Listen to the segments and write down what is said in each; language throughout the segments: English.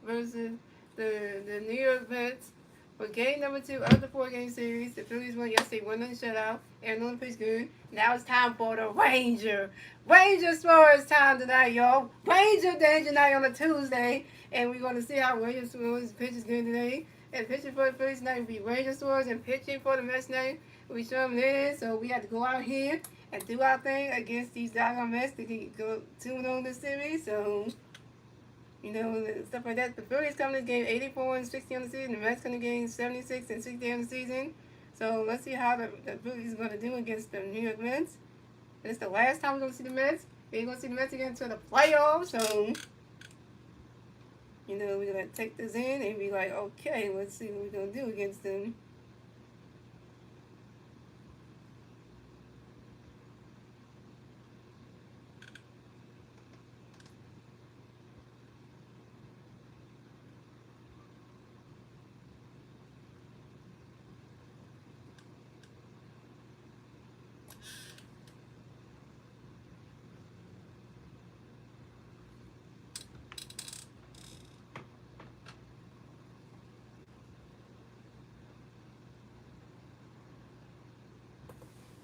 versus the New York Mets. For game number 2 of the 4-game series, the Phillies won yesterday 1 shutout. Aaron pitched good. Now it's time for the Ranger Suarez time tonight, y'all. Ranger danger night on a Tuesday. And we're going to see how Ranger Suarez pitches good today. And pitching for the Phillies tonight will be Ranger Suarez, and pitching for the Mets tonight will be Sherman Lynn. So we have to go out here and do our thing against these doggone Mets to go 2-0 this series. So, stuff like that. The Phillies coming to game 84 and 60 on the season. The Mets coming to game 76 and 60 on the season. So let's see how the Phillies are going to do against the New York Mets. It's the last time we're going to see the Mets. We ain't going to see the Mets again until the playoffs. So, we're going to take this in and be like, okay, let's see what we're going to do against them.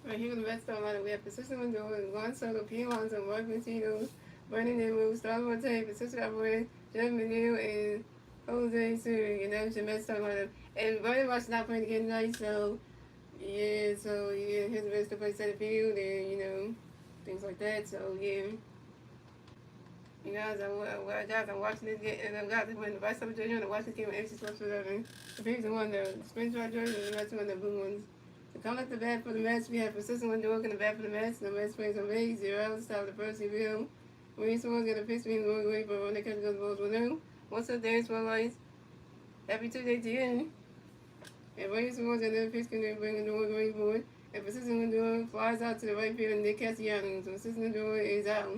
Right here in the Mets starting lineup, we have Francisco Lindor, Juan Soto, Pete Alonso, Mark Martino, Brandon Nimmo, Starling Marte, Francisco Alvarez, Jeff McNeil, and Jose Siri. And that's the Mets starting lineup. And Brandon Marsh's not playing again tonight, so here's the Mets to play center field and, things like that. So, yeah. You guys, I'm watching this game, and I'm guys, when the Vice President Jr. watch this game on ABC Sports 11, the Phillies won the Spring Drive jerseys, and the Mets won the blue ones. To come at the bat for the Mets, we have Francisco Lindor in the bat for the Mets. The Mets plays on base, 0 out of the first reveal. When someone's going to pitch me, going away, but when they catch those balls, 1-0. What's up, Darius Lights? Happy Tuesday to you. And when someone's going to pitch, can they bring Lindor away board? And Francisco Lindor flies out to the right field, and Nick Castellanos. So Francisco Lindor is out.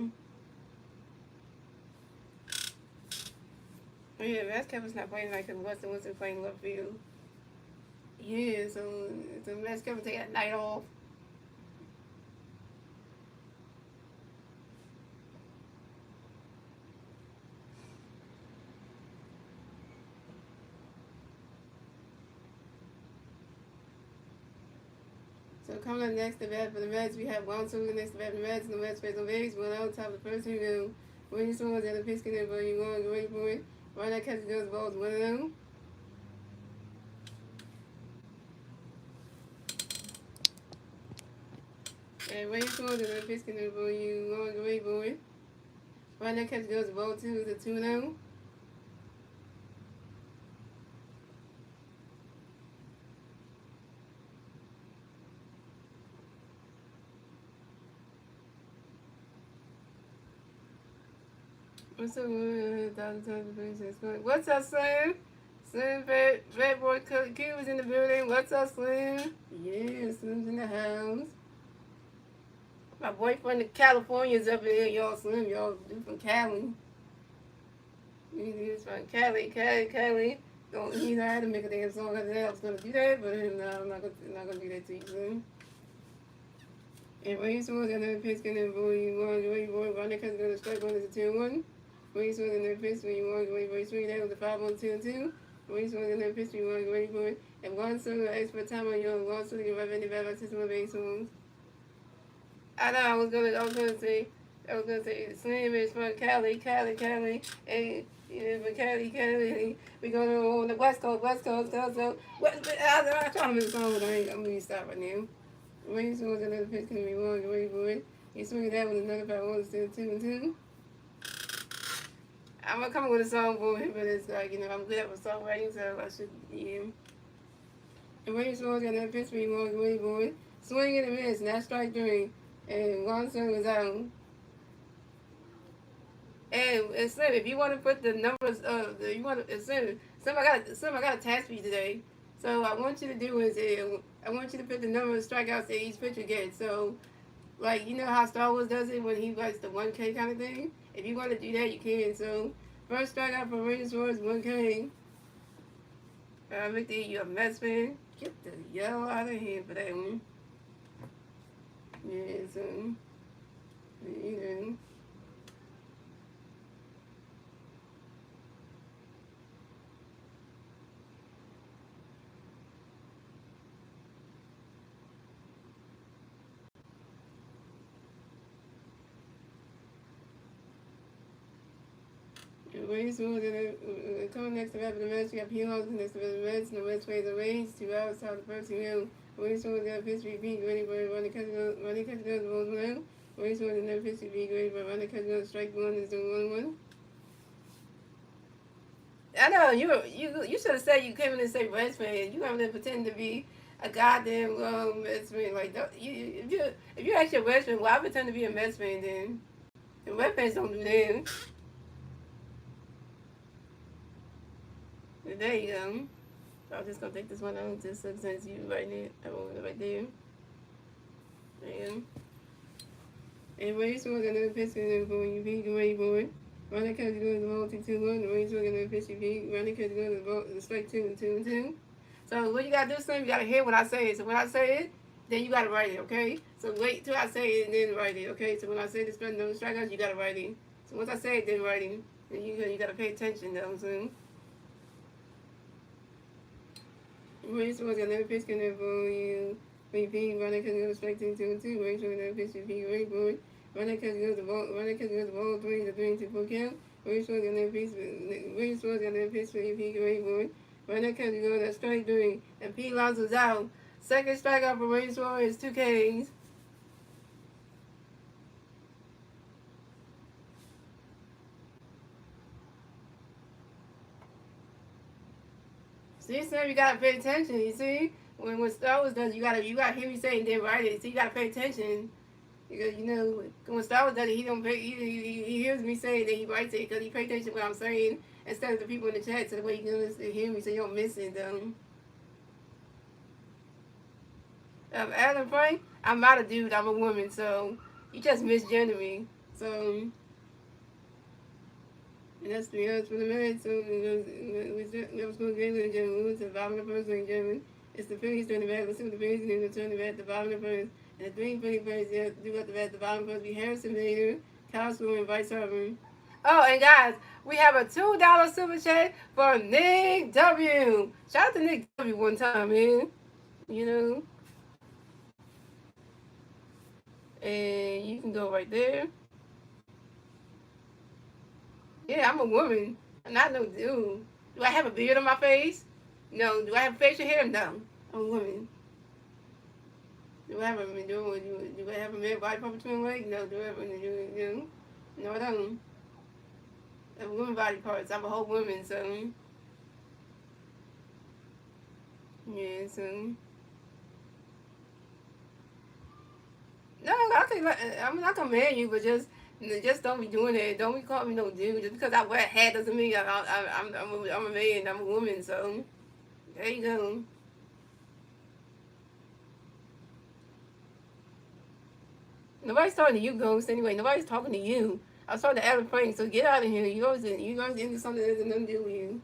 Oh yeah, Vasquez not playing like because Weston wasn't playing left field. Yeah, so Vasquez take that night off. So coming up next to bat for the Mets, we have Juan Soto next to bat for the Mets. The Mets face on base, 1 out top of the first inning. When you saw the pitch, can everybody going to wait for it? Right now, catching those balls, 1-0. And when you saw the pitch, can everybody going to wait for it? Right now, catching those balls, 2-0. What's up, What's up, Slim? Slim, Fat Boy Q was in the building. What's up, Slim? Yeah, Slim's in the house. My boyfriend in California's up in here, y'all. Slim, y'all do from Cali. He's from Cali. Don't, I had to make a damn song after that. I was gonna do that, but no, I'm not gonna do that to you, Slim. And when he's was another pitch, and then boy, Ronnie Cousins going to strike one is a 2-1. When he's was another pitch, when you want to wait for his swing, that was a 5-1-2-2. When he's was another pitch, when you want to wait for it. And one song, expert time on your one song, you're right in the back by system of base songs. I know I was gonna say Slim is from Cali, and from Cali, we going on the West Coast, so I'm trying to make a song, but I'm gonna stop right now. When he swings another pitch, can be wrong, wait for it. He swings that with another 5-1, still 2-2. I'm gonna come up with a song for him, but it's like, I'm good at songwriting, so I should, yeah. And when he swings another pitch, can be wrong, wait for it. Swing and a miss, and that's strike 3. And one swing was out. And Slim, if you want to put the numbers of Slim, I got a task for you today. So I want you to do is I want you to put the number of strikeouts that each pitcher gets. So, like, you know how Star Wars does it when he writes the 1K kind of thing? If you want to do that, you can. So, first strikeout for Rangers was 1K. Victor, you're a Mets fan. Get the yell out of here for that one. Yeah, so, you know. Wayne Sewell coming next to bat for the Mets. You got P. Lawson next to bat for the Mets. The Mets plays the Rays. 2 outs, top of the first inning. Wayne Sewell got a pitch to repeat. Ready for running catch goes the ball one. Wayne Sewell another pitch to repeat. Ready for running catch goes strike one. Is the 1-1. I know you should have said you came in and say Reds fan. You coming in pretend to be a goddamn Mets fan. Like if you're actually a Reds fan, why pretend to be a Mets fan then? The Reds fans don't do that. There you go. I'm just gonna take this one out just since you right there. I want it right there. There you go. And Wayne Sewell got another pitch for you beat the Ray boy. Running catch goes the ball 2-1. The Wayne Sewell got another pitch you beat. Running catch goes the ball strike 2-2. So what you gotta do, son, you gotta hear when I say it. So when I say it, then you gotta write it, okay? So wait till I say it and then write it, okay? So when I say this no strikeouts, you gotta write it. So once I say it, then write it. And you gotta pay attention though, son. Wayne Sewell got another pitch for you. Repeat, running catch goes strike 2-2. Wayne Sewell got another pitch repeat. Ray boy. Running catch goes the ball 3-4 count. Wayne Sewell got another pitch for repeat. Ray boy. Running catch goes at strike 3. And Pete Alonso's out. Second strikeout for Wayne Sewell is 2 Ks. See, Sam, you gotta pay attention. You see, when Star Wars does, you gotta hear me say and then write it. So you gotta pay attention because when Star Wars does it, he hears me say it, then he writes it because he pays attention to what I'm saying instead of the people in the chat. So the way you can hear me, so you don't miss it. Adam Frank, I'm not a dude. I'm a woman, so you just misgender me. So. And that's 3 outs for the Mets. So that was going greatly in German. Lewis at the bottom of the first in German. It's the Phillies turning the bat. Let's see what the Phillies do. Turn the bat at the bottom of the first. And the 3 Philly players do got the bat at the bottom of the first. Be Harrison Vader, Kyle Swim, and Vice Harvin. Oh, and guys, we have a $2 super chat for Nick W. Shout out to Nick W one time, man. And you can go right there. Yeah, I'm a woman. I'm not no dude. Do I have a beard on my face? No. Do I have facial hair? No. I'm a woman. Do I have a male body part between legs? No. Do I have No, I don't. I have woman body parts. I'm a whole woman, so. Yeah, so. No, I'm not gonna marry you, but just don't be doing that. Don't be calling me no dude. Just because I wear a hat doesn't mean I'm a man. I'm a woman. So there you go. Nobody's talking to you, Ghost. Anyway, nobody's talking to you. I was talking to Adam Frank. So get out of here. You guys into something that has nothing to do with you.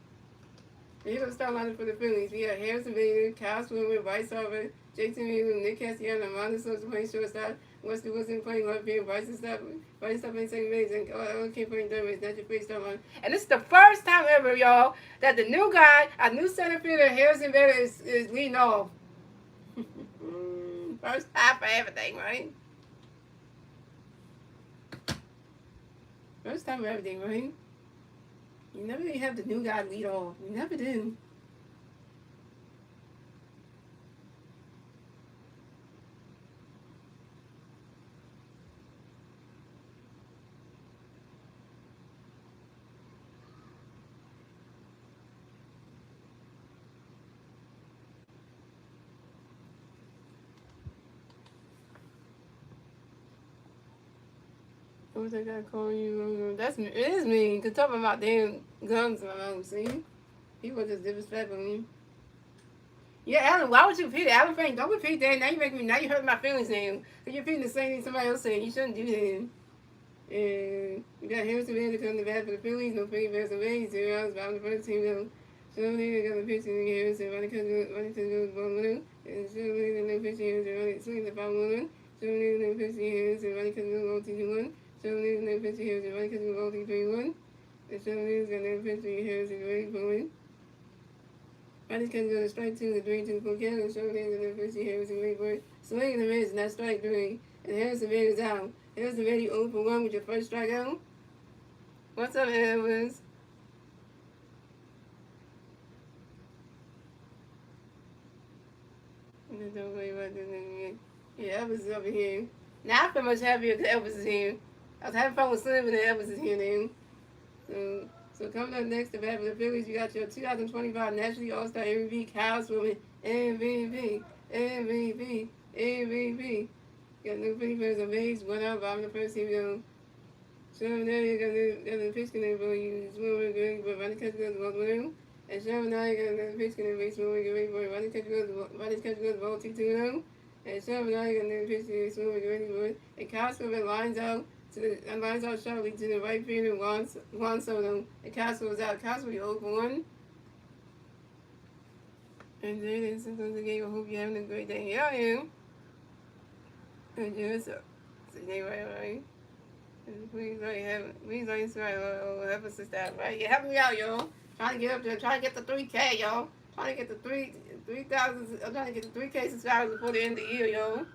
Here's the start lineup for the Phillies. We have Harrison Bader, Kyle Swimmer, Bryce Harper, Jason Miller, Nick Castellanos, Amanda Sosa playing shortstop, Wesley Wilson playing left field, Bryce Stop playing second base, and King playing third base. That's your free start line. And this is the first time ever, y'all, that the new guy, our new center fielder, Harrison Bader, is leading off. First time for everything, right? First time for everything, right? You never really have the new guy lead off. You never do. What was that guy calling you? It is me. Cause talking about damn guns in my mouth. See, people just disrespecting me. Yeah, Alan, why would you repeat it? Alan Frank, don't repeat that. Now you hurt my feelings now. Cause you're repeating the same thing somebody else said. You shouldn't do that. And we got Harrison Bader coming to bat for the Phillies. No Phillies, Harrison Bader, 0 outs, bottom of the first team though. Shelby got the pitch in Harrison, running to the ball winner. And Shelby no pitch Harrison, running swing the ball winner. Shelby no pitch Harrison, running to the ball 2-1. Shelby no pitch Harrison, running to the ball 3-1. And Shelby got no pitch Harrison, running forward. Running can go to strike 2, the 3-2 for count. And Shelby got no pitch Harrison, running forward. Swing and a miss, and that's strike 3. And Harrison Bader's out. Harrison Bader, you 0 for 1 with your first strikeout. What's up, Evans? Don't worry about this nigga. Yeah, Elvis is over here. Now I feel much happier because Elvis is here. I was having fun with Slim and then Elvis is here then. So coming up next to bat for the Phillies, you got your 2025 National All-Star MVP, Councilwoman, MVP, MVP, MVP. Got new Philly fans on base, one out, bottom of the first team, Sherman Elliott got the pitch in there for you, Swimmer, Greg, but Ronnie Catch goes to Blue. And Sherman Elliott got the pitch in there for you, Swimmer, Greg, but Ronnie Catch goes to ball 2-2. And Sherman Elliott got the pitch in there, Swimmer, Greg, and Councilwoman lines out. Lines out sharply to the right fielder, Juan Soto. And Castro was out. Castro was 0 for 1. And Jaden Simpsons again. I hope you're having a great day. Yeah, I am. And just today, right? And please, help us to stop, right? Yeah, help me out, y'all. Trying to get up there. Trying to get the 3K, y'all. Trying to get the 3,000. I'm trying to get the 3K subscribers before the end of the year, y'all.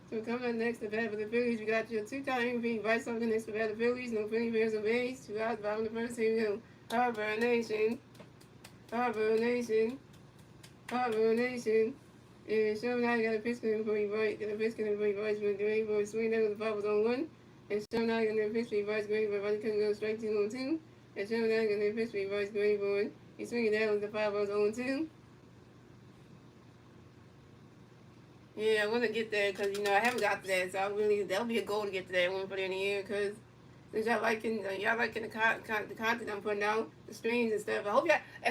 So coming up next to bat for the Phillies, we got your two-time MVP, Vice President next to bat the Phillies, no Philly fans on base, 2 outs, bottom of the first team, Harbor Nation, Harbor Nation, Harbor Nation. And Sherman I got a pitch for you, right? Got a pitch for you, Vice with Green Boy swing that was the Pop was on 1. And Sherman I got a pitch for you, Vice Green Boy, Ronnie couldn't go straight 2 on 2. And Sherman I got a pitch for you, Vice Green Boy. He's swinging that was the Pop was on 2. Yeah, I want to get there because, I haven't got to that, so that'll be a goal to get to that one for the end of the year because since y'all liking the content I'm putting out, the streams and stuff. I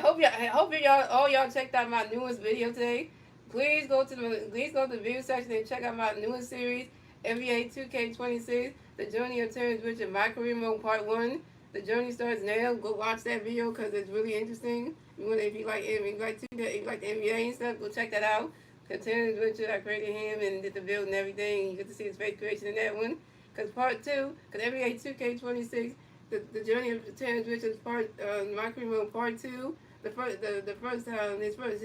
hope y'all checked out my newest video today. Please go to the video section and check out my newest series, NBA 2K26, The Journey of Terrence Richard, My Career Mode Part 1. The journey starts now. Go watch that video because it's really interesting. If you like the NBA and stuff, go check that out. Terrence Richard, I created him and did the build and everything. You get to see his face creation in that one. Because part 2, because NBA 2K26, the journey of Terrence Richard's My Career Mode Part 2. His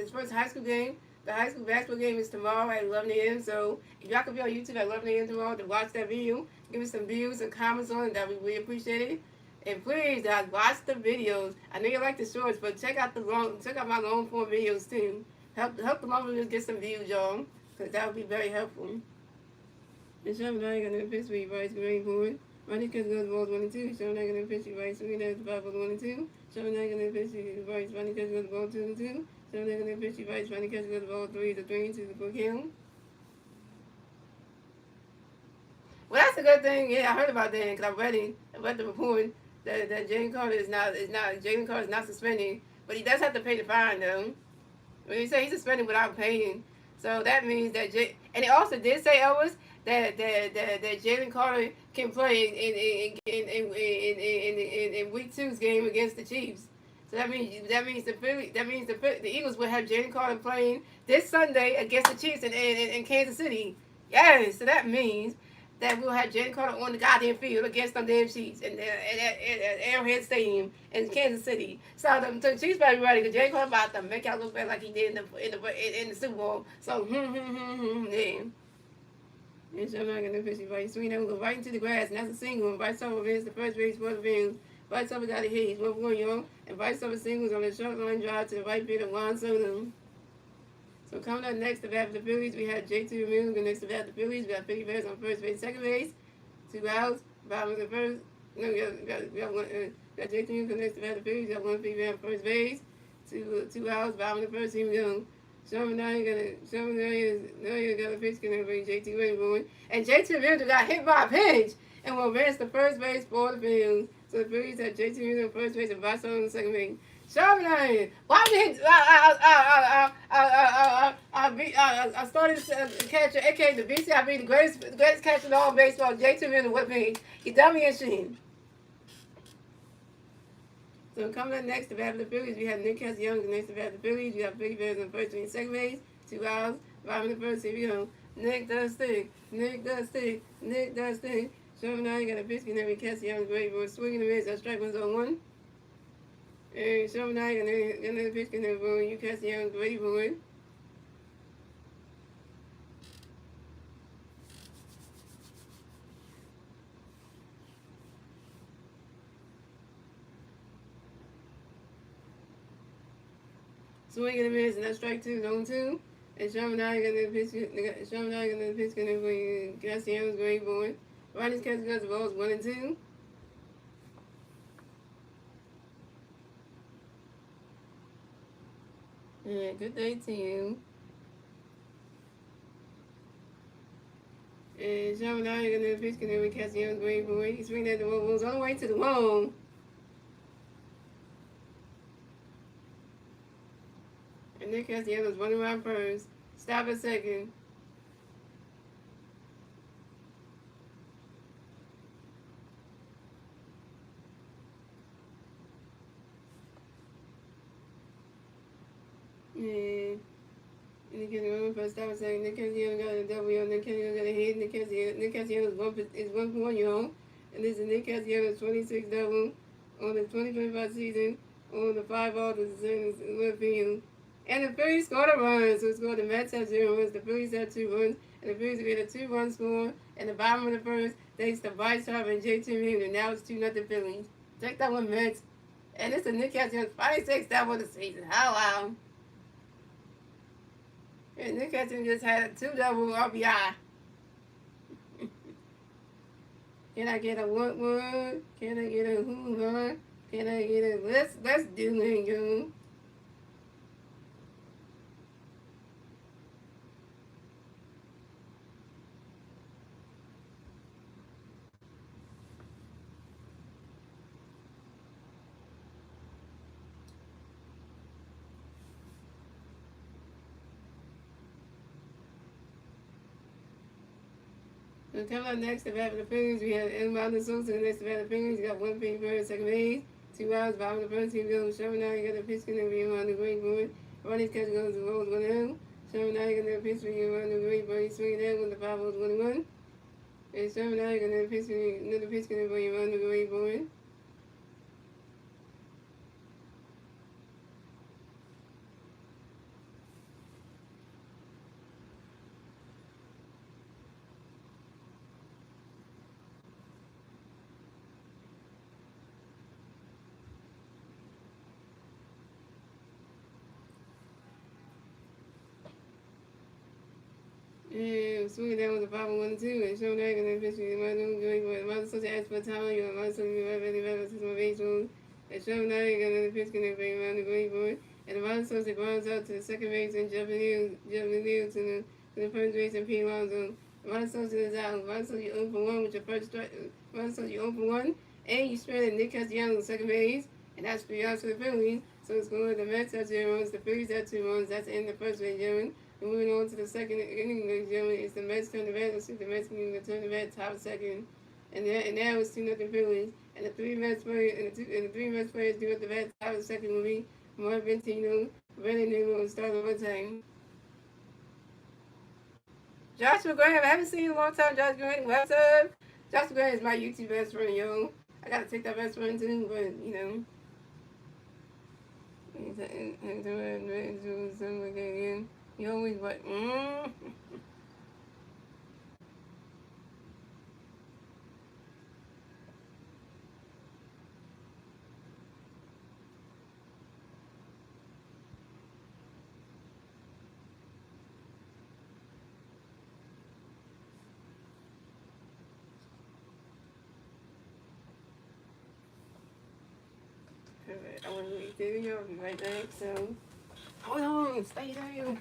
first high school game. The high school basketball game is tomorrow at 11 a.m. So if y'all can be on YouTube at 11 a.m. tomorrow to watch that video, give me some views and comments on it. That we really appreciate it. And please, guys, watch the videos. I know you like the shorts, but check out my long form videos too. Help the long videos get some views, y'all, because that would be very helpful. And Sherman I got a pitch for you, Vice Green Boy. Ronnie Catch goes to ball 22. Sherman I got a pitch for you, Vice Green Boy, the 5 for 22. Sherman I got a pitch for you, Vice Ronnie Catch goes to ball 2-2. Sherman I got a pitch for you, Vice Ronnie Catch goes to ball 3-3 to the full count. Well, that's a good thing. Yeah, I heard about that because I read the report that Jalen Carter is not suspended, but he does have to pay the fine though. When you say he's suspended without paying, so that means that and it also did say Elvis that Jalen Carter can play in week 2's game against the Chiefs. So that means the Eagles will have Jalen Carter playing this Sunday against the Chiefs in Kansas City. Yes, so that means that we'll have Jalen Carter on the goddamn field against them damn Chiefs at Arrowhead Stadium in Kansas City. So the Chiefs better be ready because Jalen Carter about to make out look bad like he did in the Super Bowl. So yeah. And so I'm not gonna fish right. Swing that will go right into the grass, and that's a single. And Vice Over wins the first base for the Bills. Vice Over got a hit. He's 1-1, y'all. And Vice Over singles on the short line drive to the right field of Juan Soto. So coming up next to bat for the Phillies, we have JT Ramirez. Next to bat for the Phillies, we got Philly Bears on first base, second base, 2 outs, bottom of the first. No, we got JT Ramirez next to bat for the Phillies. We got 1 Philly on first base, 2 outs, bottom of the first. Here we go. Sherman got a pitch going bring JT Ramirez. And JT Ramirez got hit by a pitch and will advance to first base for the Phillies. So the Phillies have JT Ramirez on first base and Vice on the second base. Sherman, why did I started to catch aka the BCIB, the greatest catcher in all of baseball, J2 in the whip page. He done me and shit. So coming up next to bat for the Phillies, we have Nick Young next to bat for the Phillies. We have Philly Bears on first and second base, 2 outs, bottom of the first. Here we go. Nick does stick. Sherman got a pitch and then we catch Young great boy swinging the miss. That strike was on 1. And Sherman got another pitch and then you catch Young great boy. Swing and a miss, and that's strike two, 0-2. And Sherman now gonna pitch. Sherman now gonna pitch. Gonna bring Castellanos Green Boy. Ronnie's catching us the balls 1-2. Yeah, good day to you. And Sherman now gonna pitch. Gonna bring Castellanos Green Boy. He's swinging at the balls all the way to the wall. And Nick Castellanos running around first. Stop at second. And Nick Castellanos first. Stop at second. Nick Castellanos got a W. Nick Castellanos got a hit. Nick Castellanos is 1-1, y'all. And this is Nick Castellanos' 26 double on the 2025 season on the 5-ball to the left field. And the Phillies scored a run, so it scored the Mets have 0 runs, the Phillies had 2 runs, and the Phillies get a 2-run score. And the bottom of the first, thanks to Bryce Harper and J.T. Reed, and now it's 2-0 Phillies. Take that one, Mets. And it's the Nick Castellanos 26 double of the season. How wow. And Nick Castellanos just had a 2-double RBI. Can I get a what? Can I get a who? Can I get a let's do it, yo. So coming up next, the bat for the Phillies, we have Edmundo Sosa. The next bat for the Phillies, you got 1 pitch first, second base, 2 outs, bottom of the first, team goes Sherman now, you got the pitch going to be on the great board. Ronnie's catch goes to Rose 1-0. Sherman now, you got the pitch for you on the great board. He's swinging there with the 5 balls 1-1. And Sherman now, you got the pitch for you, another pitch going to be on the great board. And swinging down with the 5-1-2, and showing that, and then pitching the mother great boy. The mother supposed to ask for time, you know, mother supposed to be very, very, system of baseball. And showing that, and then the pitch going to be around the great boy. And the mother supposed to bounce out to the second base and jumping in to the first base and P. Lonzo. The mother supposed to is out. The mother supposed to you 0 for 1 with your first strike. The mother supposed to you 0 for 1. And you spread Nick Castellanos on second base. And that's 3 outs for the Phillies. So it's going to the Mets have 0 runs, the Phillies have 2 runs. That's in the first base, gentlemen. And moving on to the second inning, ladies and gentlemen, it's the Mets turn the bat. Let's see if the Mets can turn the bat top second. And now it's 2-0 Phillies. And the 3 Mets players and the 3 Mets players do at the bat top of the second will be Mark Ventino, Brandon Nemo, and start over time. Joshua Graham, I haven't seen you in a long time. Joshua Graham, what's up? Joshua Graham is my YouTube best friend, yo. I gotta take that best friend too, but you know. You always what? I want to read the video. I'll be right back. So, hold on, stay there.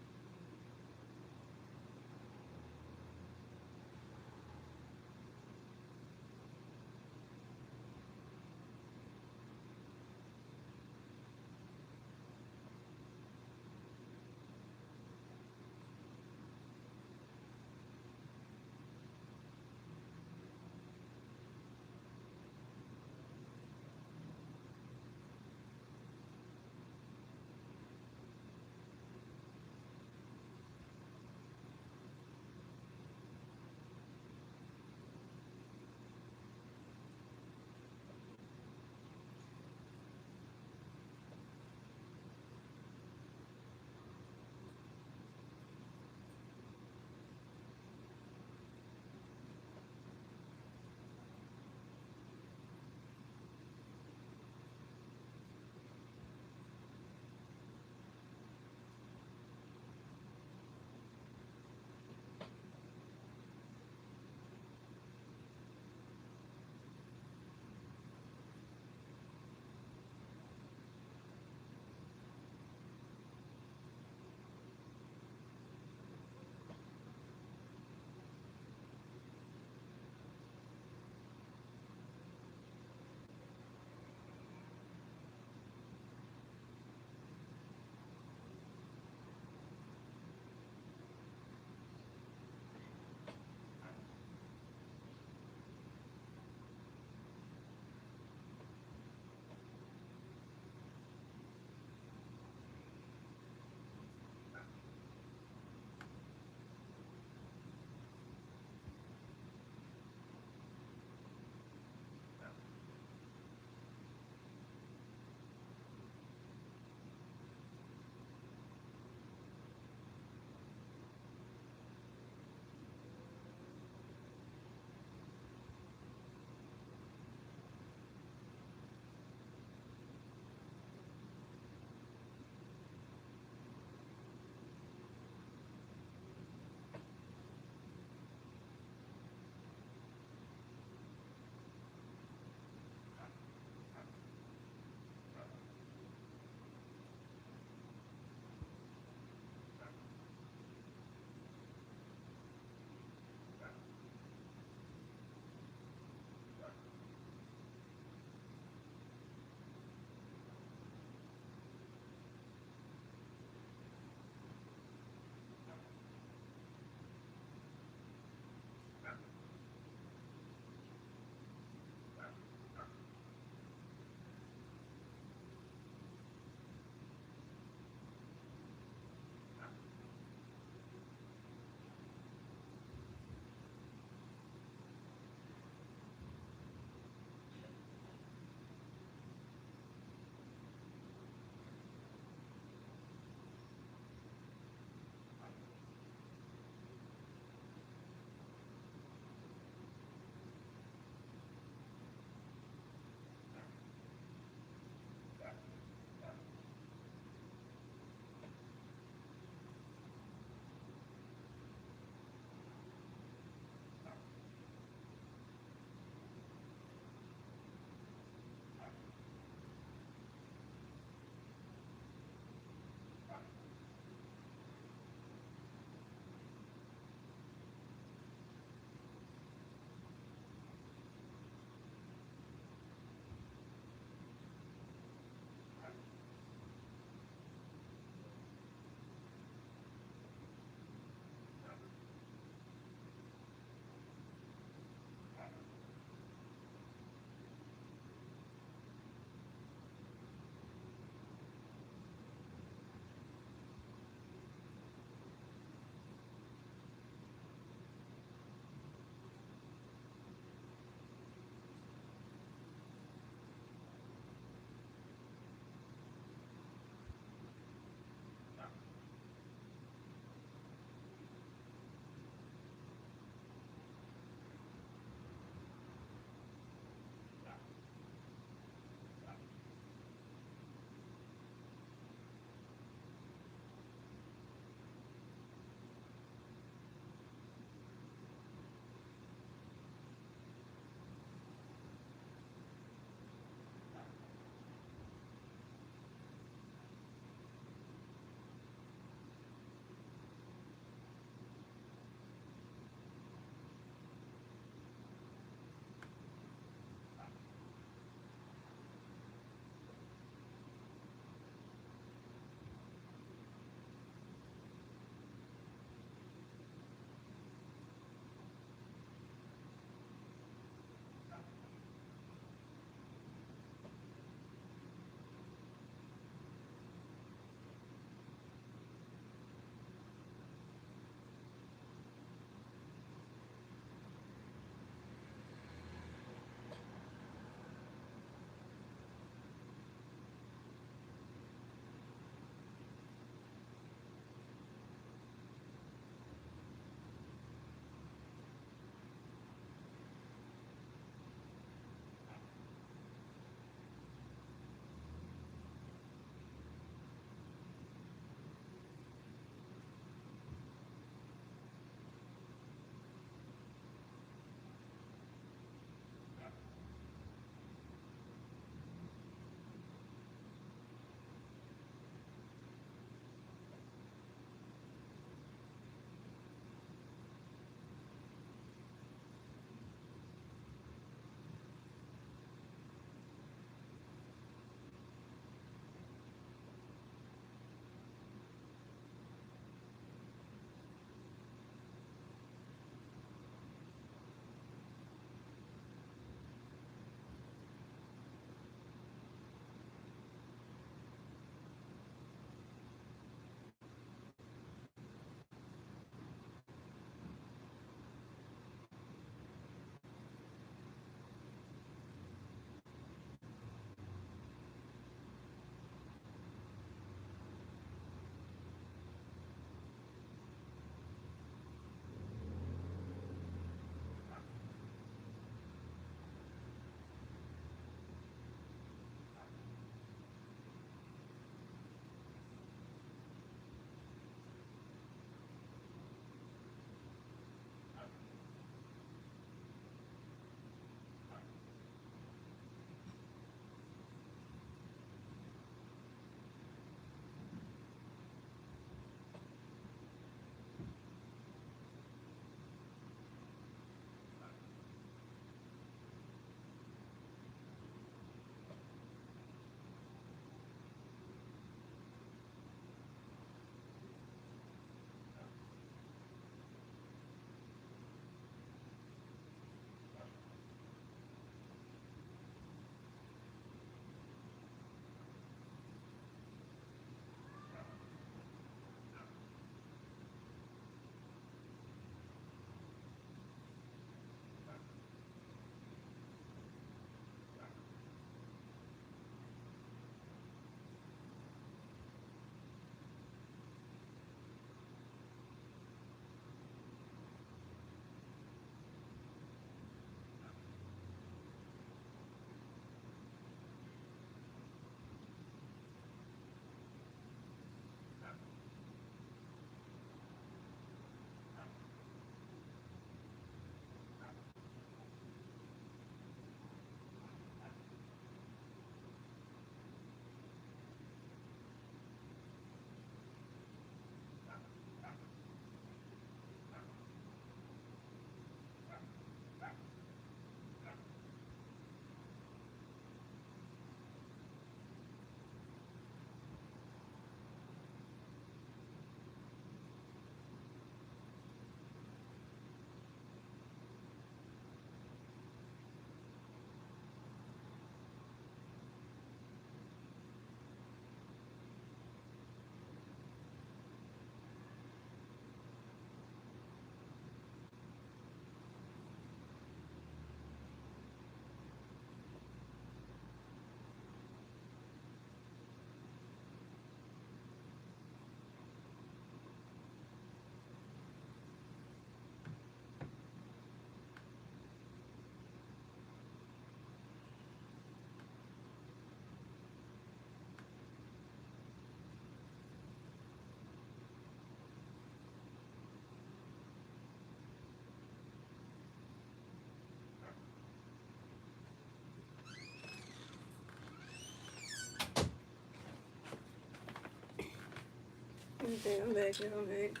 Okay, I'm back. I'm back.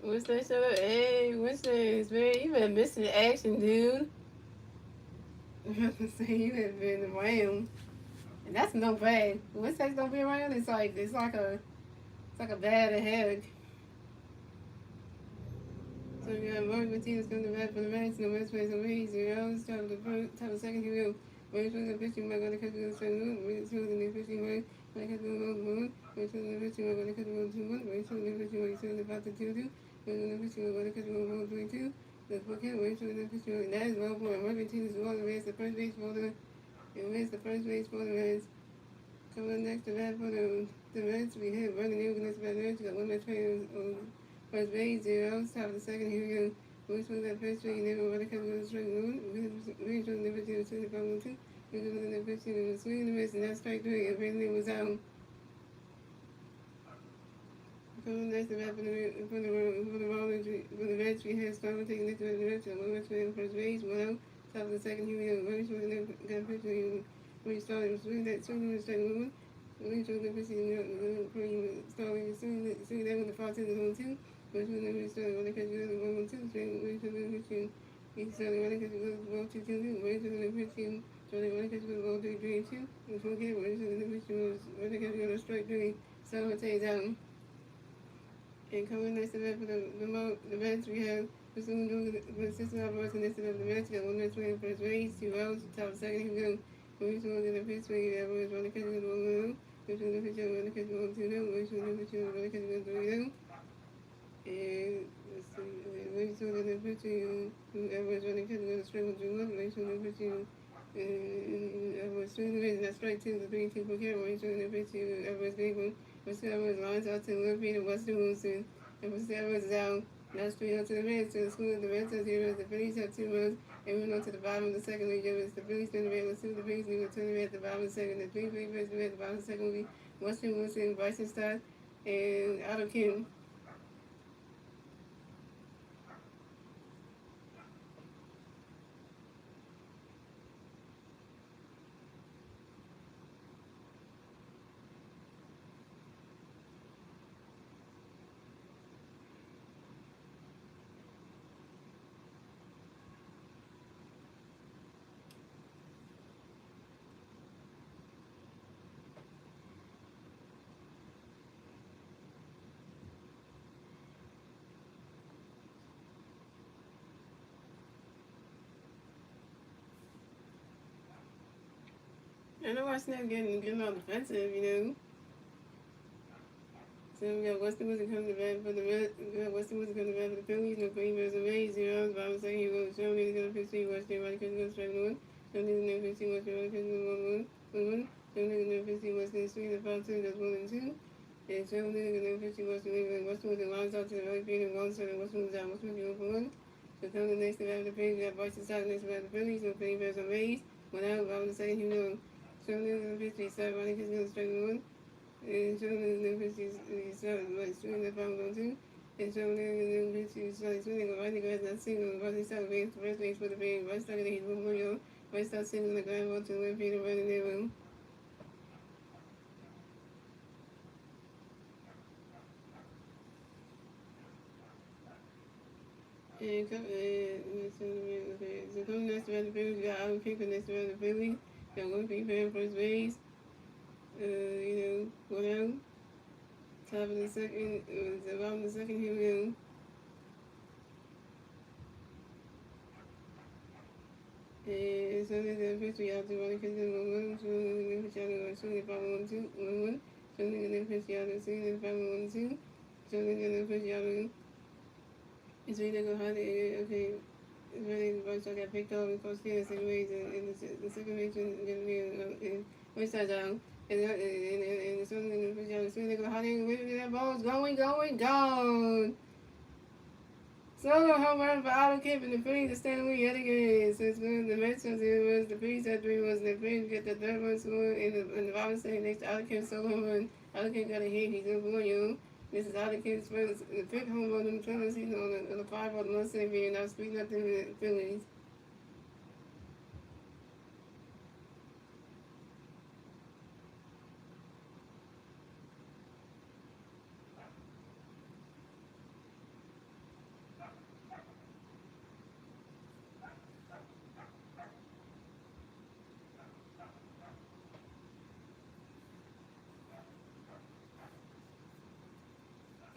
Wednesday, so hey, Wednesday is very. You been missing the action, dude. I'm about to say you have been around, and that's no bad. Wednesdays don't be around. It's like a bad ahead. So we got Mark Martinez coming to bat for the Mets. No Mets plays over easy. Top of the second, here we go. Wait for the pitching. We're going to cut the second one. Wait for the pitching. Wait for the one. Wait for the pitching. We're going to cut the 1-2-1. Wait for the pitching. Wait for the about the 2-2. Wait for the pitching. We're going to cut the 1-3-2. Let's look at wait for the pitching. That is well for Mark Martinez. Well, the Mets, the first base for the Mets, the first base for the Mets. Coming next to bat for the Mets, we have Brandon Newton next to bat. We got one Mets player on first base, 0. Top of the second, here we go. We're swing that first swing, and then we're going to come to the strike one. We're swing the pitch, and the ball two. We're going to pitch, and the swing, and the miss, and that's strike 3. And Brandon was out. Coming next to bat for the Mets, we have Starman taking next to the Mets, and one Mets player on first base, 1 out. Top of the second, here we go. We're swing that pitch, and we started swing that strike 1. We swing the pitch, and started swing that with the 5 to the 1-2. Which was never started when I catch you the 1-2, wait for the pitching. He started when I catch you the ball 2-2, wait for the pitching. Started when I catch you the ball 3-3-2. Which one came, wait for the pitching was when I catch you the strike 3. So it takes out. And coming next to that for the Mets, we have pursuing the assistant operation next to the Mets. Got one Mets playing first base, 2 outs, top second, he go. Which one in the pitch, we have always when I catch you the ball 1-0. Which one in the pitch, when I catch you the ball 2-0. Which one in the pitch, when I catch you the 3-0. And let's see, wait till the pitching, whoever's running catch with a strike 1-1, wait till the pitching, whoever's swinging the base, and that's strike 2, the 3-2 for Carroll, wait till the pitching, whoever's big one, whoever's lines out to the Peter Weston Wilson, and whoever's out, that's 3 out to the Mets, to the school, the Mets have 0, the Phillies have 2 runs, and we on to the bottom of the second league, it's the Phillies turn the red, let's see the base, and we'll turn the red at the bottom of the second, the 3 base at the bottom of the second will be Weston Wilson, Bryson Stott, and Otto Kim. I know Arsenal getting all defensive, you know. So we got Weston Wilson coming to bat for the Mets. We got Weston Wilson coming to bat for the Phillies. No Green Bears and Rays, 0. Bottom second, he goes. Show me the pitch, Weston, right, catch goes strike 1. Show me the pitch, Weston, right, catch goes 1-1. Show me the pitch, Weston, swing the 5-2, that's 1 and 2. And show me the pitch, Weston with the lines out to the right field and 1 second. Weston was out. Weston was 0 for 1. So coming next to bat for the Phillies, we got Bryson Stott next to bat for the Phillies. No Green Bears and Rays. 1 out. Bottom second, he goes. So the pitch, right, catch goes strike 1. And showing the pitches like swinging the phone on too. And showing the pitches like swinging the right grass, not single, right side of the first base for the big, right side of the heat, one more yard, right side single the ground ball to the left field, right in their room. And so coming next to the Phillies, we got Alvin Pinkler next to the Phillies. Got one big fan first base. What else? Top of the second, around the second, here we go. And so there's a pitch we have to run because of 1-1, so the pitch out of swing the 5-1-2, 1-1, so the pitch out of swing the 5-1-2, so the pitch out of, it's really go hard, okay, it's really the bunch I got picked up and coached in the second base, and the second base is going to be which side down. And so the pitch out of swing, they go hard, and that ball's going, gone. Solo home run for Otto Kemp and the Phillies to Stanley yet again. Since the Mets was the Phillies had 3 was the Phillies get the third one score in the bottom second next to Otto Kemp solo home run. Otto Kemp got a hit. He's in for you. This is Otto Kemp's first, the fifth home run in the Phillies season on the 5 on the Mustang being now 3-0 the Phillies.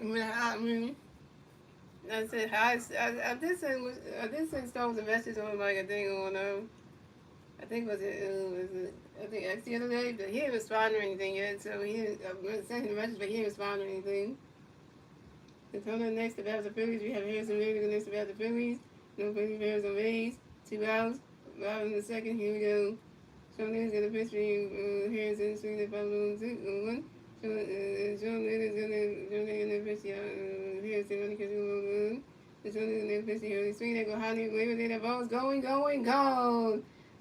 I mean, I said, I did send Stones a message on like a thing on, I think I think X the other day, but he didn't respond or anything yet, so he didn't, I sent him a message, but he didn't respond or anything. So coming up next to bat the Phillies, we have Harrison Bader next to bat the Phillies. No Phillies, Bears on base, 2 outs. Rob in the second, here we go. Sean is going to pitch for Harrison, swing the 5-1. Sean is going to pitch Harrison, running because he's Sean is going to pitch the early swing. They go high, the ball's going.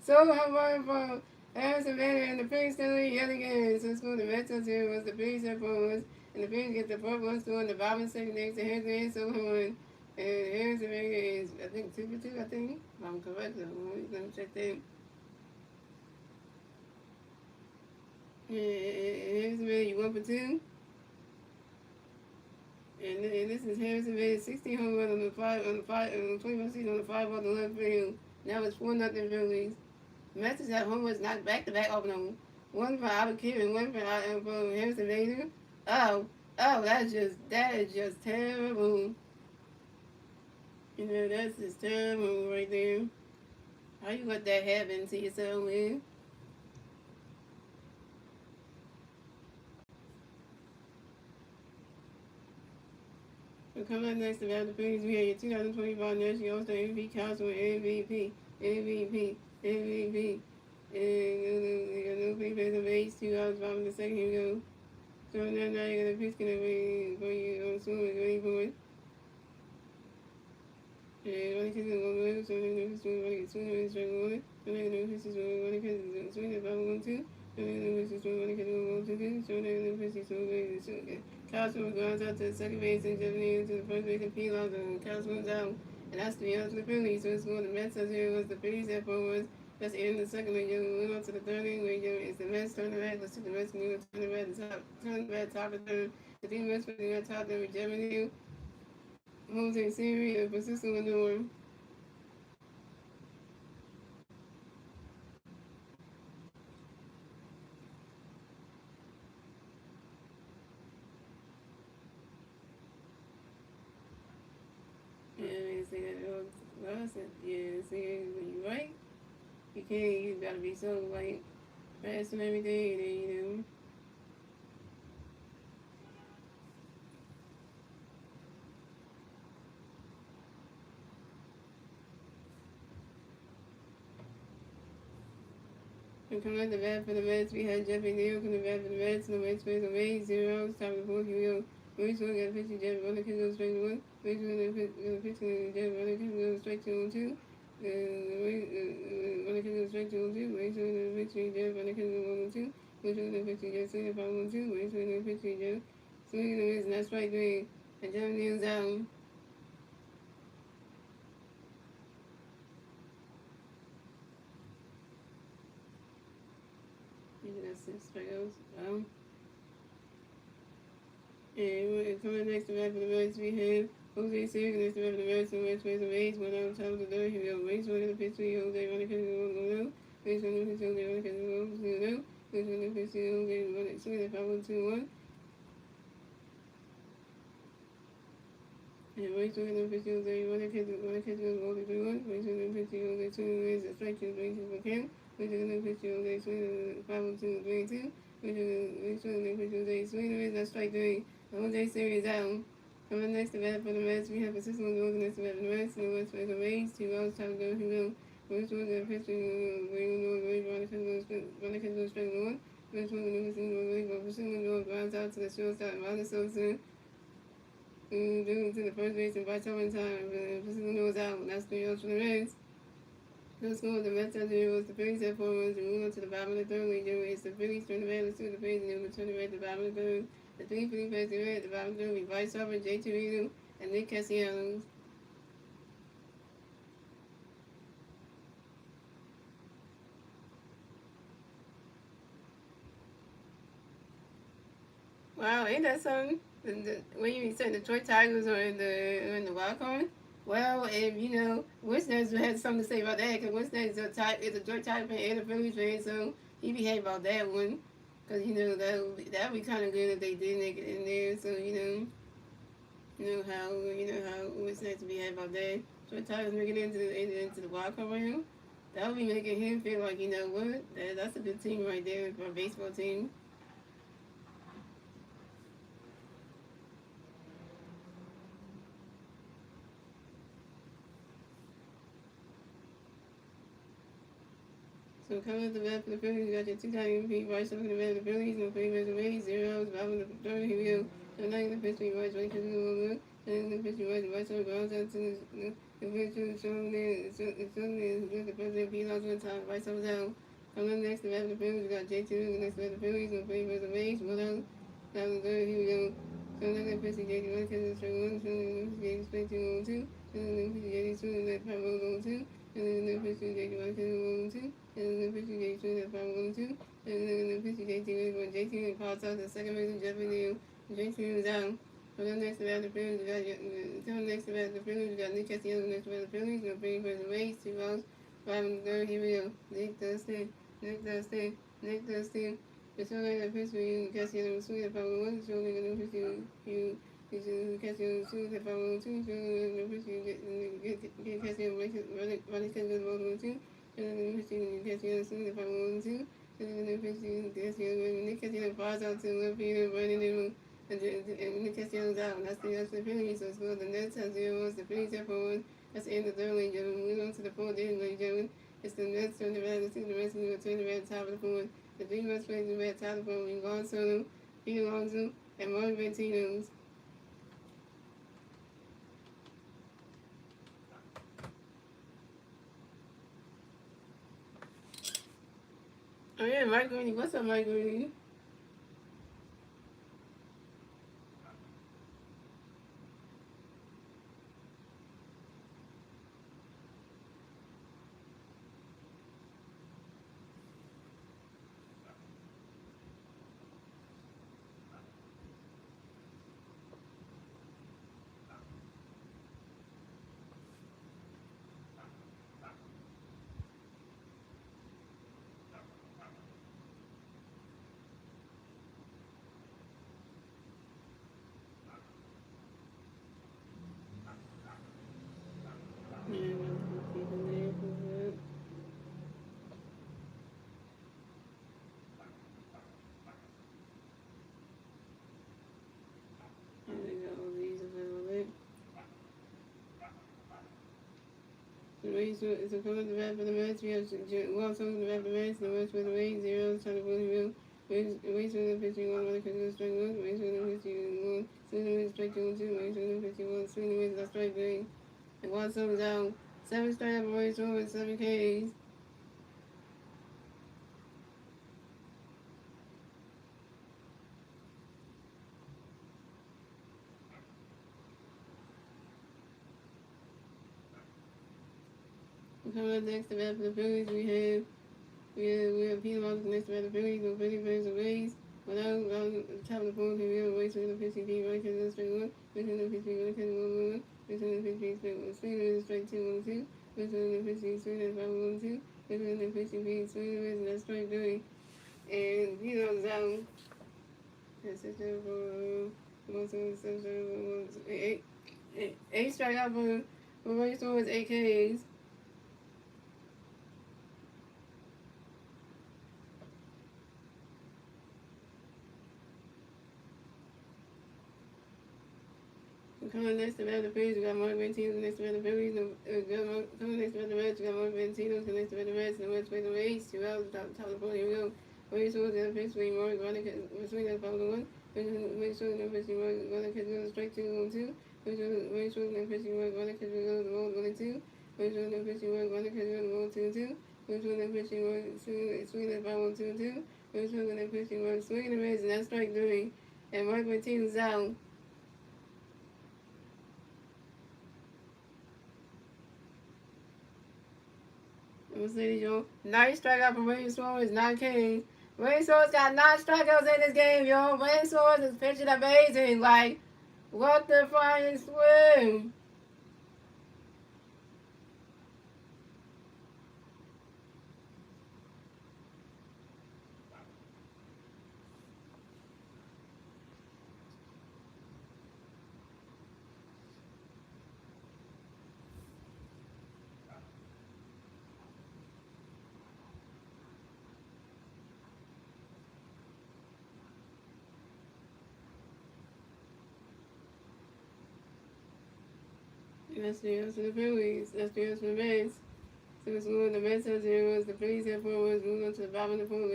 So how about for Harrison Bader and the Phillies still yet again. So it's going to Mets on 0 was the Phillies at 4 and the Phillies get the fourth one score in the bottom second next to Harrison so home. And Harrison Bader is, I think, 2 for 2, I think. If I'm correct, let me check that. Harrison Bader, 1 for 2. And this is Harrison Bader, 16 home run on the 21 season on the 5 on the left field. Now it's 4-0 Phillies. Mets have home runs not back-to-back off them. One for Albert Kid and one for Harrison Bader. Oh, that is just terrible. You know, that's just terrible right there. How you let that happen to yourself, man? So coming up next about the Phillies, we have your 2025 National All-Star MVP Council MVP. And no play base of base, 2 outs, bottom of the second, here we go. So now you're going to pitch for you soon, ready for it. And running kids is 1-1, so they're going to swing, strike 1. So they're going to pitch running kids is swing, that's 5-1-2. So they're going to pitch running kids is 1-1-2. So they're going to pitch so good. Cosmo goes out to the second base and Japanese to the first base and P-Logs and Cosmo's out. And that's the end of the Phillies. So it's going to Mets as here was the Phillies at 4-1. That's the end of the second inning. We went on to the third inning where it's the Mets turn the red. Let's see the Mets move turn the red top of the third. The team Mets putting that top there with Germany. Jose Siri and Francisco Lindor. Yeah, see that. Yeah, see when you right, you gotta be so like fast and everything, and you And coming at the bat for the Mets, we had Jeffrey Neal coming the bat for the Mets. No Mets plays on base, 0 outs, top of the fourth. Here we go. Maurice Wood got a pitch to Jeff Runner, kick goes straight to 1. Maurice Wood got a pitch to Jeff Runner, kick goes straight to 2. Runner kick goes straight to 2. Maurice Wood got a pitch to Jeff Runner, kick goes 1-2. Maurice Wood got a pitch to Jeff Swing, 5-1-2. Maurice Wood got a pitch to Jeff Swing, and that's strike 3. And Jeff Neal's out. That's 6 strikeouts. And coming next to bat for the Mets, we have Jose Siri next to bat for the Mets. The Mets plays on base, 1 out, top of the third. Here we go. Maurice Wood got a pitch to Jose Runner, kick goes 1-0. Maurice Wood got a pitch to Jose Runner, kick goes 1-0. Maurice Wood got a pitch to Jose Runner, swing at 5-1-2-1. And Maurice Wood got a pitch to Jose Runner, kick goes 1-3-1. Maurice Wood got a pitch to Jose swing, is a strike to 3-2 for Kim. Maurice Wood got a pitch to Jose swing, 5-1-2-3-2. Maurice Wood got a pitch to Jose swing, is a strike 3. Jose Siri is out. Coming next to bat for the Mets, we have Francisco Lindor next to bat for the Mets. The Mets plays on base, 2 outs, top of the third. Maurice Wood got a pitch to Runner can go straight 1. Maurice Wood got a pitch to Francisco Lindor grounds out to the shortstop, Ronald Sosa. Due to the first baseman by time. Francisco was out. That's 3 outs for the Reds. No score. The Mets had 0. The Phillies had 4 runs. We move on to the bottom of the third. It's the Phillies turn the Reds to the Phillies and return the Reds to the bottom of the third. The three Phillies face the Reds at the bottom of the third. We Bryce Harper, J.T. Reed, and Nick Castellanos. Wow, ain't that something? When you said the Detroit Tigers are in the wild card. Well, if you know, Winston had something to say about that because Winston is a Detroit Tiger fan and a Phillies fan, so he behaved about that one. Because you know that would be kind of good if they did make it in there. So you know how Winston to behave about that. Detroit Tigers making it into the wild card round. That would be making him feel like you know what that's a good team right there for a baseball team. So coming up the bat for the Phillies, you got your two-time MVP, Bryce looking the bat for the Phillies, no favors away, 0 outs, bottom of the third, here we go. So now the pitch between Bryce, Bryce, and the pitch between Bryce, grounds out to the pitch, showing there, the president, P. Lost one time, Bryce was out. Coming up next, the bat for the Phillies, you got J.T. next to the Phillies, no favors away, 1 out, bottom of the third, here we go. So now the pitch, J.T. catches straight 1, showing the pitch, 2, and then the pitch, J.T. and then the pitch, 2, and then the pitch, J.T. catches 2. And then the pitcher J.T. at 5-1-2. And then the pitcher J.T. when J.T. pops out the second base of Jeffrey Neal. J.T. was out. So then next to that, the Phillies, you got Nick Castellanos next to the Phillies. No bring for the race, 2 outs, 5 in the third. Here we go. Nick Dustin. The show like that pitch for you, Castellanos was at 5-1. So they're going to pitch you. Castellanos was at 5-1-2. So the pitcher get Castellanos running Castellanos 1-2. And then the pitching Castellanos if I want to. And then the pitching Castellanos, Nick Castellanos falls out to the left field, running in, and Nick Castellanos out. And that's the Phillies. So score the Nets have 0 runs, the Phillies have 4 runs. That's the end of the third, ladies and gentlemen. Moving on to the fourth inning, ladies and gentlemen. It's the Nets turn the red, the rest of the turn the red top of the fourth. The three Mets play the red top of the fourth. We Juan Soto, Pete Alonso, and Martin Ventinos. Oh yeah, Mike Green. What's up, Mike Green? It's a color the red for the Mets. We have Juan Soto the red for the Mets. The Mets for the Rays, 0 outs, trying to win the real. Rays for the pitching 1, because strike 1. Rays for the pitching 1. Swing the strike 2 and 2. Rays for the pitching 1. Swing the that's strike 3. And Juan Soto's out. 7 strikeouts for Rays over 7 Ks. Coming up next to bat for the Phillies, we have Pete Alonso next to bat for the Phillies, no Phillies fans or Rays. Without the top of the phone, we have Rays for the pitching team, right to the straight 1. Missing the pitching 1, 1. Missing the pitching straight 1. Swing the straight 2 1 2. Missing the pitching swing at 5 1 2. Missing the pitching being swing and that's strike 3. And Pete Alonso's out. That's it for 8 strikeout for Rays towards 8 Ks. Coming next to the Phillies, we got Martin Ventinos next to the Phillies. Coming next to the Reds, we got Martin Ventinos next to the Reds. The Reds play the Rays. 2 outs, top of the fourth. Here we go. Wait, so the pitch between Morgan running between the foul one. Wait, so the pitch between running catch goes straight to 1-2. Wait, so the pitch between running catch goes the road 1-2. Wait, so the pitch between running catch goes the road 2-2. Wait, so the pitch between swing the foul 1-2-2. Wait, so the pitch between swinging the miss and that's strike 3. And Mark Martinez out. I'm gonna say to you, 9 strikeout from Wayne Suarez, 9 King. Wayne Suarez got 9 strikeouts in this game, yo. Wayne Suarez is pitching amazing. Like, what the flying swing? That's the answer to the Phillies. That's the answer to the Mets. So it's moving the Mets have 0. The Phillies have 4 wins. Moving on to the bottom of the pool.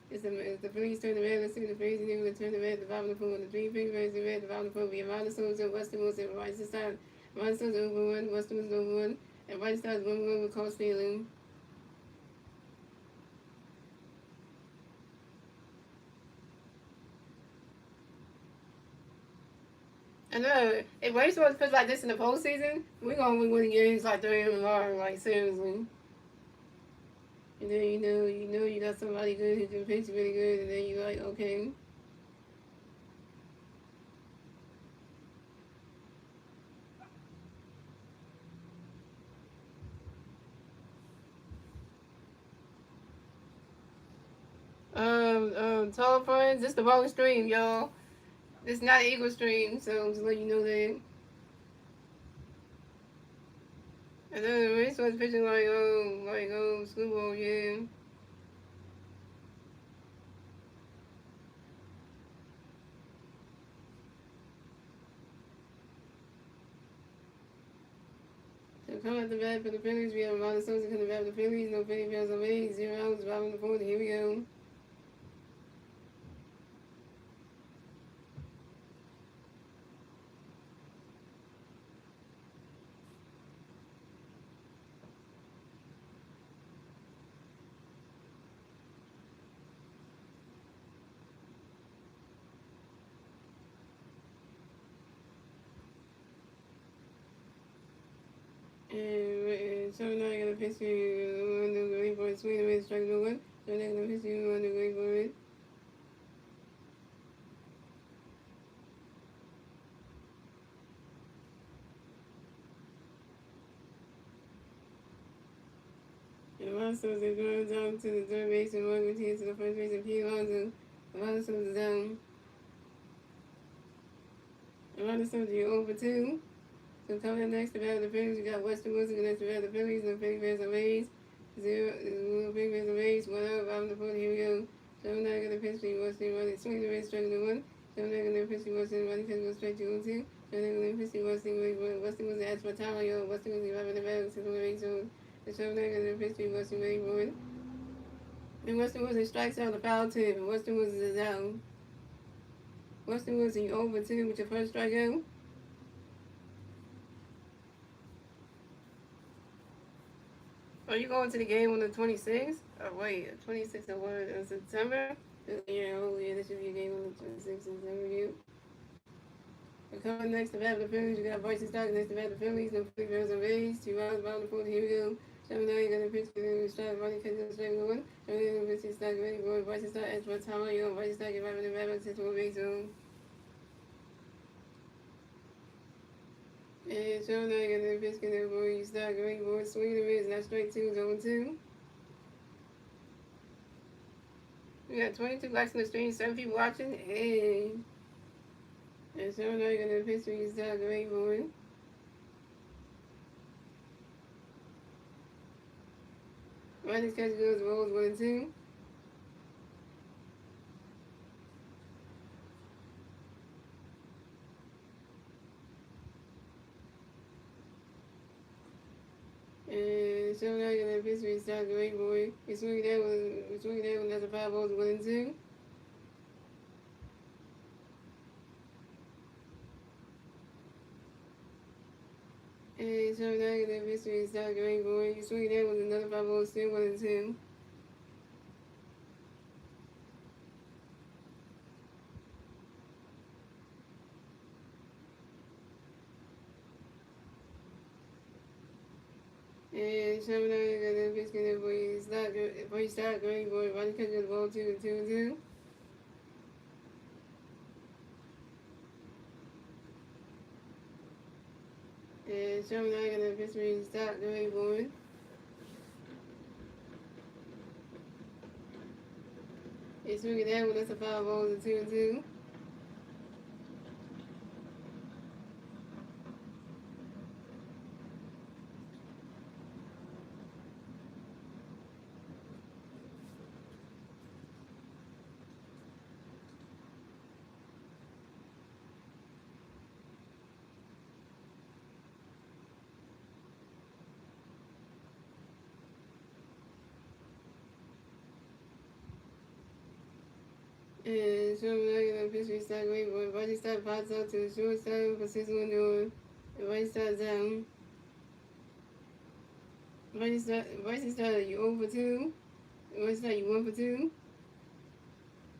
It's the Phillies turn the red. Let's see the Phillies and the turn the red at the bottom of the pool. The 3 big reds the red at the bottom of the pool. Be Amanda Sosa, Weston Wilson, Rice Star. Amanda Sosa over 1, Weston Wilson over 1, and Rice Star's 1 with Cole Stealing. I know. If Wayne Suarez pitch like this in the postseason, we're gonna win winning games like 3 in a row. Like seriously. And then you got somebody good who can pitch really good, and then you're like, okay. Tall friends, this the wrong stream, y'all. It's not Eagle stream, so just let you know that. And then the race was pitching like schoolboy, yeah. So come at the bat for the Phillies. We have Amanda Sosa coming back for the Phillies. No Philly fans on me. 0 outs, bottom of the 4th. Here we go. And so now I got a pitch to one, the great boy, swing the man, strike no one. So now I got a pitch to one, the great boy. And Monsters is going down to the third base and Morgan to the first base and P. Alonso. Monsters is down. Monsters, you're over 2. So coming up next to bat the Phillies, we got Weston Wilson next to bat the Phillies, no Philly fans on Rays. 0, big fans on Rays, 1 out, bottom of the 4th, here we go. So now I got a pitch to Weston, running, swing the race, striking the 1. So now I got a pitch to Weston, running, catch goes straight to 1-2. So now I got a pitch to Weston was asked for time, yo. Weston was driving the bag, so the race on. So now I got a pitch to Weston, ready for it. And Weston was strikes out the foul tip, and Weston was out. Weston was over 2 with your first strikeout. Are you going to the game on the 26th? Oh, wait, 26th of what? In September? Yeah, oh yeah, this should be a game on the 26th of September. You. We're coming next to bat the Phillies. We got Bryson Stock next to bat the Phillies. No Philly fans on base. 2 rounds, bottom of the 4th. Here we go. 7-9, got a pitch to the strike. Running catch the strike 1. 7-9, pitch to Stock. Ready for Bryson Stock. As for time, Bryson Stock is right in the bat. 6-1 base zone. And so now I got the pitch to the boy. Stock. Ready for swing the miss. Not straight 2. 0-2. We got 22 likes on the stream, 7 people watching. Hey. And so now you're gonna pitch to start great boy. Ronnie's catch goes rolls 1 and 2. And So now you're gonna pitch me start great boy. You swing that one, that's a 5-0 winning two. And so now you're gonna pitch me start great boy. You swing that one, another 5-0 still winning two. And so now you're gonna pitch that boy. You start great boy. Why you catch the ball 2-2. And so now you're gonna pitch me start great boy. You swing that one, that's a 5-0 2-2. And so now you're gonna pitch me start great boy. Why you start pops out to the shortstop for 6-1 doing. And why you start down. Why you start, you 0 for 2. Why you start, you 1 for 2.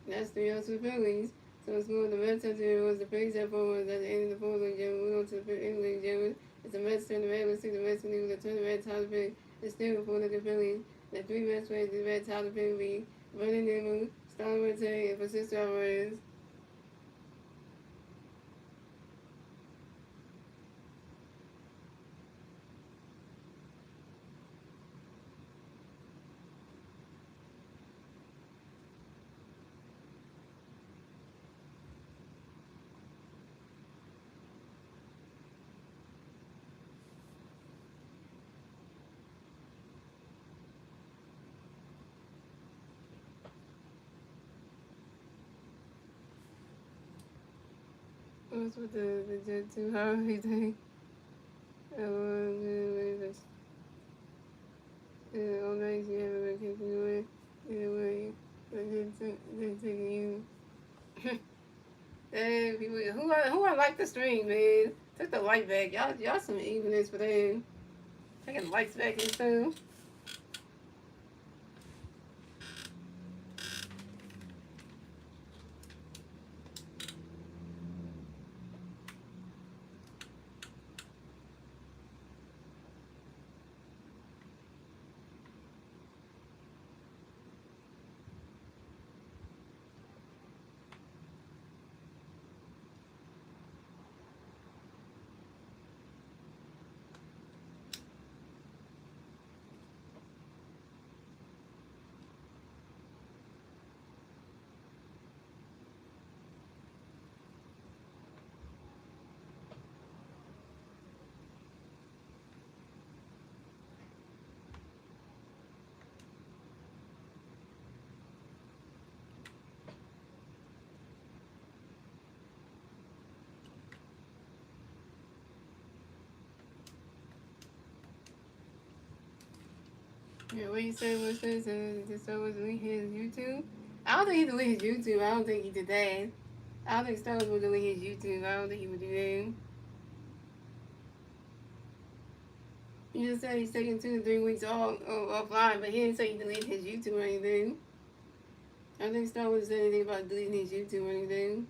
That's 3-0 Phillies. So it's going to the Mets after was the Phillies at forward at the end of the fourth league game. Moving on to the fifth inning game. It's the Mets turn the regular season. The Mets winning with the turn the Mets out of it. It's still before the Phillies. The 3 Mets win the Mets out of it. We running them, Starling Marte, and Francisco Alvarez. What's with the jet too? How do you think? All night you haven't been kicking away. Either way, they're taking you. Hey, people, who I like the stream, man? Took the light back. Y'all some evenness for them. Taking the lights back and stuff. Yeah, what you say was this? This Star Wars delete his YouTube? I don't think he deleted his YouTube. I don't think he did that. I don't think Star Wars would delete his YouTube. I don't think he would do that. He just said he's taking 2 to 3 weeks offline, but he didn't say he deleted his YouTube or anything. I don't think Star Wars said anything about deleting his YouTube or anything.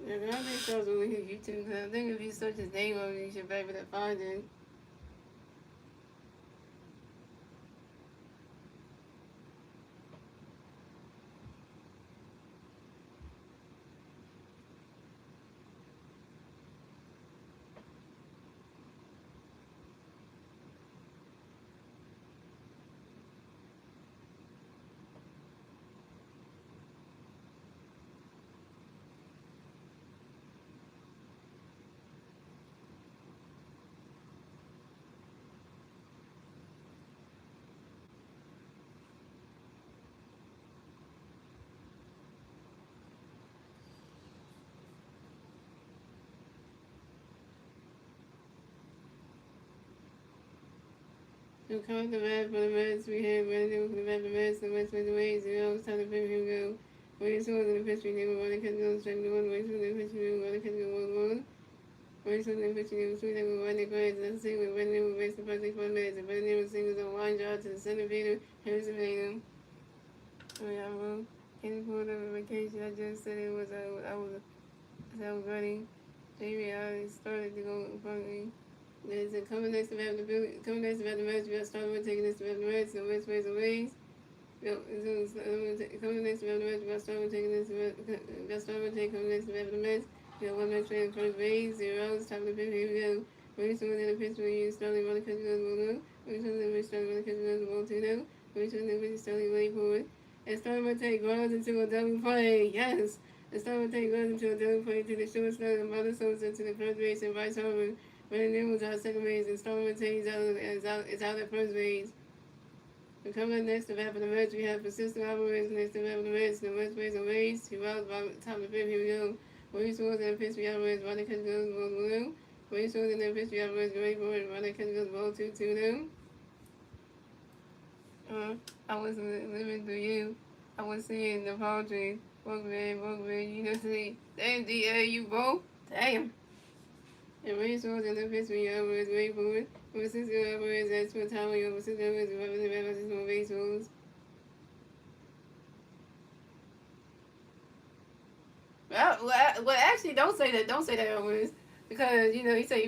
Yeah, but I don't think Star Wars will delete his YouTube, because I think if you search his name up, you should be able to find it. So count the bat for the Mets. We have Brandon for the bat for the Mets. The Mets with the Waves. Zero. It's time to pick him go. Waves was in the pitch. We never want to catch go. Strike the one. Waves was in the pitch. We want to catch go 1-1. Waves was in the pitch. We never sweet. We want to go ahead. Let's see. With Brandon will base the first 6 minutes. And Brandon will singles on line drive to the center fielder. Harrison Tatum. Oh yeah, well, Kenny pulled up a vacation. I just said it was I was running. Maybe I started to go in front of me. There's a coming next to have the coming next to have the match. We are starting with taking this to have the match. The West ways away. Coming next to have the match. We are starting with taking this. We are starting with taking coming next to have the match. We have one match playing first base. 0 top of the fifth. Here we go. Race someone in the pitch where you starting running country guns will go. Race someone in the pitch starting running country guns will 2-0. Race someone in the pitch starting way forward. And starting with take runs into a double play. Yes. And starting with take runs into a double play to the shortstop and Mother Sosa to the first base and vice over. Brandon was out second base and Storm Tays is out at first base. So coming up next to bat for the Mets, we have Francisco Alvarez next to bat for the Mets. The Mets plays on base. He was by top of the fifth. Here we go. Waves was in the pitch. We Alvarez. Running catch goes ball 1-0. Waves was in the pitch. We Alvarez. Great for it. Running catch goes ball 2-2 now. I was living through you. I was seeing the palm tree. Bogman, you know, see. Damn, DA, you both? Damn. And Ray Swords in the pitch when Alvarez wait for it. Francisco Alvarez that's what time we over Francisco Alvarez rubbing the back of his baseballs. Well, actually, don't say that. Don't say that, Alvarez, because you know he said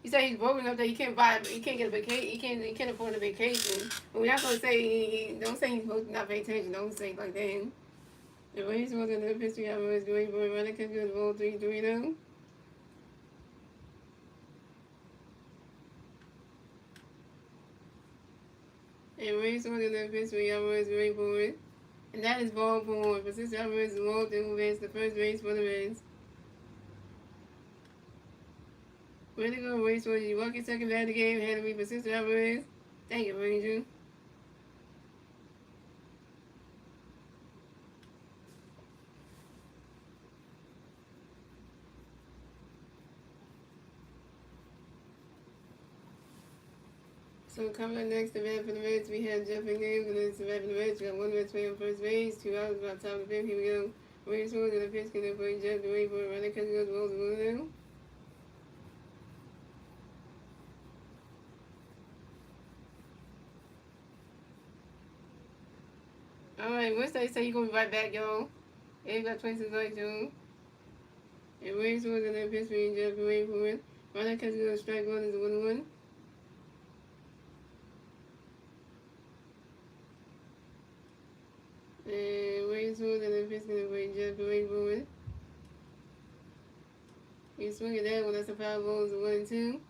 he's broke enough that he can't buy, he can't get a vacation, he can't afford a vacation. But we're not gonna say don't say he's supposed to not pay attention. Don't say it like that. The Ray Swords in the pitch when Alvarez wait for it. Running catch goes ball 3-3 now. And Race was in the pitch when Alvarez wait for it. And that is ball 4. Francisco Alvarez walked and advanced the first base for the Reds. Way to go, Race was you walk your second bat of the game, had to be Francisco Alvarez. Thank you, Ranger. So coming up next, the bat for the Reds, we have Jeff McNames, and it's the bat for the Reds. We got one Reds player on first base, 2 outs by top of the fifth. Here we go. Race was in the pitch, can they play Jeff the way for it, running catch goes balls 1-0. Alright, once they say you're going to be right back, y'all. They got 26 likes, y'all. And Race was in the pitch, we Jeff the way for it. Running catch goes strike 1 is 1-1. And Wayne Swords and then Fisk and Wayne Jeff the way for it. You swing at that one, that's a foul ball, 1-2.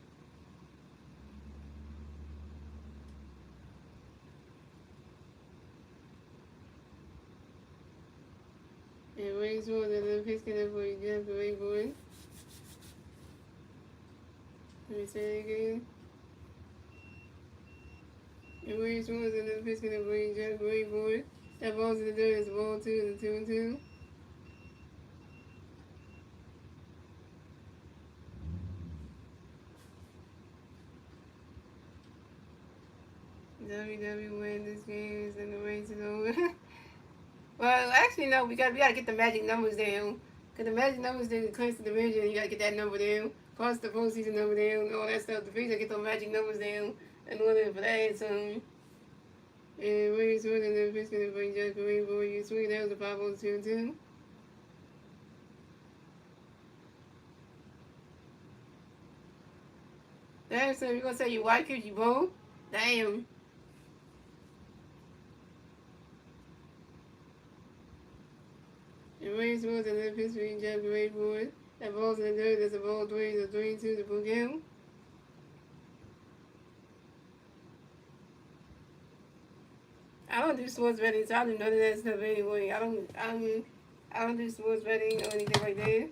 And Wayne Swords and then Fisk and Wayne Jeff the way for it. Let me say it again. And Wayne Swords and then Fisk and Wayne Jeff the way for it. That ball's in the dirt, it's ball 2, the 2-2. WW win this game is in the race is over. Well, actually, no, we gotta get the magic numbers down. Because the magic numbers didn't clinch the division, you gotta get that number down. Plus the postseason number down, all that stuff. The Phillies gotta get those magic numbers down in order for that, so. And when you swing in the pitch, going to bring Jack away, boy, you swing, that was a 5-0-2-2. Damn, so you're going to say you white kid, you both? Damn. And when you swing in the pitch, bring Jack away, boy. That ball's in the dirt, that's a ball 3, it's a 3-2 to book him. I don't do sports betting, so I don't know that stuff anyway. I don't do sports betting or anything like that.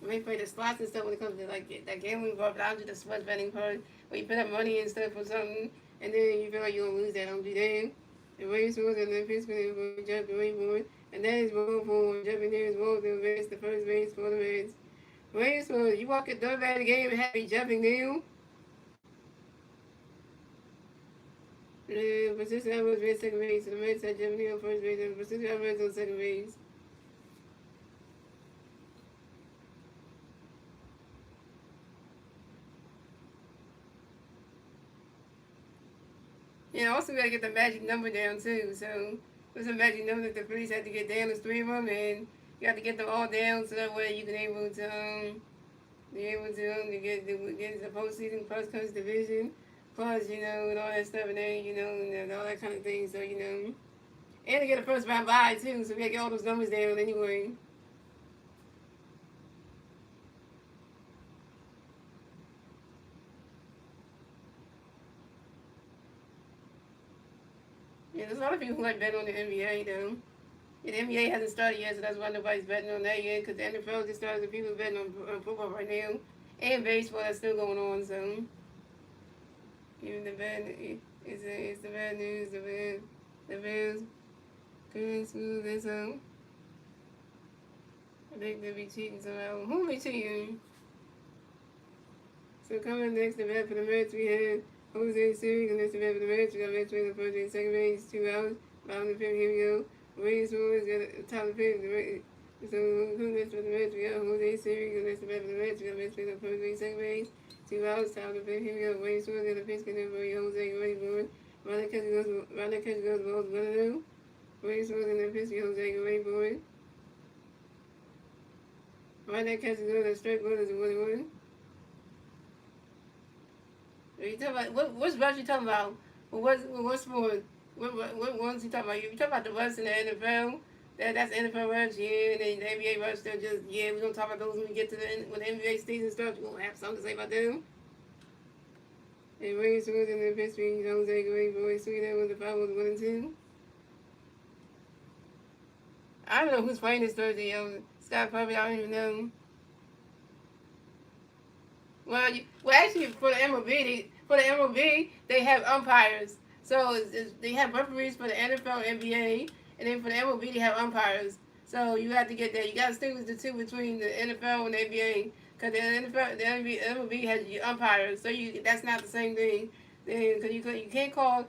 I may play the slots and stuff when it comes to like that gambling part, but I don't do the sports betting part where you put up money and stuff for something, and then you feel like you're gonna lose that. I don't do that. The race was and then Pittsburgh will jump the way for it, and that is ball for jumping there is ball to advance the first base for the Reds. Race was you walk a third bat of the game and have me jumping down. And Francisco Alvarez ran second base, so the Mets had Jeff McNeil on first base, and Francisco Alvarez on second base. And also we gotta get the magic number down too. So there's a magic number that the Phillies had to get down. There's 3 of them, and you have to get them all down so that way you can able to be able to get the postseason plus coast division, plus and all that stuff, and then and all that kind of thing. So and to get a first round bye too. So we gotta get all those numbers down anyway. Yeah, there's a lot of people who like betting on the NBA though. Yeah, the NBA hasn't started yet, so that's why nobody's betting on that yet. Because the NFL just started, the people betting on football right now, and baseball that's still going on. So even the bad is the bad news. The Bears couldn't school this out. I think they'll be cheating somehow. Who be cheating? So coming next, the bat for the Mets, we have Jose Siri. And next, the bat for the Mets, we got Mets playing the first and second base, 2 outs. Bottom of the fifth, here we go. Williams Woods got the top of the fifth. So who next for the Mets? We got Jose Siri. And next, the bat for the Mets, we got Mets playing the first base, second base, 2 outs. Top of the fifth, here we go. Williams Woods got the pitch, get over Jose, ready for it. Ronald catch goes, balls 1-0. Williams Woods in the pitch, Jose, ready for it. Ronald catch goes, a straight ball is a 1-1. Are you talking about what's Rush you talking about? What sport? What ones you talking about? You talking about the Rush in the NFL? That's NFL Rush, yeah. And then the NBA Rush, they're just we're gonna talk about those when we get to when the NBA season starts. We're gonna have something to say about them. And Ray Swords in the history, Jose Gray, Boy Sweet, was the power was 1-2. I don't know who's playing this Thursday. Scott probably I don't even know. Well, actually, for the MLB, they have umpires. So they have referees for the NFL, NBA, and then for the MLB, they have umpires. So you have to get that. You got to distinguish the two between the NFL and the NBA, because the NFL, the MLB has umpires. So that's not the same thing. Then because you can't call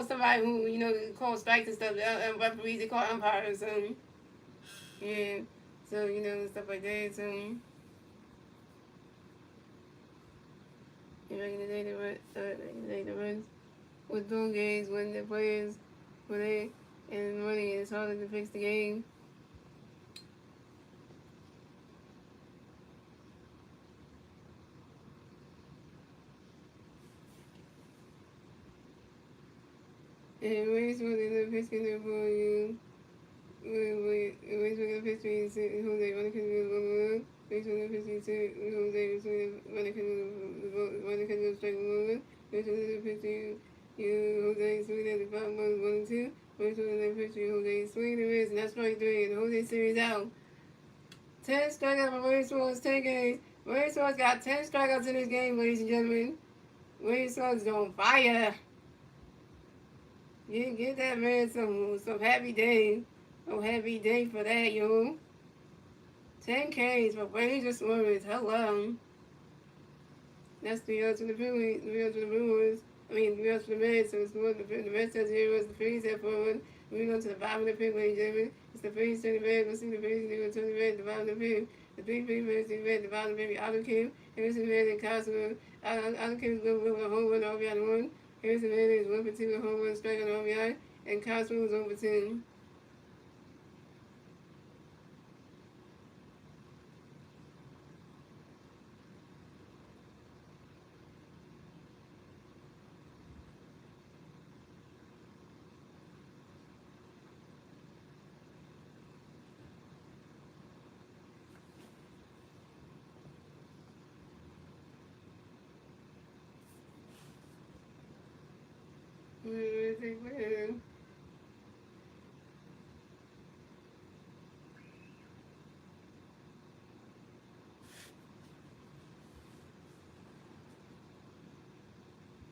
somebody who call strikes and stuff. Referees they call umpires. So yeah, so stuff like that. So. Back in the day, the runs with doing games when the players play and money, it's harder to fix the game. And ways for the pitch for you. Ways for the pitch is who they want to continue. Ways for the pitch is who they want to continue strike one. Ways for the pitch Jose Sweet at the bottom 1-2. Ways for the pitch Jose Sweet is, and that's strike 3. And Jose Series out. 10 strikeouts for Williams Swords, 10 games. Williams Swords got 10 strikeouts in this game, ladies and gentlemen. Williams Swords is on fire. Get that man some happy day. Oh, happy day for that, yo. 10 Ks for Ranger Swords. Hello. That's the to the Phillies, the Brewers. I mean, the to the Mets. So it's the Mets has 0, the Phillies have 4. Moving on to the bottom of the fifth, ladies and gentlemen. It's the Phillies to the Mets. Let's see the Phillies to the Mets, the bottom of the fifth. The 3 Phillies to the Mets, the bottom of the fifth. Auto Kim. Here's the Mets and Cosmo. Auto Kim is going with a home run RBI to 1. Here's the Mets 1 for 2 with home run strike on RBI. And Cosmo is over 10.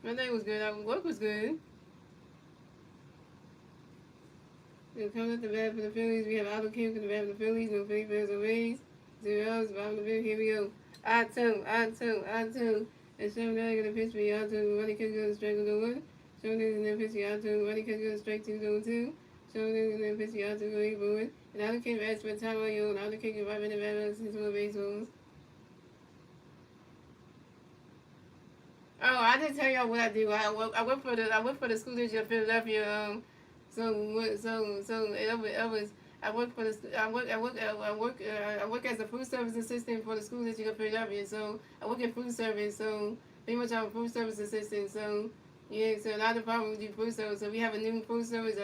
My day was good. Our work was good. Coming at the bat for the Phillies, we have Auto Kim to the bat for the Phillies. No Phillies, Bears, or Rays. 0 outs, bottom of the fifth. Here we go. I two. And 7 9 going to pitch me. I two. Running kick goes straight to the 1. Shoulders and then pitching out to running catch goes straight to zone two. Shoulders and then pitching out to Willie Boyd. And now the kick asked for time on you. Now the kick is right in the batter since one baseballs. Oh, I didn't tell y'all what I do. I work for the school district of Philadelphia. It was I work for the I work as a food service assistant for the school district of Philadelphia. So I work in food service. So pretty much I'm a food service assistant. So yeah, so a lot of departments do food service. So we have a new food service.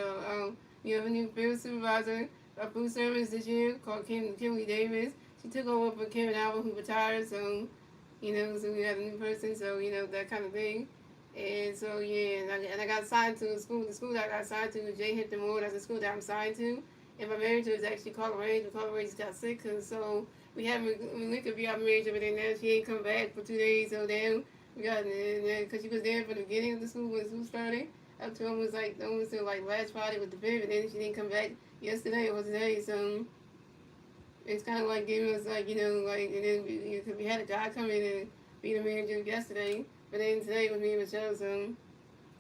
We have a new field supervisor of food service this year called Kimberly Davis. She took over for Karen Albert who retired. So so we got a new person, so that kind of thing. And so yeah, and I got assigned to a school. The school that I got assigned to is J. Hampton Moore. That's the school that I'm assigned to. And my manager is actually Carla Rage, but Carla Rage got sick, so we could be our manager, but then now she ain't come back for 2 days. So then we got because she was there for the beginning of the school when school started, up to almost till like last Friday with the fifth, and then she didn't come back yesterday or today. So it's kind of like giving us and then we had a guy come in and be the manager yesterday, but then today was me and Michelle. So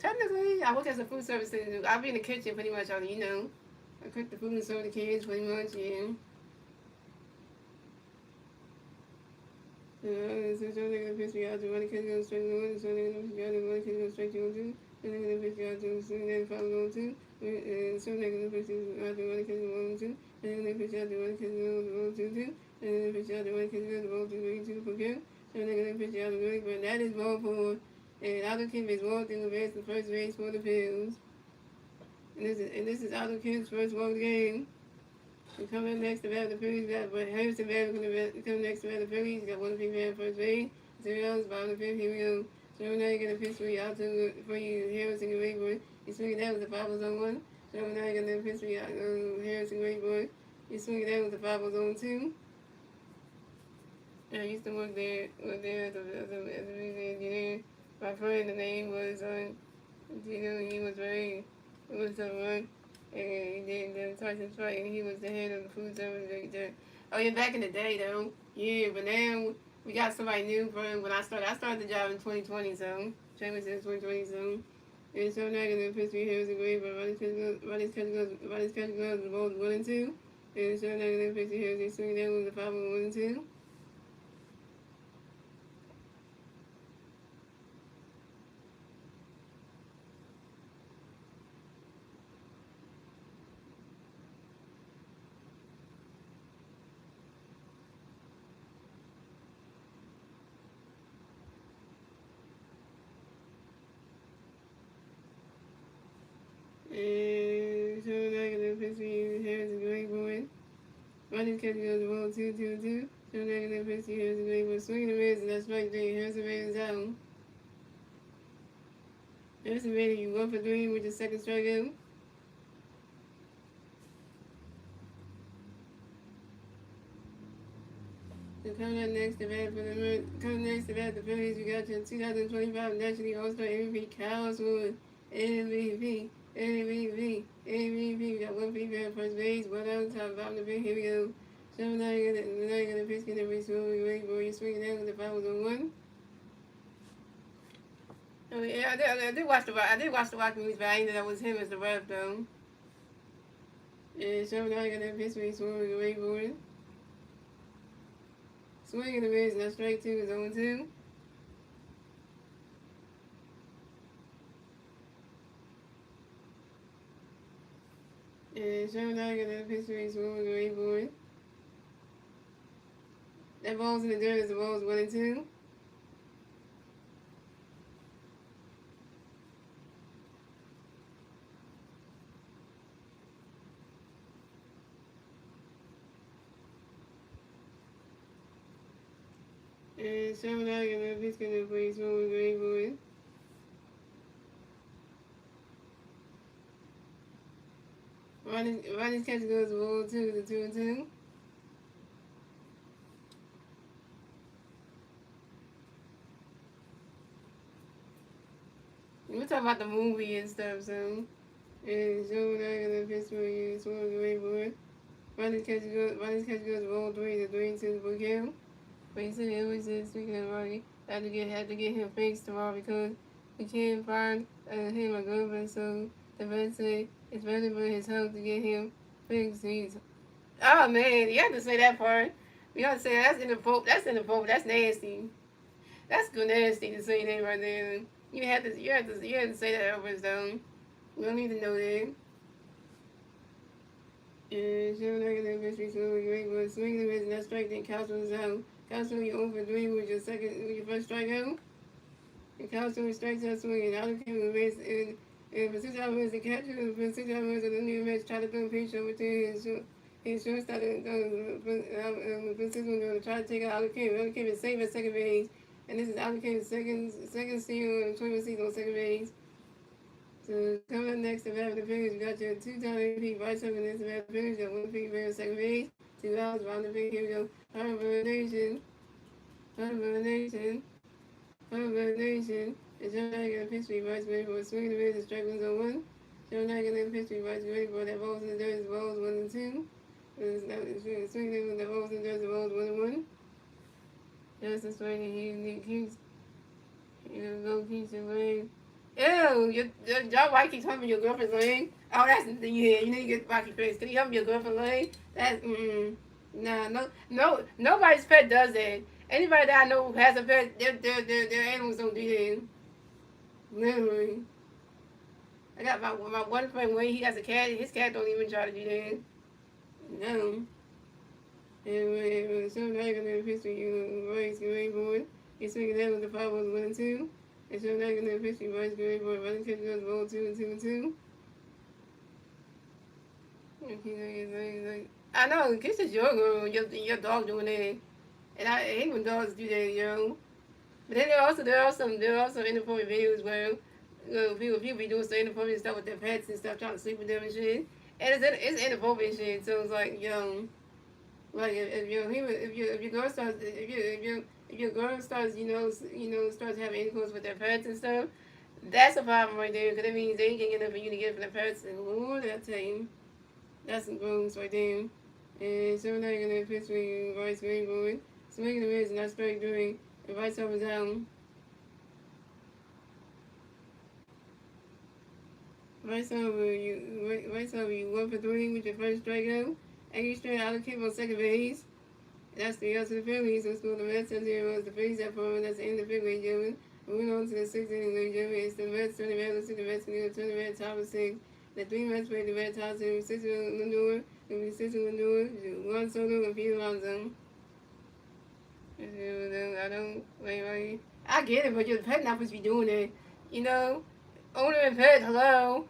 technically, I work as a food service assistant. I'll be in the kitchen pretty much all. I cook the food and serve the kids pretty much, yeah. So some nigga piss me out to one kid goes straight to one, some nigga piss me out to one kid goes straight to one two, some nigga piss me out to some nigga follow on two, and some nigga piss me out to one kid goes one two, and then piss me out to one kid goes one two two, and then piss me out to one kid goes one two three two for kill, some nigga piss me out to one, but that is ball for, and Otto Kim is one thing the best, the first base for the Phillies. And this is Otto Kim's first walk game. And coming next to bat the Phillies, but Harrison coming next to bat the Phillies. Got one female first base. 0 outs, bottom of the fifth. Here we go. So now you're gonna pitch for you out for you Harrison and Rayboy. He's swinging that with the 5 on 1. So now you're gonna pitch for you Harrison and Rayboy. He's swinging that with the 5 on 2. I used to work there as a engineer. My friend, the name was he was very. It was someone, and he did Tyson's fight, and he was the head of the food service right there. Oh yeah, back in the day though, yeah. But now we got somebody new for when I started. I started the job in 2020, so Chambers in 2020, so. And so now gonna piss me here is a great, but Ronnie's catch goes the balls 1 and 2, and so now gonna piss me here is swinging down with the 5 on 1 and 2. And so now gonna piss me here is a great boy. Ronnie's catch goes the ball 2 2 2. So now gonna piss me here is a great boy. Swinging the miss, and that's strike 3. Here's the man's out. Here's the man, you 1 for 3 with the second strikeout. So coming up next to bat the Phillies, we got your 2025 National All-Star MVP, Kyle Wood. MVP. We got 1 female first base, 1 out of top, bottom of the big. Here we go. So now you're gonna pitch in every swing, wait for you swinging down with the 5 on 1. Oh yeah, I did watch the Rock movies, but I didn't know that was him as the rep though. And so now you're gonna pitch me swinging away for it. Swing and a miss, and that's strike 2 is 0 2. And so now you're gonna pitch me swinging away for it. That ball's in the dirt as the ball's 1 and 2. And so now you're gonna pitch gonna play swinging away for it. Ronnie's catch goes to ball 2 to 2 and 2. We'll talk about the movie and stuff, so. And so now you're gonna pitch for you swinging away for it. Ronnie's catch goes to ball 3 to 3 and 2 for kill. But he said, speaking of Ronnie, I had to get him fixed tomorrow because we can't find him a girlfriend, so the vet said it's better for his health to get him fixed. Oh man, you have to say that part. You have to say that's in the Pope. That's in the Pope. That's nasty. That's good nasty to say that right there. You have to say that over though. We don't need to know that. And she was like that mystery so great was swing the miss that strike then Castle was out. Castle you over three with your first strikeout. And Castle strikes out swinging. Out of came the base and for 6 hours the catcher for 6 hours of the new match tried to throw a pitch over to his shortstop Francisco to try to take out Alcantara. Alcantara is safe at second base. And this is Alcantara's second steal and 20 season on second base. So coming up next, the battle of the Phillies, we got your two-time MVP, Bryce Harper, and this battle of the Phillies, got one pick, very second base, 2 outs, round the pick, here we go. Harper Nation, Harper Nation, Harper Nation. And Joe Knight got a pitch to Bryce ready for a swing and a miss, the strike one's on one. Joe Knight got a pitch to Bryce ready for that balls in the dirt, balls 1 and 2. Swing with the balls in the dirt, balls 1 and 1. Justin Swing, he keeps, keeps it away. Ew, your wife keeps humping your girlfriend's leg. Oh, that's, yeah, you need to get Rocky face. Can you hump your girlfriend's leg? That's, nah, nobody's pet does that. Anybody that I know who has a pet, their animals don't do that. Literally. I got my one friend, Wayne, he has a cat, his cat don't even try to do that. No. And so now you're going to pitch you, Royce, going forward. He's swinging that with the power was 1 and 2. And so now you're going to pitch you, Royce, going forward. Running catch goes ball 2 and 2 and 2. I know, this is your girl, your dog doing that. And I hate when dogs do that, But then there are also inappropriate videos where people be doing some inappropriate stuff with their pets and stuff, trying to sleep with them and shit. And it's inappropriate shit. So it's like, like if your girl starts if your girl starts starts having intercourse with their pets and stuff, that's a problem right there because it means they ain't getting enough for you to get from the pets. And Lord, I tell you, that's some gross right there. And so now you're gonna pitch with Royce Greenwood. Swinging the miss and not straight doing. The right side was down. Right side you 1 for 3 with your first strikeout. And you straight out of kick on second base. That's the answer to the Phillies. Let's go to the Mets. And there was the Phillies that form. That's the end of the fifth, ladies and gentlemen. Moving on to the 6th inning, ladies and gentlemen. It's the Mets, 20 Mets. Let's see the Mets can turn the Mets top of 6. The 3 Mets play the Mets top 6. 6 with Lindor. It'll be 6 with Lindor. 1 Soto and Pete Alonso. I don't, wait. I get it, but your pet not supposed to be doing it. Owner and pet, hello.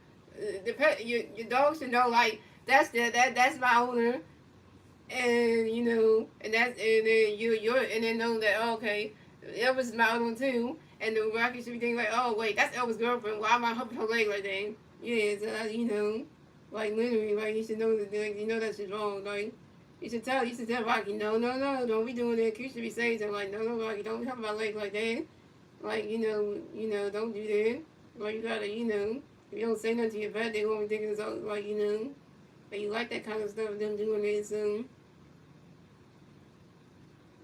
The pet, your dog should know, like, that's my owner. And and then know that okay, Elvis is my other one too, and the Rocky should be thinking like, oh wait, that's Elvis' girlfriend. Why am I humping her leg like that? Yeah, so, like literally, like you should know that that shit's wrong. Like you should tell Rocky, no, don't be doing that. You should be saying something like, no, Rocky, don't be humping my leg like that. Like don't do that. Like you gotta, if you don't say nothing to your pet, they won't be thinking it's like that you like that kind of stuff. Them doing it, so.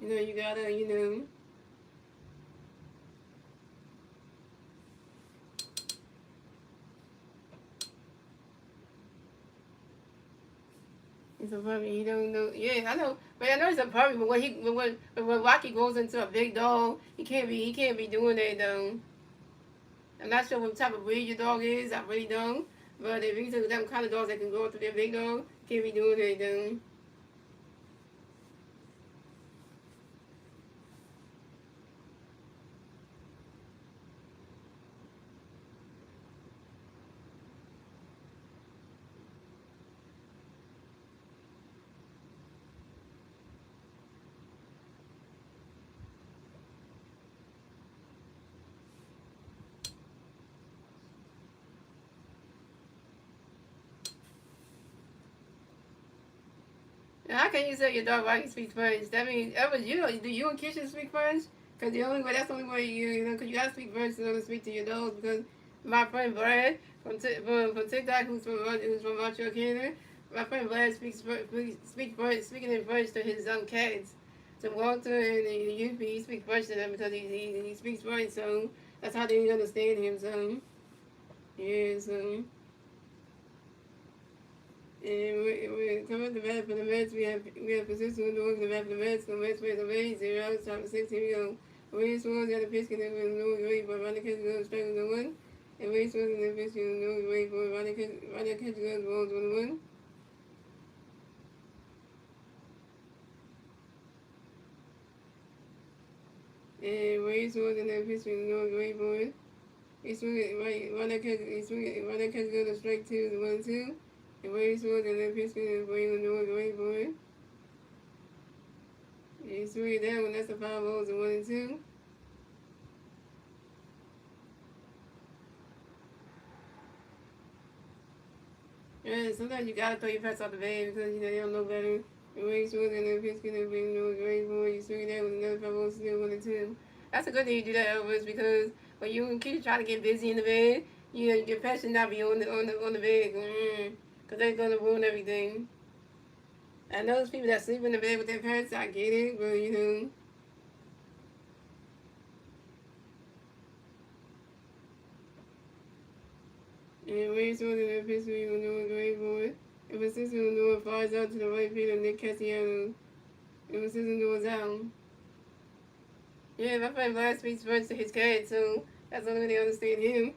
You gotta, It's a puppy. He don't know. Yeah, I know. But I know it's a puppy. But when Rocky goes into a big dog, he can't be doing that though. I'm not sure what type of breed your dog is. I really don't. But if he's them kind of dogs that can go through their big dog, can't be doing that though. And how can you say your dog Rocky speaks French? That means, do you and Kisha speak French? Because that's the only way because you gotta speak French in order to speak to your dogs. Because my friend Brad from TikTok, who's from Montreal, Canada, my friend Brad speaking in French to his cats. To Walter and the UP, he speaks French to them because he speaks French, so that's how they understand him. So Yeah, so. And we come at the bat for the Mets. We have position with the work in the bat for the Mets. The Mets plays away 0. Top of 6. Here we go. Wade Swan's got a pitch connect with Louis Wade, but Ronnie Catch goes straight with the one. And Wade Swan's in the pitch with Louis Wade, but Ronnie Catch goes balls with the one. And Wade Swan's in the pitch with Louis Wade, boy. He's swinging right. Ronnie Catch goes to strike 2, the 1-2. And Wade Swan's in the pitch with Louis Wade, boy. You swing it down when that's the 5 balls and 1 and 2. Yeah, sometimes you gotta throw your pets off the bed because you know they don't know better. And when you swing and then pitch gonna bring no great boy, you swing it down with another 5 balls still 1 and 2. That's a good thing you do that, Elvis, because when you keep trying to get busy in the bed, you know, your pet should not be on the bed, because they're gonna ruin everything. I know those people that sleep in the bed with their pets, I get it, but you know. And Wade Swan's in the pitch we will do a great boy. If assistant will do it flies out to the right field of Nick Cassiano. If assistant do it out. Yeah, my friend Vlad speaks French to his cat, so that's the only way they understand him.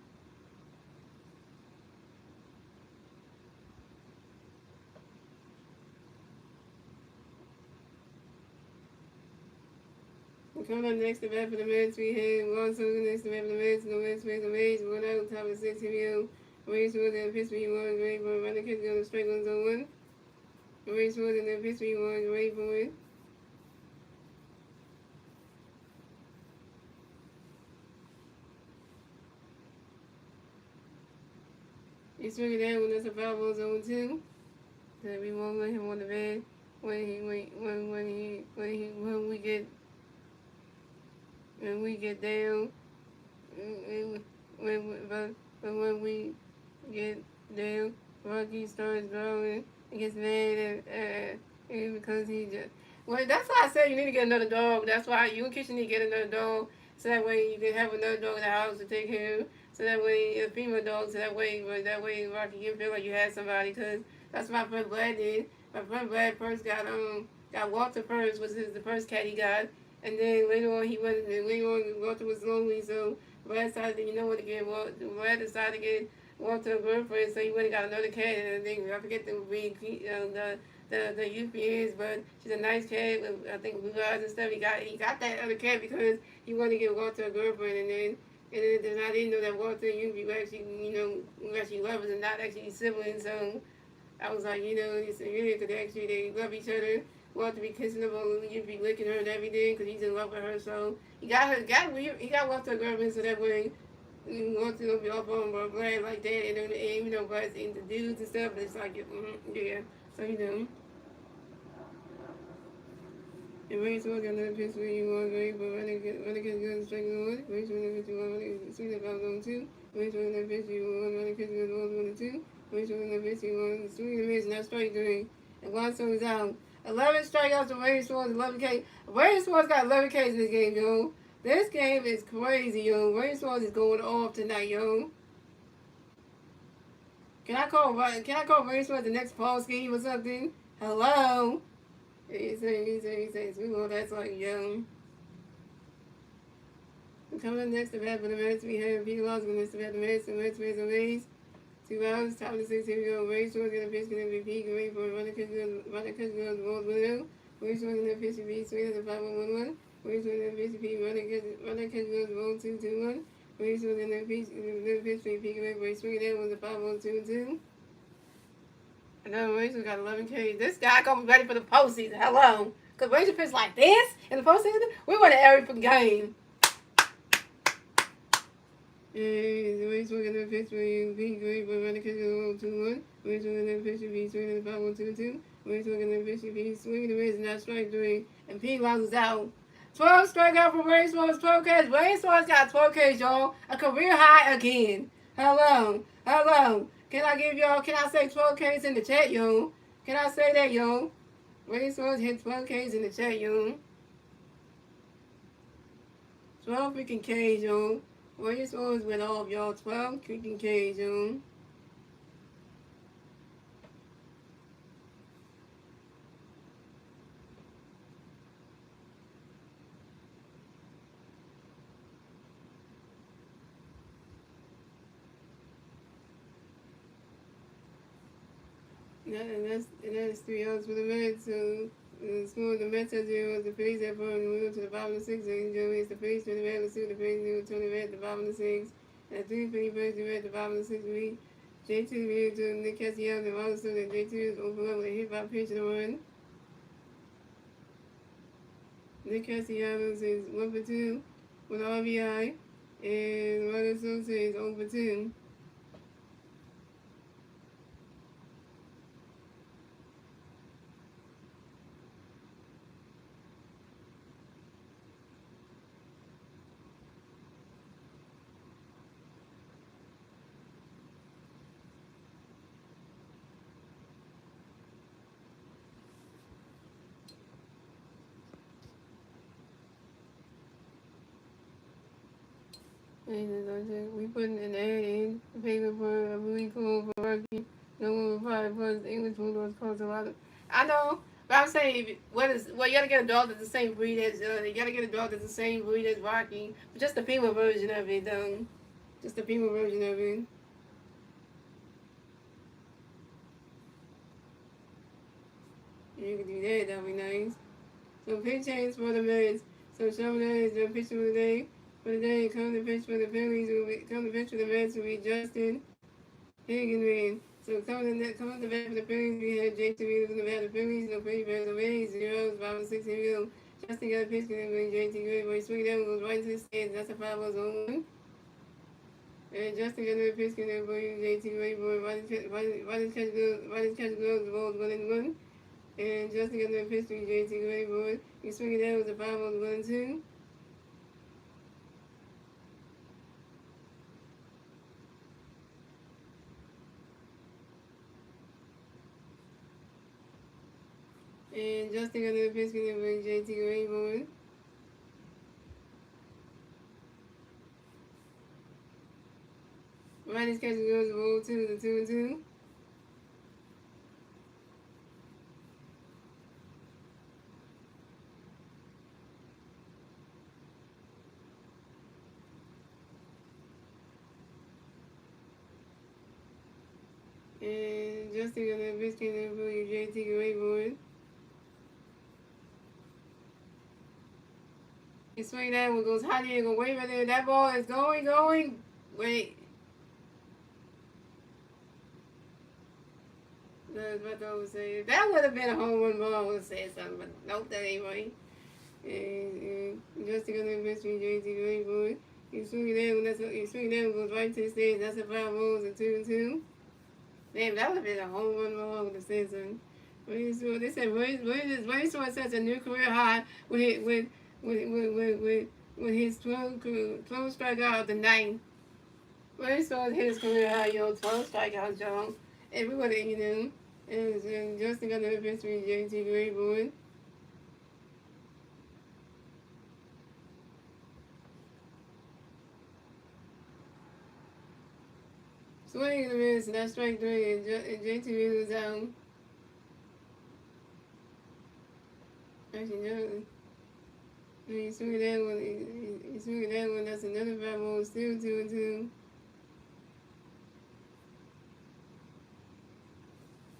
Coming up next to bat for the Mets, we have Lawson next to bat for the Mets. The Mets face the Rays, 1 out, top of 6. Here we go. Rays was in the pitch, we won. Great boy. Running catch on the strike on zone 1. Rays was in the pitch, we won. Great boy. He swung it down when there's a foul ball zone 2. So we won't let him on the bed when we get down. When we get down, Rocky starts growling and gets mad and because he just. Well, that's why I said you need to get another dog. That's why you and Kisha need to get another dog, so that way you can have another dog in the house to take care of. So that way, a female dog, so that way Rocky can feel like you had somebody. Cause that's what my friend Brad did. My friend Brad first got Walter first, was the first cat he got. And then later on Walter was lonely, so Brad decided, you know what, to get Walter. Brad decided to get Walter a girlfriend, so he went and got another cat. And I think, I forget the breed, the UP is, but she's a nice cat with, I think, blue eyes and stuff. He got that other cat because he wanted to get Walter a girlfriend, and then I didn't know that Walter and Yuki were actually, were actually lovers and not actually siblings. So I was like, it's really because they love each other. Walter be kissing her, you'd be licking her and everything because he's in love with her. So he got Walter a girlfriend, so that way Walter don't be off on Brad like that. And Brad's into dudes and stuff, but it's like, yeah. So And Ray's work on the pitch where you want great, but running against good strike on 1. Ray's running pitch you want running swing about on 2. Ray's running that pitch you want running pitch good balls 1 and 2. Ray's running that pitch you want swing the pitch, not strike 3. And Watson is out. 11 strikeouts to Ray Swan's 11 K. Ray Swan's got 11 Ks in this game, yo. This game is crazy, yo. Ray Swan's is going off tonight, yo. Can I call Ray Swan's the next Paul scheme or something? Hello? He says, we want that's like young. Coming up next to bat for the Mets, we have Peter Lawson next to bat the Mets. The Mets raise the Rays. 2 outs, top of the 6, here we go. Ray Swan's going to pitch, going to MVP, great for running catch goes, balls with him. Ray Swan's going to pitch, be sweet as a 5-1-1-1. Ray Swan's going to pitch, running catch goes, balls 2-2-1. Ray Swan's going to pitch, MVP, great for swing it was a 5-1-2-2. No, Rachel got 11 Ks. This guy gonna be ready for the postseason. Hello. Because Rachel pitched like this in the postseason, we win every game. And Rachel gonna pitch for you. Be great, but running catch goes 2-1. Rachel gonna pitch you. Be swinging the 5-1-2-2. Rachel gonna pitch you. Be swinging the Rays, not strike 3. And Pete Lawson's out. 12 strikeout for Ray Swan's 12 Ks. Ray Swan's got 12 Ks, y'all. A career high again. Hello. Can I say 12 Ks in the chat, yo? Can I say that, yo? Ray Swan's hit 12 Ks in the chat, yo. 12 freaking Ks, yo. Warriors scores went off, y'all. 12 kicking K zone. And that's 3 outs for the Mets. So the score the Mets at 0, the Phillies at 4, and we go to the bottom of the 6. And Joey is the Phillies to the Red, let's see the Phillies to the Red, the bottom of the 6. And 3 Phillies to the Red, the bottom of the 6. We J2 to Nick Cassiel, the bottom of the 6. J2 is open up with a hit by pitch and a run. Nick Castellanos is 1 for 2 with RBI, and Ronald Sosa is 0 for 2. We put an ad in the paper for a really cool for rugby. No one will probably put English Bulldogs cost a lot of. I know, but I'm saying you gotta get a dog that's the same breed as you gotta get a dog that's the same breed as Rocky, but just the female version of it, though. Just the female version of it. You can do that. That'd be nice. So pitch change for the Mets. So Charbonnet is the pitcher of the day. For the day, come to pitch for the Phillies. Come to pitch for the Mets will be Justin Hagenman. So coming to the bat for the Phillies, we had J.T. Wheeler in the bat for the Phillies. No Phillies bat away. 0s, 5 and 6 in middle. Justin got a pitch and J.T. Wheeler. But he swing down goes right into the stands. That's a 5-0 1. And Justin got another pitch and J.T. Wheeler. Right catch gloves. The ball's 1 and 1. And Justin got another pitch and J.T. Wheeler. He swing it down with a 5-0 1 and 2. And Justin got another pitch and J.T. Wheeler. Riders catching goes the ball 2 to 2 and 2. And Justin got another pitch and J.T. Wheeler. He swing that one goes high there, go way right there. That ball is going. Wait. That's what I was saying. That would have been a home run ball. I would have said something, but nope, that ain't right. And Justin got another pitch from J.T. Wheeler. He swing that one goes right to the stage. That's a 5 balls and 2 and 2. Damn, that would have been a home run ball. I would have said something. They said Willie scored such a new career high with his 12 strikeouts of the night. Willie scored his career high, 12 strikeouts, y'all. Everybody, and Justin got another pitch from J.T. Wheeler. Swing and a miss, and that's strike 3, and J.T. Wheeler's out. Actually, no. He swung that one, that's another 5 balls, still 2 and 2.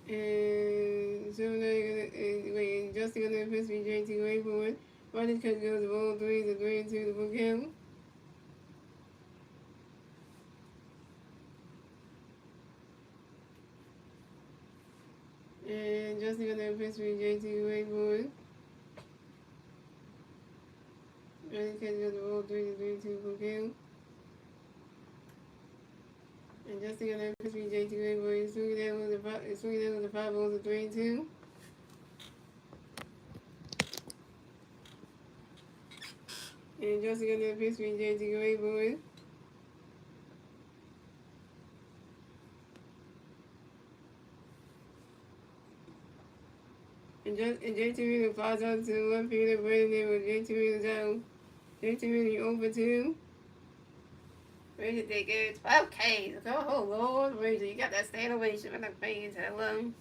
And Justin got another pitch from J.T. Wheeler. Riders catch goes the ball 3 to 3 and 2 to full count. And Justin got another pitch from J.T. Wheeler. Riders catch goes the ball 3 to 3 and 2 to full count. And Justin got another pitch from J.T. Wheeler. He swung that with the 5 balls of 3 and 2. And Justin got another pitch from J.T. Wheeler. And J.T. Wheeler flies out to the left field, right in there with J.T. Wheeler's out. J.T. Wheeler over 2. Reggie did good. 12 Ks. Oh, Lord, Reggie, you got that stand ovation when I'm paying. Tell him.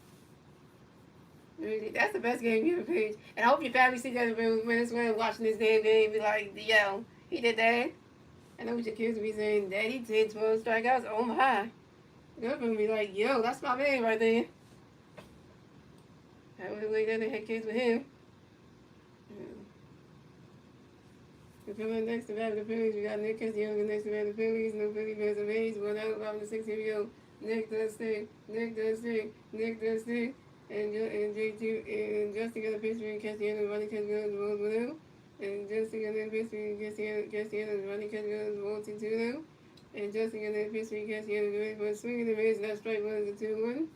Really, that's the best game you ever played. And I hope your family see that when it's when watching this damn game, be like, yo, he did that. I know what your kids will be saying, Daddy did 12 strikeouts. Oh my. They're gonna be like, yo, that's my man right there. I was like that. They had kids with him. We're coming next to bat the Phillies. We got Nick Castillo next to bat the Phillies. No Philly fans of age. 1 out, bottom of the 6. Here we go. Nick does stick. Nick does stick. Nick does stick. And J2 and Justin got a pitch for Castillo. Ronnie Castillo is rolled 1 out. And Justin got a pitch for Castillo. Ronnie Castillo is rolled 2 out. And Justin got a pitch for Castillo. Ready for a swing in the base. That strike 1 is a 2-1.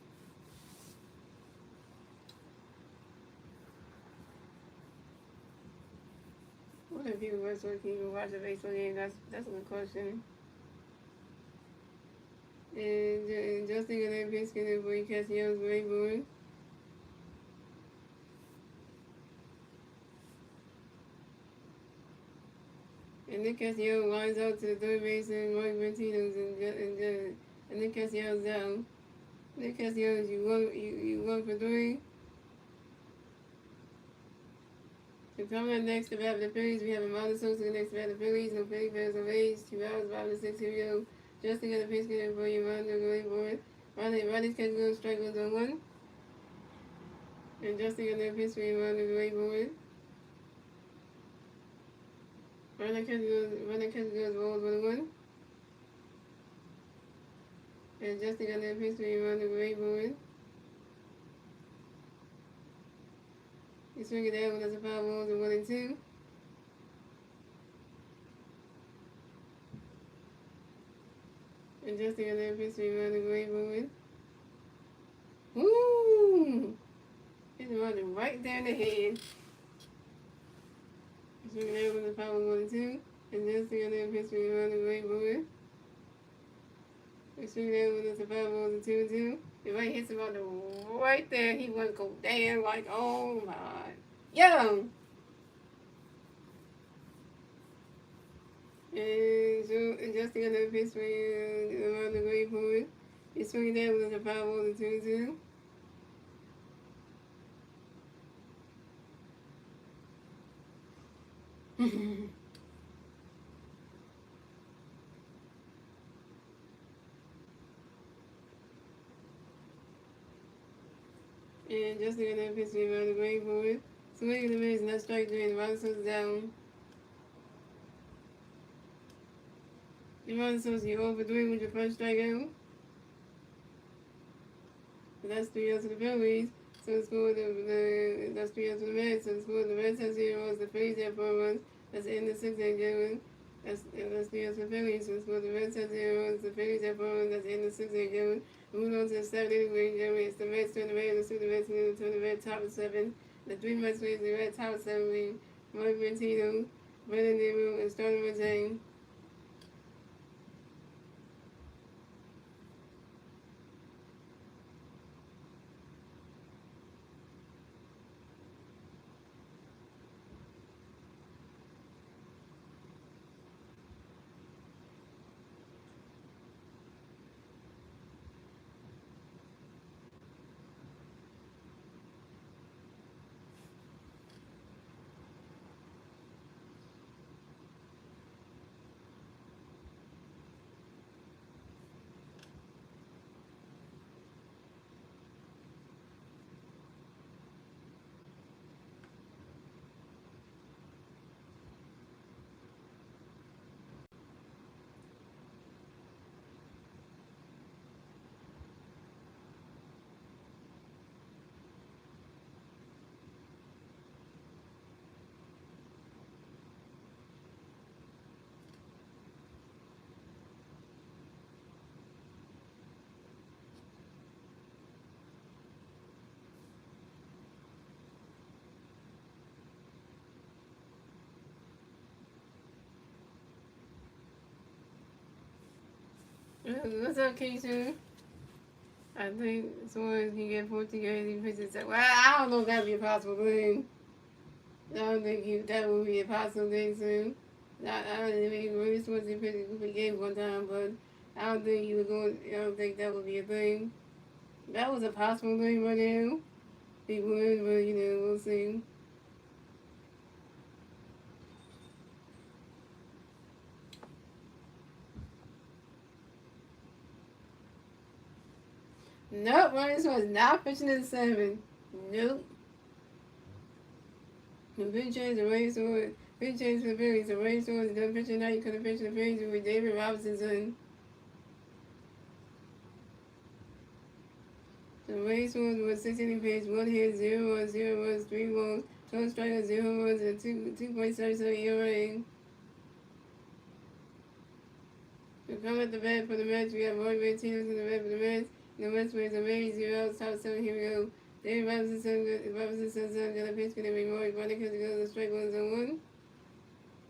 What if people can even watch a baseball game? That's a good question. And Justin got that pitch for Castillo's great board. And Nick Castillo lines out to the third base and Mike Martinez and Nick Castillo's down. Nick Castillo, you 1 for 3. So coming up next to bat the Phillies, we have a Amanda Sosa next to bat the Phillies. No Philly fans of age. 2 hours, bottom of the 6. Here we go. Justin got a pitch for you, Ronnie going board. Ronnie's Castillo strike 1-1. And Justin got a pitch for you, Ronnie going board. Ronnie Castillo rolls 1-1. And Justin got a pitch for you, Ronnie going board. He's swinging down when there's a 5 balls and 1 and 2. And Justin got that pitch around the great board. Woo! He's running right down the head. He's swinging down when the 5 balls 1 and 2. And Justin got that pitch around the great board. He's swinging down when there's a 5 balls and 2 and 2. If I hits him on the right there, he wouldn't go down like, oh my. Yo! And Justin got that pitch around the great board. He's swinging down with a 5 balls and 2 and 2. And Justin got that pitch around the great board. Swinging the miss, and that strike 3, and the Ronnie Sosa down. The Ronnie Sosa, you 0 for 3 with your first strikeout. So that's 3 outs to the Phillies. So the score, that's 3 outs to the Mets. So the score, the Mets have 0 runs, the Phillies have 4 runs. That's the end of the 6th inning. That's 3 outs to the Phillies. So the score, the Mets have 0 runs, the Phillies have 4 runs. That's the end of the 6th inning. Moving on to the 7th inning, it's the Mets turn the Reds, the Mets turn the Reds top of 7. The 3 Mets wins the Red top of 7. Mike Martino, Brandon Nero, and Starling Marte. What's up, K2? I think someone can get 14 games pitches. Well, I don't know if that'd be a possible thing. I don't think that would be a possible thing soon. I mean, really supposed to pick a good game one time, but I don't think you were going. I don't think that would be a thing. That was a possible thing right now. He would, but we'll see. Nope, Ryan was not pitching in 7. Nope. The big change the race was big change for the Phillies. The race was done pitching now. You could have pitched the Phillies with David Robinson's son. The race was 16 pitch, 1 hit, 0 runs, 0 runs, 3 balls, 12 strikeouts, 0 runs, and 2.77 ERA. To come at the bat for the Mets, we have Roy Martinez in the bat for the Mets. The Mets plays a very 0 out, top 7. Here we go. David Robinson's son got a pitch, going to be Roy. Running because he goes to strike 1-1.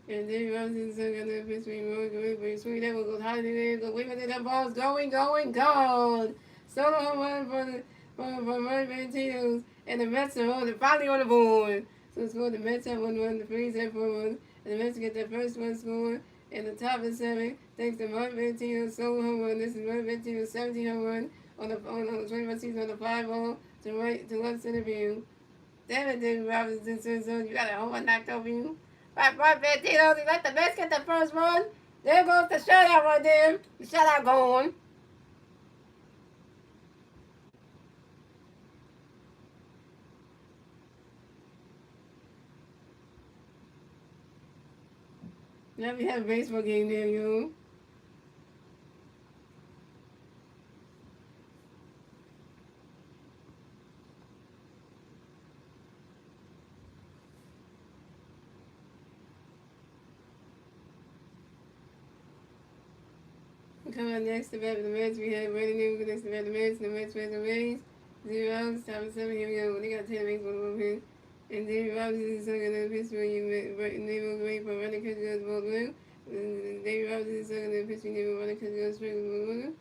And David Robinson's son got a pitch, going to be Roy. Go away, swing that one goes high in the air. Go wait until that ball's going, gone. Solo home run for Roy Martinez. And the Mets are finally on the board. So it's scored. The Mets have 1 run, the Phillies have 4 runs. And the Mets get their first one scored. In the top of 7, thanks to Mark Ventino's solo home run. This is Mark Ventino's 17th home run on the 21st season on the fly ball to left center field. Damn it, David Robinson, son, you got a home run knocked over you. Right, Mark Ventino, he let the Mets get the first one. There goes the shutout right there. The shutout going. Now we have a baseball game there, yo. Coming up next to bat for the Mets, we have Brandon Newman next to bat the Mets. The Mets play the Rays. 0 outs, top of 7. Here we go. They got 10 rings on the move. And David Robinson is going to pitch for you. Naval Gray for running catch goes ball blue. David Robinson is going to pitch for you. Running catch goes straight with blue.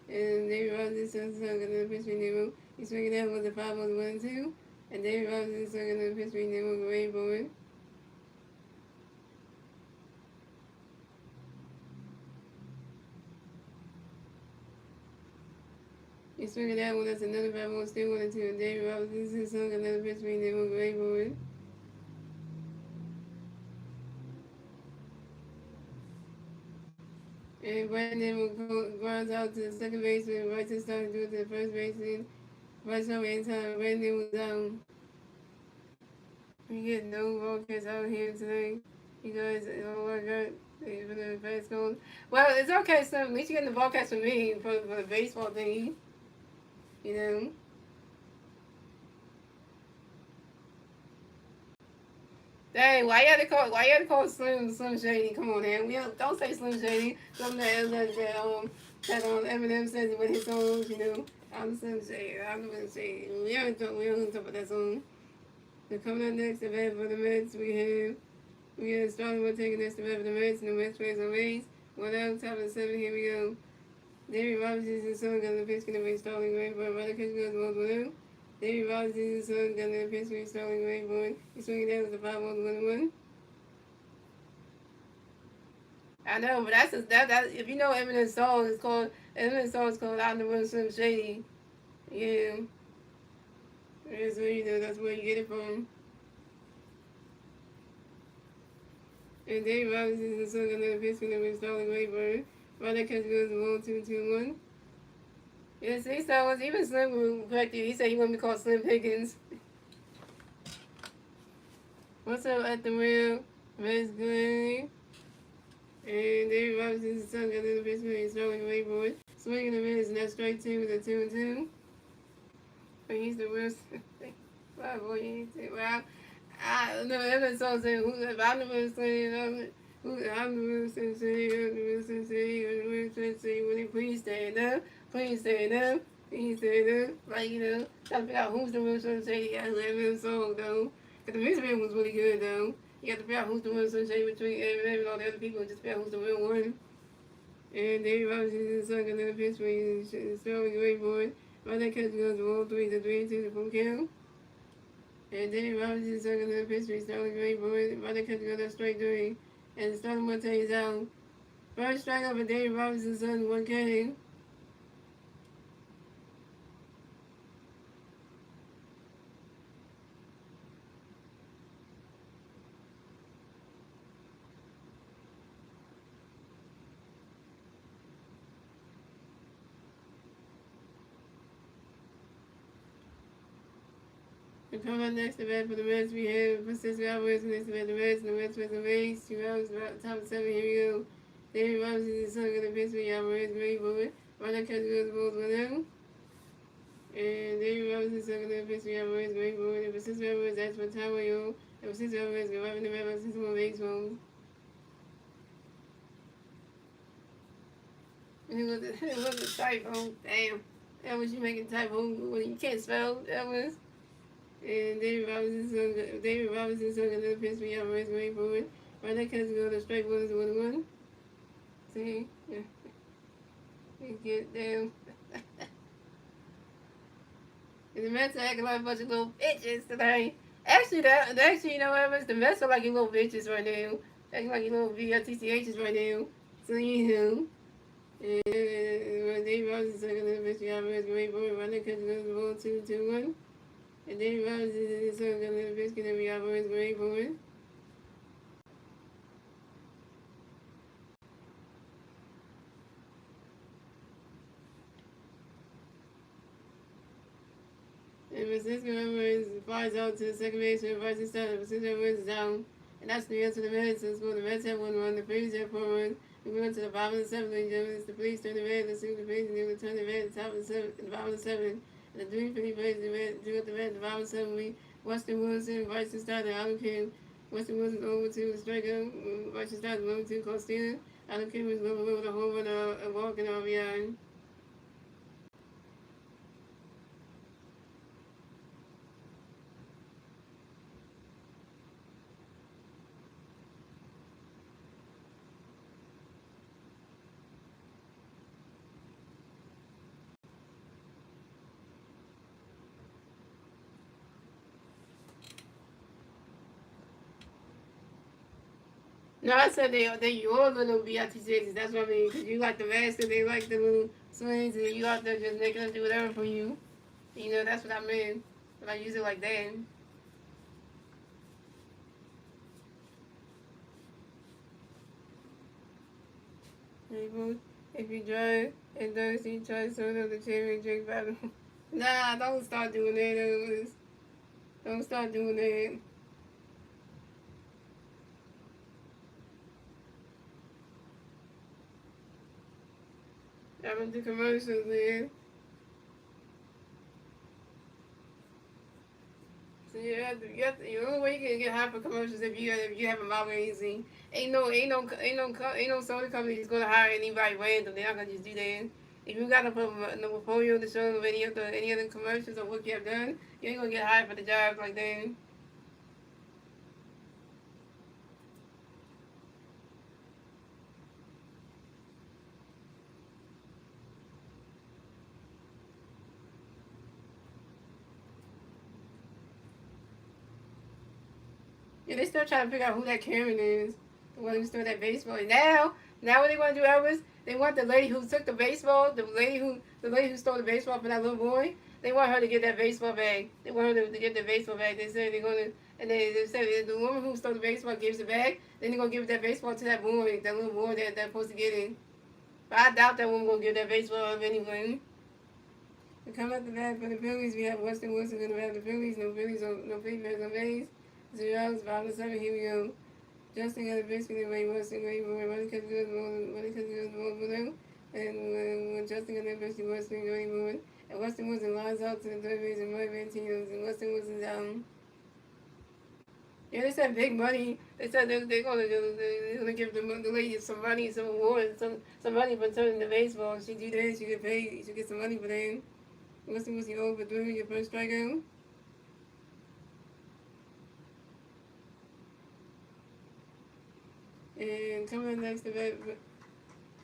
And David Robinson is going to pitch for you. He's swinging out with the 5 on 1 and 2. And David Robinson is going to pitch for you. Naval Gray for it. He's swinging out with us another 5 on still 1 and 2. And David Robinson is going to pitch for you. Naval Gray for it. And Brandon runs out to the second baseman, right to start to the first baseman. Right somewhere in time, Brandon was down. We get no broadcast out here today. You guys, oh my god, for the fast goals. Well, it's okay, so at least you're getting the broadcast from me for the baseball thing. You know? Dang, why you had to call Slim Shady? Come on, man. Don't say Slim Shady. Something that Eminem says with his songs, I'm Slim Shady. I'm Slim Shady. We don't talk about that song. So coming up next event for the Mets, we have starting with taking next event for the Mets, and the Mets plays on Rays. 1 out, top of 7. Here we go. David Robinson's son got the pitch going to be Starling Gray, but rather catch goes ball blue. David Robinson's son got the pitch with Starling Gray, boy. He's swinging down with the 5 on 1-1. I know, but that's if you know Eminem's song, it's called "I'm the Real Slim Shady." Yeah, that's where that's where you get it from. And David Robinson's son got the pitch going to be Starling Gray, boy. Rather catch goes ball 2-2-1. Yeah, see, so was even Slim corrected. He said he wanted to be called Slim Pickens. What's up at the real? Red's good. And David Robinson's son got the pitch when he's throwing away for it. Swinging the Reds, and that's strike 2 with a 2-2. But he's the real. Wow, boy, well, I don't know. Every song saying, I'm the real saying, I'm the real sensei, I'm the real sensei, I'm the real sensei. Will you please stand up? Please stand up. Please stand up. Like, trying to figure out who's the real sensei. Yeah, that real song, though. Because the music video was really good, though. You got to figure out who's the real sensei between Eminem and all the other people. Just figure out who's the real one. And David Robinson's son got another pitch for you. Throwing away for it. Right that catch goes to 3-3 to the full count. And David Robinson's son got another pitch for you. Throwing away for it. Right that catch goes to straight 3. And the starting Marte is out. First strikeout for David Robinson's son, 1K. And come up next to bat for the Mets, we have Francisco Alvarez next to bat the Mets, and the Mets with the Rays. 2 rounds, top 7, here we go. David Robinson is son of the pitch for Alvarez, ready for it. Right now, catch goes balls with him. And David Robinson is son of the pitch for Alvarez, ready for it. And Francisco Alvarez, that's for Taiwan, and Francisco Alvarez, go right in the bat by 6 more base homes. And it was a typo. Damn. That was you making typo when you can't spell. That was. And David Robinson's son another pitch for Alvarez going forward. Right now, Kansas go to strike one is 1-1. See? Yeah. You get down. And the Mets are acting like a bunch of little bitches today. Actually, you know what? The Mets are like you little bitches right now. Acting like you little VLTCHs right now. So, you know. And David Robinson's son another pitch for Alvarez going forward. Right now, Kansas goes to ball 2-1. And then Robinson is going to biscuit every Alvarez great for it. And Francisco Alvarez flies out to the second base and Bryson started. Francisco Alvarez is down. And that's the answer to the Mets. So the Mets have 1-1. The Phillies have 4-1. We went to the bottom of the 7th, ladies and gentlemen. The Phillies turn the red. Let's see the Phillies and they will turn the red at the top of the 7th, the bottom of the 7th. And the 3 Philly Phillies drew at the red at the bottom of the 7th. Weston Wilson, Bryson started, Adam Kim. Weston Wilson over to the strikeout. Bryson started over to Costina. Adam Kim was over with a home run, a walk, and RBI. No, I said they your little BITCs. That's what I mean. Because you like the master, they like the little swings, and you out there just making them do whatever for you. You know, that's what I mean. But I use it like that. If you drive and those you try to sort of the cherry drink battle. Nah, don't start doing that. Don't start doing that. I went to commercials, man. So the only way you can get high for commercials if you have a mouth easy. Ain't no soda company that's gonna hire anybody random. They're not gonna just do that. If you got a portfolio to show them any other commercials or what you have done, you ain't gonna get hired for the jobs like that. Yeah, they still trying to figure out who that Karen is. The one who stole that baseball. And now what they want to do, Elvis? They want the lady who took the baseball, the lady who stole the baseball from that little boy. They want her to get that baseball back. They want her to get the baseball back. They said they're gonna, and they said if the woman who stole the baseball gives it back, then they're gonna give that baseball to that boy, that little boy that's supposed to get it. But I doubt that woman gonna give that baseball up anyway. To come up the bat for the Phillies, we have Weston Wilson going to have the Phillies. No Phillies, no Phillies, no Phillies. 0 outs, 5-7. Here we go. Justin got a basket and Ray Weston, Ray Boy, running because good, ball for them. And when Justin got that basket, Weston, Ray Boy. And Weston Wilson lines out to the third base and Mike Vantino's. And Weston Wilson's down. Yeah, they said big money. They said they're gonna give the lady some money, some award, some money for turning the baseball. She do that, she get paid, she get some money for that. Weston Wilson overthrew your first strikeout. And coming next to bat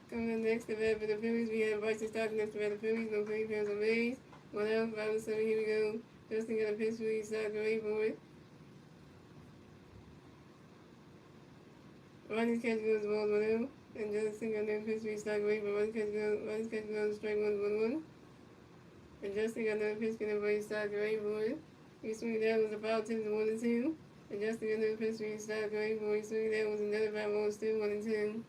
for the Phillies, we have Bryson Stock next to bat the Phillies, no Phillies fans on base. 1 out, 5-7, here we go. Justin got a pitch for each side, great for it. Running catch goes 1-1, and Justin got no pitch restart away, but running catch goes strike 1-1. And Justin got no pitch getting restart away, boy. He swing down was about 10-1-2. And Justin got no pitch restart away, boy. He swing down was another 5-1, still 1-2.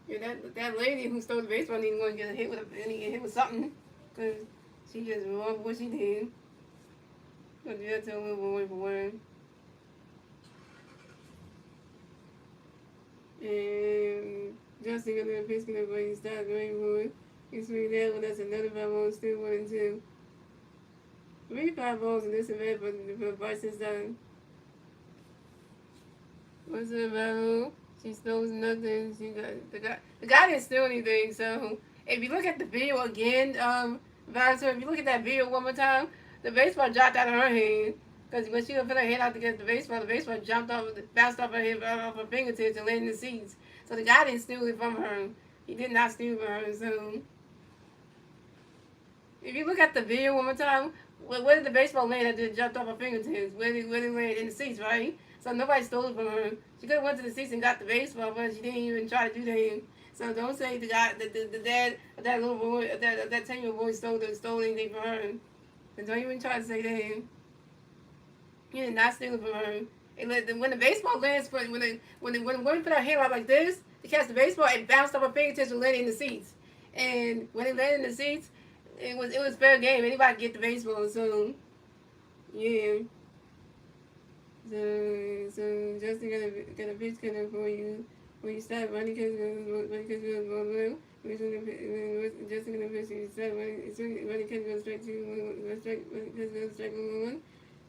Yeah, that lady who stole the baseball didn't want to get hit with something, cause she just loved what she did. But yeah, tell me word for word. And Justin got the pitch gonna play start going forward. He's swinging down, but that's another 5-1, still 1-2. 3 5-balls in this event, but Bison's done. What's the battle? She stole nothing. She got the guy didn't steal anything. So if you look at the video again, Valentine, if you look at that video one more time, the baseball dropped out of her hand. Because when she put her head out to get the baseball jumped off, bounced off her head, off her fingertips, and landed in the seats. So the guy didn't steal it from her. He did not steal it from her. So if you look at the video one more time, where did the baseball land that just jumped off her fingertips? Where did it land? In the seats, right? So nobody stole it from her. She could have went to the seats and got the baseball, but she didn't even try to do that. So don't say the guy, the dad of that little boy, that 10-year-old boy stole anything from her. And don't even try to say that. He did not steal it from her. And when the baseball lands, when the woman put her hand out like this to catch the baseball, it bounced off her fingertips and landed in the seats. And when it landed in the seats, it was fair game. Anybody could get the baseball. So yeah. So Justin got a pitch coming for you. When you start running, because well. Justin gonna pitch you start running, because goes straight to strike 1-1.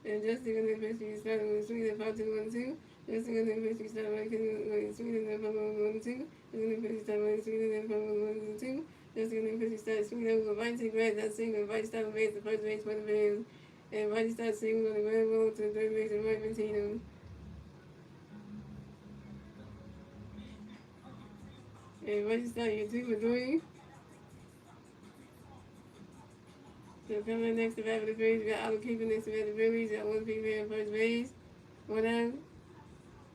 And Justin gonna pitch you start swinging about 2-1-2. Justin gonna pitch you start running, swinging about 1-1-2. Justin gonna pitch you start running, swinging about 1-1-2. Justin gonna pitch you start swinging over right to the grass. That single right start base, the first base for the fans. And Whitey starts singing on the ground ball to the third base and right between them. And Whitey starts your 2-for-3. So coming next to bat for the Phillies, we got Otto Keeper next to bat the Phillies. Got one female at first base. One out.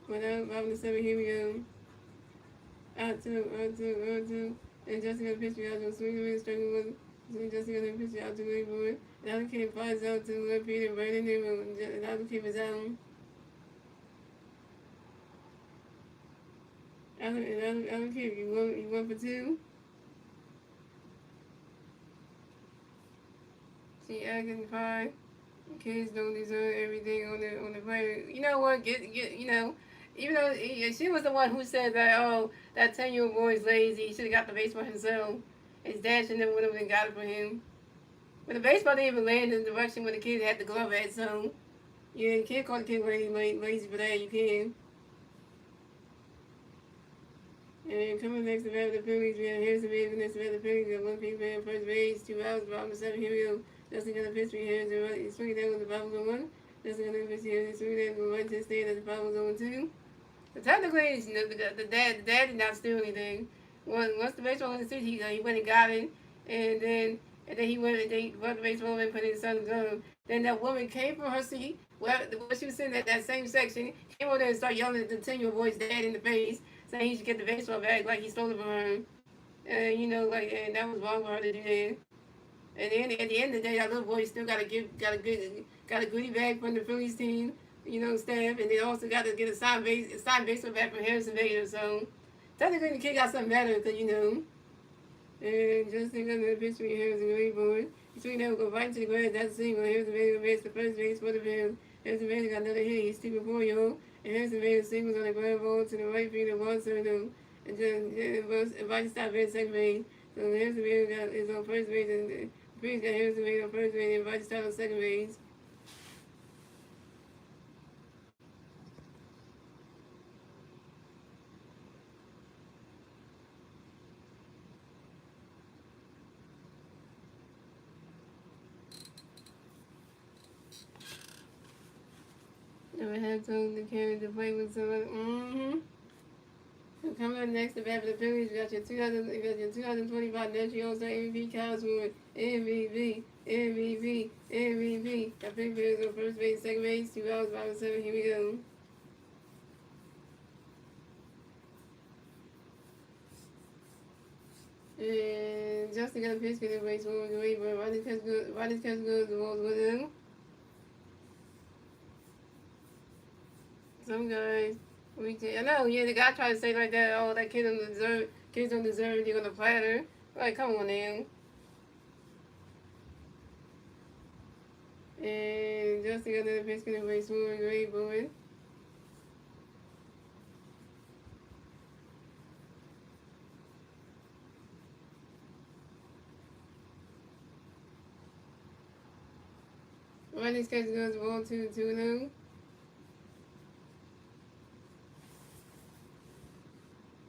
Bottom of the 7, here we go. Out two. And Justin gonna pitch me out to a swing away, striking one. So Justin gonna pitch me out to the board. And Otto Keeper flies out to left field and right in there. And Otto Keeper's out. Otto Keeper, you 1 for 2. See, acting fine. Kids don't deserve everything on the player. You know what? You know, even though she was the one who said that, that 10-year-old boy is lazy. He should have got the baseball himself. His dad should never went over and got it for him. But the baseball didn't even land in the direction where the kid had the glove at. So yeah, you can't call the kid lazy for that. You can. And coming next to bat the Phillies, we have Harrison Bailey next to bat the Phillies. We have one big man first base, 2 outs, bottom of 7. Here we go. Justin got a pitch for Harrison. He's swinging down with the bottom of 1. Justin got a pitch here. He's swinging down with right to the stand at the bottom of 2. So technically, the dad did not steal anything. Once the baseball in the seat, he went and got it, and then he went and they brought the baseball and put it in son's glove. Then that woman came from her seat, where she was sitting at that same section, came over there and started yelling at the 10-year-old boy's dad in the face, saying he should get the baseball back like he stole it from her. And and that was wrong for her to do that. And then at the end of the day, that little boy still got a goodie bag from the Phillies team, staff, and they also got to get a signed baseball back from Harrison Bader. So technically, the kid got something better, because And Justin got another pitch for Harrison Bader. He's swinging that will go right into the grass. That's a single. Harrison Bader makes the first base for the Phillies. Harrison Bader got another hit. He's 2-for-4. And Harrison Bader singles on the ground ball to the right field and one circle. And just Whitey stopped at second base. So Harrison Bader is on first base, and the Phillies got Harrison Bader on first base, and Whitey stopped on second base. Never had told the carry to play with someone. Coming up next, the bat for the Phillies, you got your 2025 National All-Star MVP, Kyle Sword, MVP. Got three players on first base, second base, 2 hours, 5 and 7. Here we go. And Justin got a pitch, get a base, one away, but Riley's catch goes, the ball's with him. Some guys, I know, yeah, the guy tried to say like that, oh, that kids don't deserve it, you're gonna platter. Like, come on now. And Justin got another pitch, get a base, one away, boy. Riley's catch goes, the ball 2-2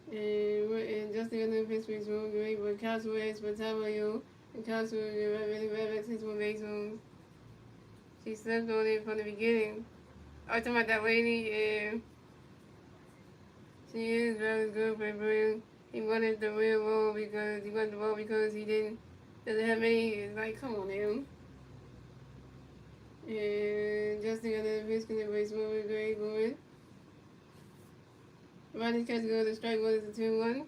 and Justin got another pitch, base, one away, but Castle has Batavio, and Castle really back since one base home. She slept on it from the beginning. I was talking about that lady, and she is very good for Brian. He wanted the real ball because he doesn't have any. Like, come on now. And Justin got another pitch, gonna race one with great going. Riley's catch goes to strike one is a 2-1.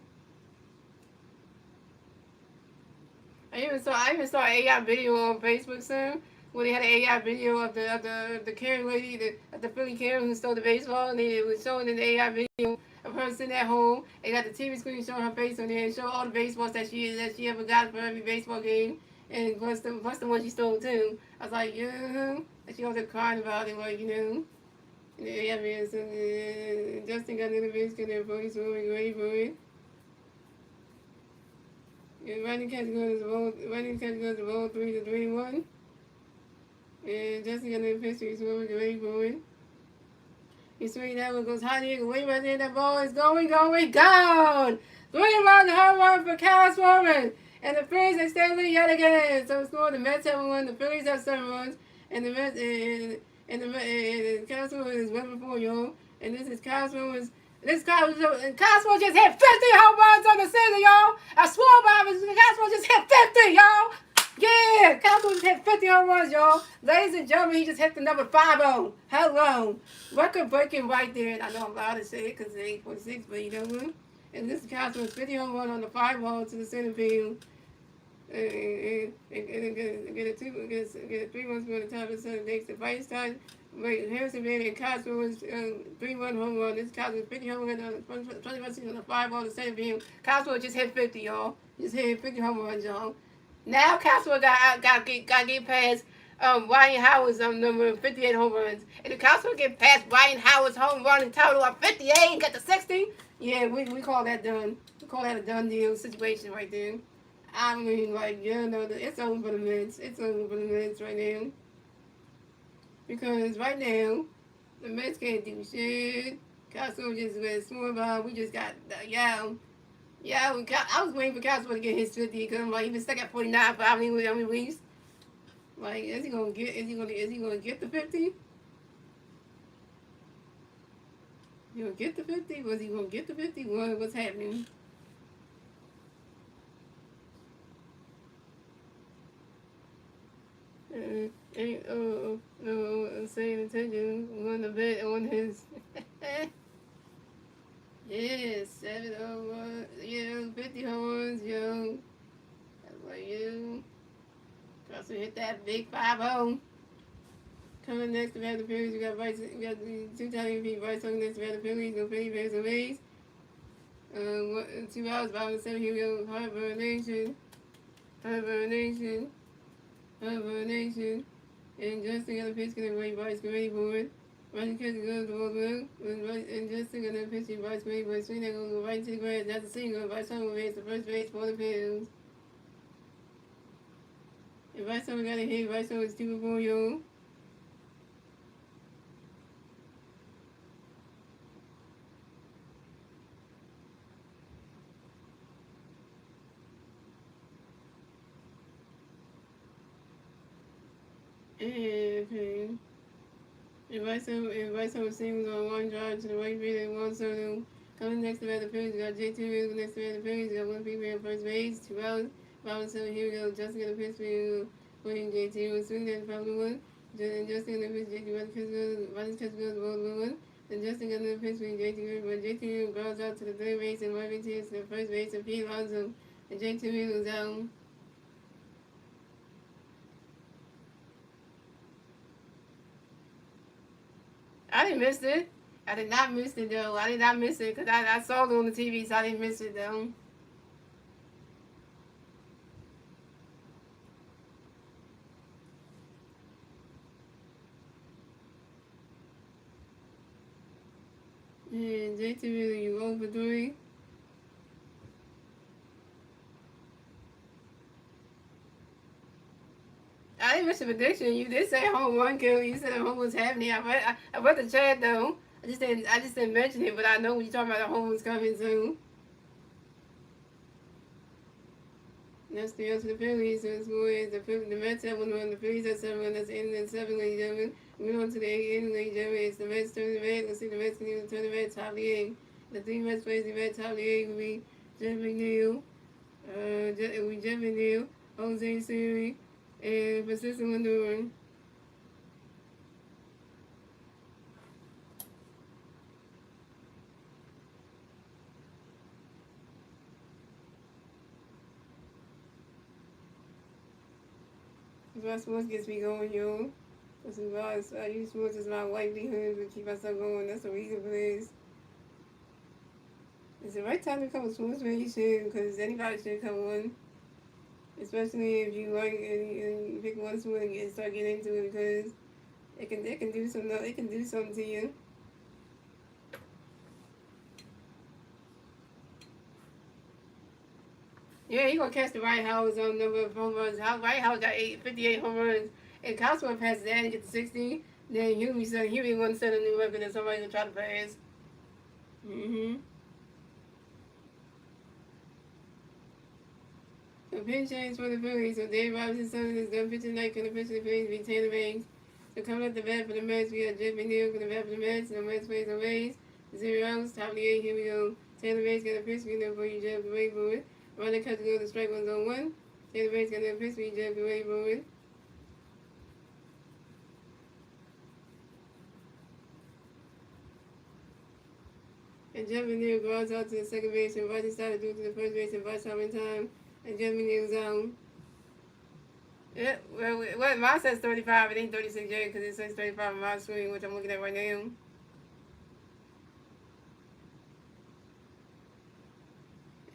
I even saw an AI video on Facebook soon where they had an AI video of the Karen lady, the Philly Karen who stole the baseball, and it was showing in the AI video of her sitting at home. They got the TV screen showing her face on there and show all the baseballs that she ever got for every baseball game, and plus the one she stole too. I was like, yeah, and she was crying about it, like, you know. And the AI video, so Justin got another base, and they're both ready for it. And running catch goes to roll 3-1. And Justin got another pitch, he's ready for it. He's swinging that one, goes high there, way right there, that ball is going, gone! 3-1 home run for Kyle Swarman. And the Phillies extend lead yet again. So score, the Mets have won, the Phillies have 7 runs, and the Mets and Kyle Swarman is 1 before y'all. And this is Kyle Swarman's. Kyle Swarman just hit 50 home runs on the season, y'all. I swore by it. Kyle Swarman just hit 50, y'all. Yeah, Kyle Swarman just hit 50 home runs, y'all. Ladies and gentlemen, he just hit the number 50. Hello. Record breaking right there. And I know I'm allowed to say it because it's 8.6, but you know what? And this is Kyle Swarman's 50 home run on the 5 ball to the center field. And get a 3-1 score on the top of the seventh next to Vice time. Wait, Harrison Bailey and Cosmo was 3-1 home run. This Cosmo 50 home run on the 21 season on the 5 ball to center field. Cosmo just hit 50, y'all. Just hit 50 home runs, y'all. Now Cosmo got get past Ryan Howard's number 58 home runs. And if Cosmo get past Ryan Howard's home run in total of 58 and get to 60, yeah, we call that done. We call that a done deal situation right there. I mean, like, yeah, no, it's over for the Mets. It's over for the Mets right now. Because right now, the Mets can't do shit. Costco just went small ball. We just got I was waiting for Costco to get his 50 because I'm like, he been stuck at 49 for how many weeks? Like, is he gonna get the 50? He gonna get the 50? Was he gonna get the 50? What's happening? No, saying attention on the bet on his. Yes, 7 over, 50 horns, yo. That's like you. Also hit that big 5-0. Coming next to the Phillies, we got the 2-time MVP Bryce Young next to the Phillies, no Philly Bears and Rays. 2 hours, 5 and 7, here we go. Harbor Nation. And Justin got a pitch, gonna wait, Bryce, get ready for it. Running catch goes to the blue, and Justin got a pitch, Bryce, ready for it. Swing that goes right to the grass, that's a single. Bryce Young raised the first base for the Phillies. If Bryce Young got a hit, Bryce Young is 2 before you. Okay. If Bryce Young singles on one drive to the right field and one solo, Coming next to bat the Phillies, we got J.T. next to bat the Phillies, we got one female first base, 2 outs. Bottom 7, here we go. Justin got a pitch for William J.T. was swinging at the foul one. Justin got a pitch, J.T. Roddy's catch goes, ball 1-1. Then Justin got another pitch for J.T. but J.T. grounds out to the third base and Marvin T to the first base and Pete Lonzo. And J.T. was out. I didn't miss it. I did not miss it though. I did not miss it because I saw it on the TV, so I didn't miss it though. And JT really, you 0 for 3. I didn't miss a prediction. You did say home run kill. You said home was happening. I read the chat though. I just didn't mention it, but I know when you're talking about the home was coming soon. That's the answer to the Phillies. So the score is the Mets have 1-1, the Phillies have 7-1. That's the end of 7, ladies and gentlemen. Moving on to the 8th inning, ladies and gentlemen. It's the Mets turn the Mets. Let's see the Mets can even turn the Mets top of the 8th. The 3 Mets plays the Mets top of the 8th will be Jeff McNeil, Jose Siri, and Francisco Lindor. That's why sports gets me going, yo. This is why I use sports as my livelihood to keep myself going. That's the reason for this. It's the right time to come with sports, man. You should, because anybody should come on. Especially if you like and you pick one sport and start getting into it, because it can do something to you. Yeah, he gonna catch the White House on number of home runs. White House got 58 home runs, and Cosmo passes that and get to 60. Then he'll be one set a new record that somebody gonna try to pass. So pitch change for the Phillies. So Dave Robinson's son is done pitching tonight. Gonna pitch for the Phillies be Tanner Banks. So coming up the bat for the Mets, we got Jeff McNeil for the bat for the Mets. The Mets plays on Rays. 0 outs, top of the 8th. Here we go. Tanner Banks got a pitch. We know for you, Jeff. Wait for it. Running cut to go to strike 1 on 1. Tanner Banks got a pitch. We Jeff. Wait for it. And Jeff McNeil grounds out to the second base, and Roger started due to the first base and vice time in time. And Jeff McNeil's out. Yeah, well, mine says 35. It ain't 36 yet because it says 35 on my screen, which I'm looking at right now.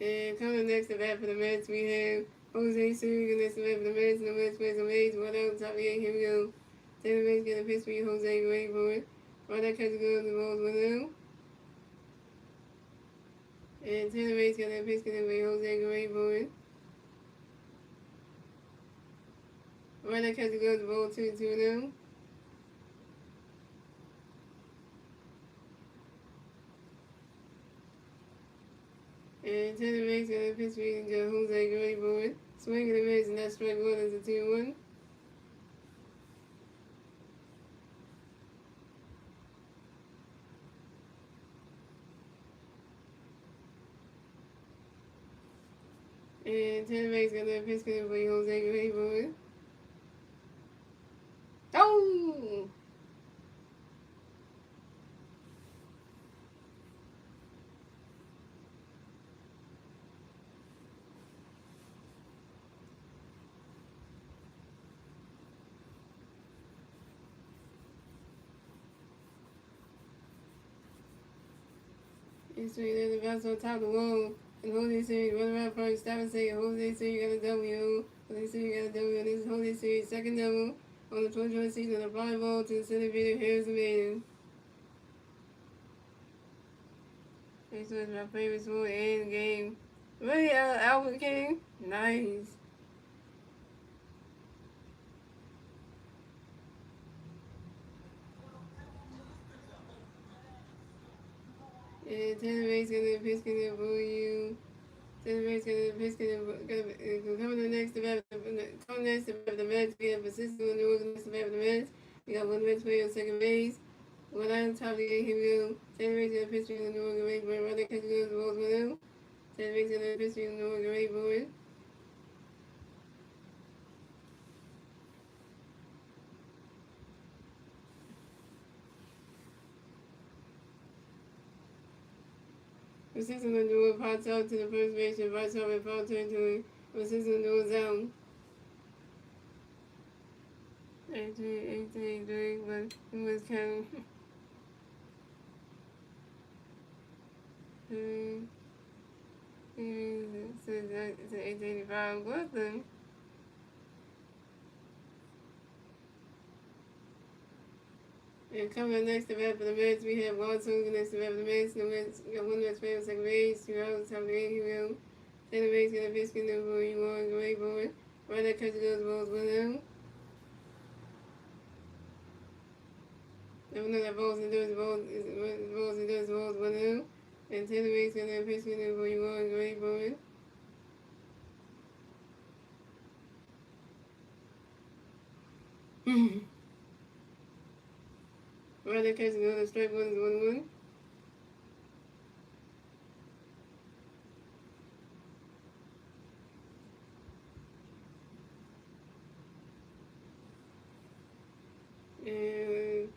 And coming next to bat for the Mets, we have Jose Siri next to bat for the Mets. And the Mets plays on Rays. 1 out, top of the 8th. Here we go. Tanner Banks get a pitch for you, Jose. Wait for it. Roger catches good. The ball's 1 out. And Tanner Banks got that pitch for Jose. Wait for it. Roger catches good. The ball 2-2 now. And Tanner Banks got a pitch for Jose Gray for it. Swing and a miss, and that strike 1 is a 2-1. And Tanner Banks got that pitch for Jose Gray for it. Oh! It's right there, the bounce on top of the wall. And Jose Siri run around first, stop and say, Jose Siri got a W. Jose Siri got a W, and this is Jose Siri's second double on the 2020 season. A fly ball to the center fielder. Here's the man. This was my favorite sport in the game. Really, Albert King? Nice. And Tanner Banks got a pitch for you. Tanner Banks got a pitch coming to next to bat the Mets. We have Francisco Lindor next to bat the Mets. We got one Mets player on second base. One line top of the eighth, here we go. 10 race in the pitch in the New York Red Boy. Runner catches goes balls 1-0. 10 race in the pitch in the New York Red Boy. Assistant to do a pots out to the first base and right side and foul turn to it. Assistant to a zone. 8-3, but it was kind of. It's an 885. What the? And coming up next to bat for the Mets, we have Watson next to bat for the Mets. The Mets got one Mets player on second base, 2 outs, top of the eighth, he will. Center base, got a biscuit number 41, great board. Right there, catches those balls 1-0. Never know that balls and does balls and does balls 1-0. And center base, got a biscuit number 41, great board. Right there, catches another strike 1 is 1-1. And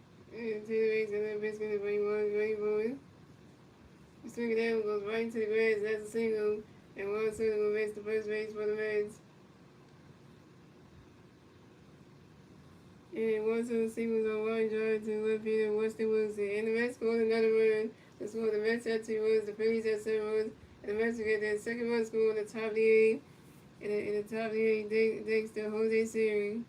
center base, got a biscuit number 41, great board. The swing it down goes right into the grass. That's a single. And Watson will race the first base for the Reds. And Watson singles on one drive to left field and Weston Wilson. And the Mets scored another run. The score the Mets had 2 runs, the Phillies had 7 runs. And the Mets will get that second run score in the top of the eighth. In the top of the eighth, thanks to Jose Siri.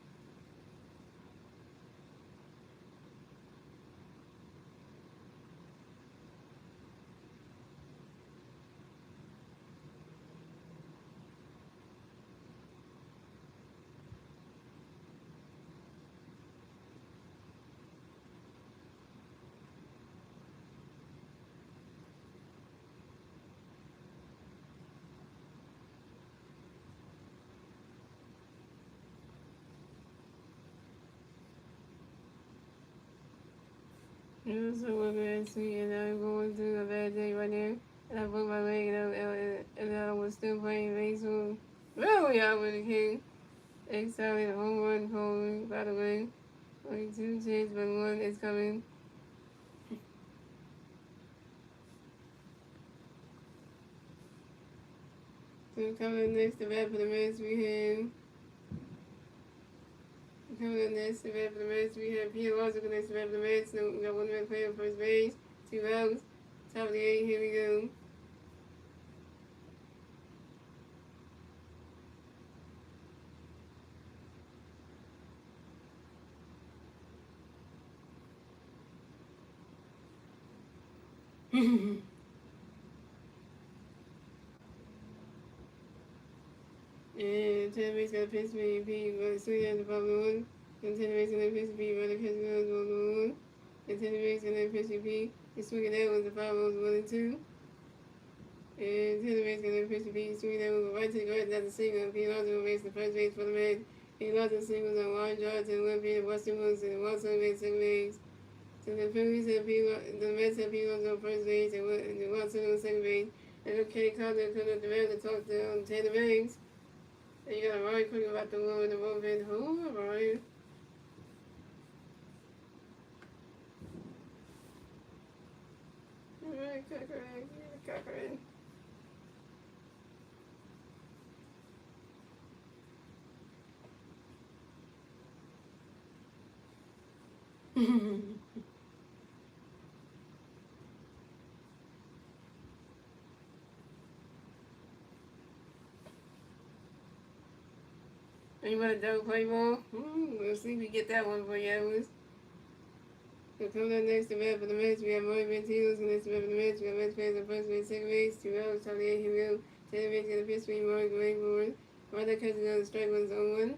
So we're going to see, and I'm going through a bad day right now. And I broke my leg, and I was still playing baseball. Really, I would have came. Excited, home run for, by the way. Only 2 chances, but 1 is coming. So coming next to bat for the Mets, we have. Coming up next to bat for the Mets, we have Peter Larson next to bat for the Mets. No, we got 1 man player on first base, 2 outs. Top of the eighth, here we go. And 10 base got a pitch me, P, but swing at the bottom 1. And 10 base got a pitch me, but the catch goes 1-1. And 10 base got a pitch me, P. He swinging that was the 5 balls 1 and 2. And 10 base got a pitch me, swinging that one right to the grass, that's a single. P. Larson will race the first base for the Mets. P. Larson singles on one drive to the left field, Weston Wilson, and Watson makes second base. So the Phillies have the Mets have P. Larson on first base, and Watson on second base. And okay, Carter come up the man to talk to Tanner Banks. And you got a Ryan quick about the woman in the movement. Who, Ryan? Alright, Cochran. You want a double play ball? We'll see if we get that one for you, Edwards. So coming up next to bat for the Mets, we have Roy Ventillos. Next to bat for the Mets, we have Mets fans on first base, second base, 2 outs, top of the eighth, he will. 10 base, got a pitch between Roy, great board. Right there catches another strike 1's on 1.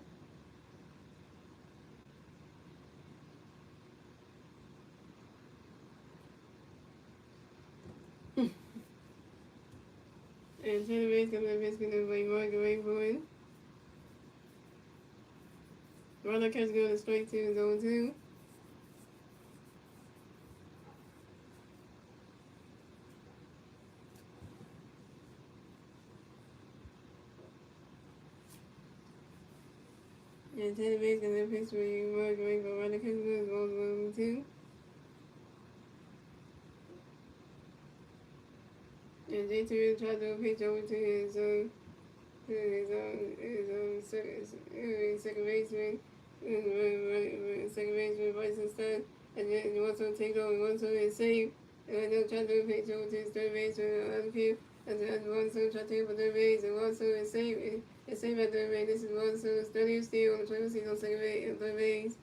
And 10 base, got a pitch between Roy, great board. Runner catch go to strike 2 is 0-2. And Tampa Bay's gonna pitch for you. Mark Wade for running Christmas goes 1-2. And J2 tried to pitch over to his second baseman. Second baseman Bryson Stott. And then also take over one so and save. And then tried to pitch over to his third baseman on the field. And then one so tried to take for third base and one so and save. And save at third base. This is one so 30 steal on the 20 season on second base and third base.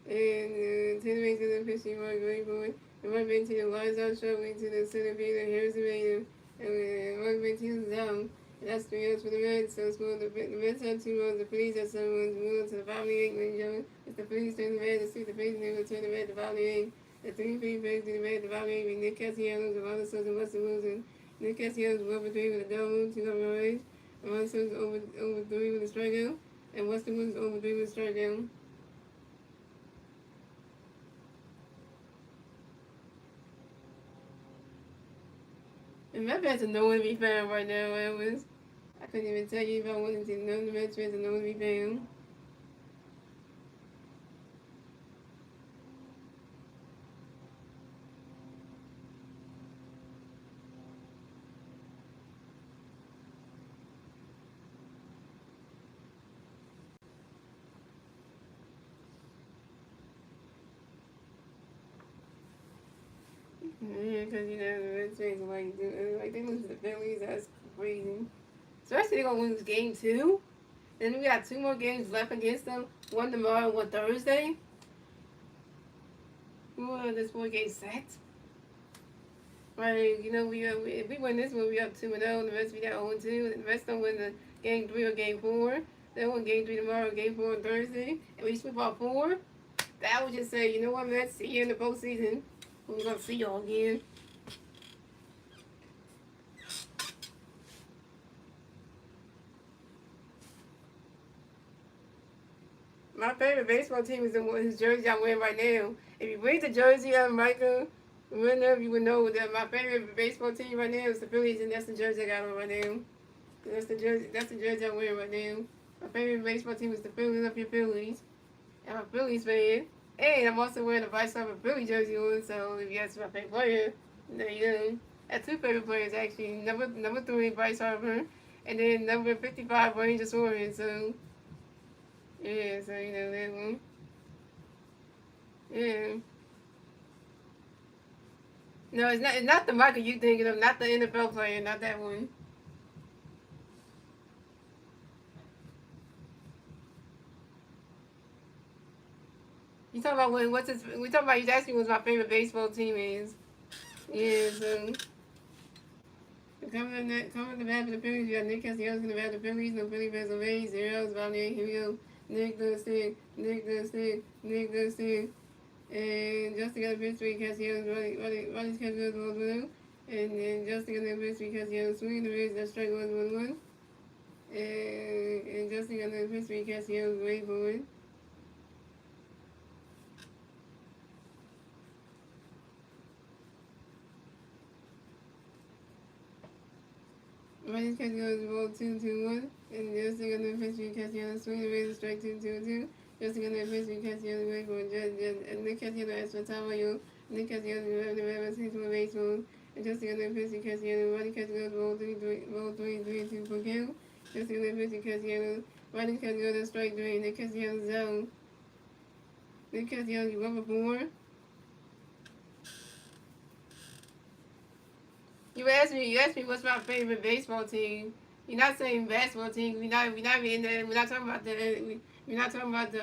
And 10 base in the pitching Mark Wade for it. And Mark Wade to the lines out shuffling to the center field and Harrison made him. And Mark Wade is down. And that's 3 outs for the Reds. So it's going to the Reds have 2 runs. The Phillies have 7 runs. Move on to the bottom of the 8, ladies and gentlemen. It's the Phillies turn the Reds. The Phillies never turn the Reds to the bottom of the 8. The 3-3 Phillies to the Reds to the bottom of the 8. Nick Castellanos, Ronald Sons, and Weston Wilson. Nick Castellanos was over 3 with a double move, 2 double raise. Ronald Sons over 3 with a strikeout. And Weston Wilson over 3 with a strikeout. And my bets are nowhere to be found right now. I couldn't even tell you if I wanted to know the Mets fans are nowhere to be found. Yeah, because the Mets fans are like they lose to the Phillies. That's crazy. Especially they're gonna lose game 2. Then we got 2 more games left against them. One tomorrow, one Thursday. We want this 4-game set. Right, if we win this one, we up 2-0. The rest we got 0-2. The rest don't win the game 3 or game 4. They win game 3 tomorrow, game 4 on Thursday. And we sweep out 4. That would just say, you know what, Mets, see you in the postseason. We're gonna see y'all again. My favorite baseball team is the one whose jersey I'm wearing right now. If you read the jersey of Michael Winner, you would know that my favorite baseball team right now is the Phillies, and that's the jersey I got on right now. That's the jersey I'm wearing right now. My favorite baseball team is the Philadelphia Phillies. I'm a Phillies fan. And I'm also wearing a Bryce Harper Philly jersey on, so if you ask my favorite player, there you go. I have 2 favorite players actually. Number 3, Bryce Harper, and then number 55, Ranger Suarez. So yeah, so that one. Yeah. No, it's not the Michael you thinking of, not the NFL player, not that one. You talking about we talking about he's asking what my favorite baseball team is. Yeah, so coming to the bat for the Phillies, you got Nick Castellanos in the bat for the Phillies, no Philly fans, no Rays, 0 outs, bottom 8, here we go. Nick Dustin. And Justin got a pitch for Castellanos, Ronnie's Castellanos was with and then Justin got a pitch for Castellanos, swinging the Rays, that strike 1-1. And Justin got a pitch for Castellanos, wait for it. Ronnie's Castellanos rolled 2-1, and Justin got a pitch for Castellanos, swinging the Rays, strike 2-2. Justin got a pitch for Castellanos, wait for it. And Nick Castellanos asked for Tamayo. Nick Castellanos the red to a baseball. And Justin got a pitch for Castellanos. Ronnie Castellanos rolled 3-2 for kill. Justin got a pitch for Castellanos. Ronnie Castellanos strike 3. Nick Castellanos zone. Nick Castellanos, you rubber 4. You asked me what's my favorite baseball team. You're not saying basketball team. We're not in there. We're not talking about we're not talking about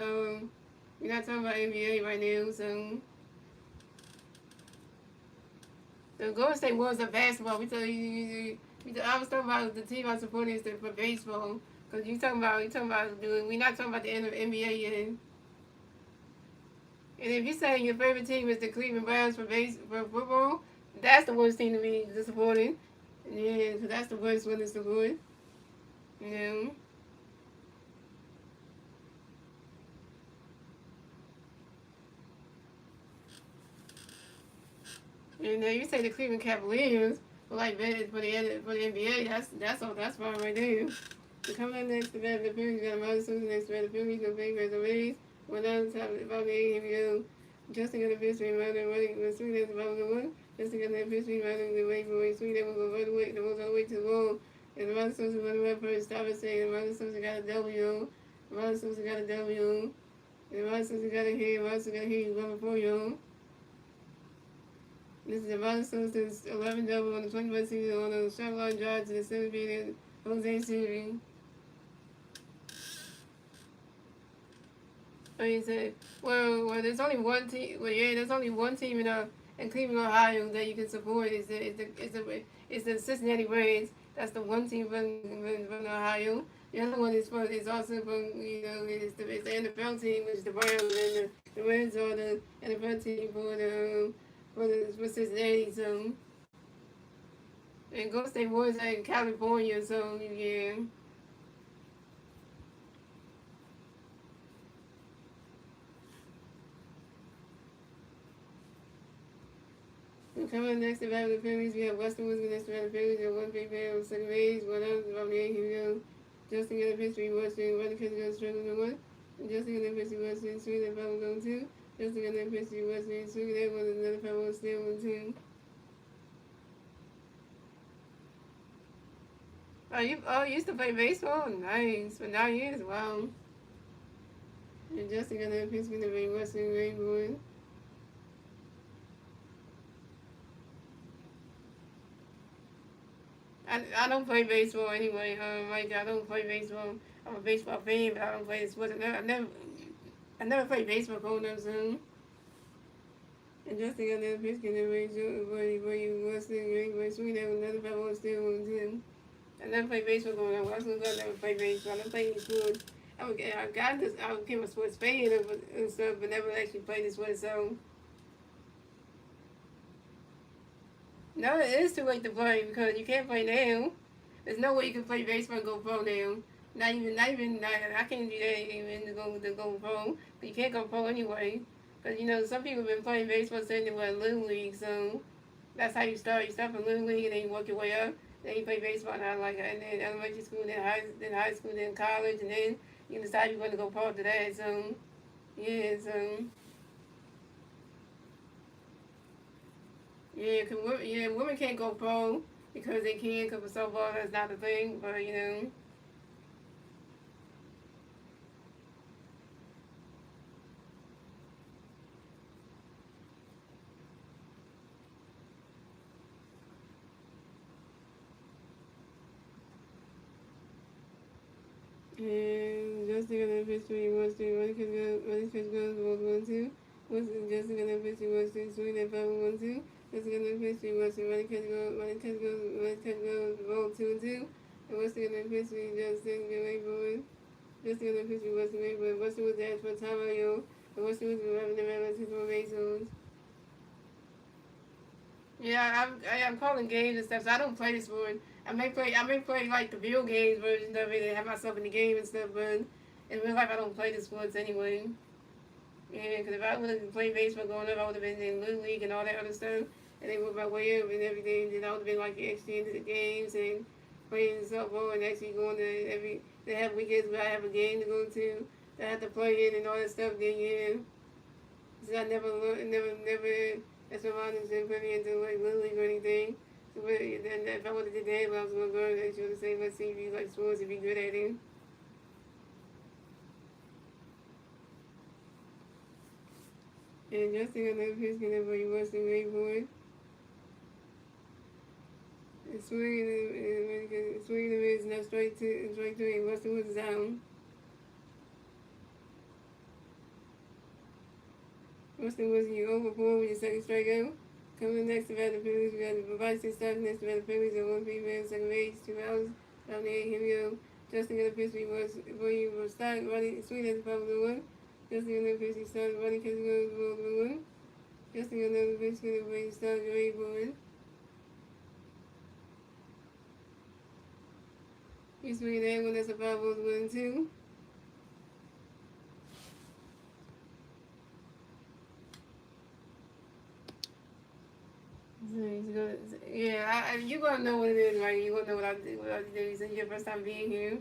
we're not talking about NBA right now. So the Golden State Warriors are basketball. I was talking about the team I'm supporting is for baseball. Cause we're not talking about the end of NBA yet. And if you're saying your favorite team is the Cleveland Browns for football, that's the worst team to be supporting. Yeah, because that's the worst one to support. You know? And then you say the Cleveland Cavaliers for the NBA. That's fine right there. Coming up next to bat the Phillies, we got Martin Susan next to bat the Phillies, go big as the Rays. One down top about the 8, here we go. Justin got a pitch, Martin running the sweet as about the one. Justin got a pitch, Martin the way boy, sweet that will go right away, the most all the way to the wall. And Martin Susan running up first, stop and say, and Martin Susan got a W. Martin Susan got a W. And Martin Susan got a hit, Martin Susan got a hit, going before you. This is the Martin Susan's 11 double on the 21 season on a shot line drive to the 7th inning, Jose Series. He said, well, there's only one team. Well, yeah, there's only one team in Cleveland, Ohio that you can support. It's the Cincinnati Reds. That's the one team from Ohio. The other one is also from it's the NFL team, which is the Browns, and the Reds are the NFL team for Cincinnati. So, and Golden State Warriors are in California. So yeah. Coming next to battle the Phillies, we have Western Wisconsin next to battle the Phillies, and one big battle of second base, one out of the 8, here we go. Justin got a pitch, Western, running catch goes straight to one. And Justin got a pitch, Western, swing that foul going two. Justin got a pitch, Western, swing that one, another foul still 1-2. Oh, you used to play baseball? Nice. For 9 years, wow. And Justin got a pitch, Western, Rainbow. I don't play baseball anyway. Like I don't play baseball. I'm a baseball fan, but I don't play the sport. I never played baseball growing up. So, and just the other pitch can never where you was still sweet that another fellow still was in. I never played baseball growing up. I was gonna never play baseball. I never played any sports. I became a sports fan and stuff, but never actually played the sport. So. No, it is too late to play because you can't play now. There's no way you can play baseball and go pro now. I can't do that even to go pro. But you can't go pro anyway. Because, some people have been playing baseball since they were in Little League, so that's how you start. You start from Little League and then you work your way up. Then you play baseball and then elementary school, then high school, then college, and then you decide you're going to go pro after that. So, yeah, so... Yeah, women can't go pro because they can, because for softball that's not a thing, but And just to get a picture, he wants to, when he goes, 1-2. Just to get a picture, he wants to swing that 5-1-2. Just to get a picture, he wants to, when it goes, roll 2-2. And what's to get a picture, he just didn't get away for it. Just to get a picture, what's to make, but what's to was asked for time on you. And what's to was having the members for base zones. Yeah, I'm calling games and stuff, so I don't play the sport. I may play like the video games version of it and have myself in the game and stuff, but in real life I don't play the sports anyway. Yeah, because if I would have played baseball growing up, I would have been in Little League and all that other stuff, and they worked my way up and everything. Then I would have been like extra into the games and playing softball and actually going to they have weekends where I have a game to go to that I have to play in and all that stuff. Then yeah, so I never. That's what mom didn't put me into like Little League or anything. So then if I would have did that, when I was going to go, she would have said, let's see if you like sports, if you good at it. And Justin got another pitch, but he wasn't ready for it. And swinging the mids, now straight to it. Weston was down. Weston was you over 4 with your second strikeout. Coming next to the Phillies, we got the Vice starting next to the Phillies at 1 female, second base, 2 outs, down there, here we go. Justin got a pitch, where he was starting running, sweet as the 5-1. Justin got another pitch, he started running, because he goes 1-1. Justin got another pitch, where he started ready for it. He's swinging that one, that's a 5-1-2. Yeah, you're gonna know what it is, right? You're gonna know what I do. It's your first time being here.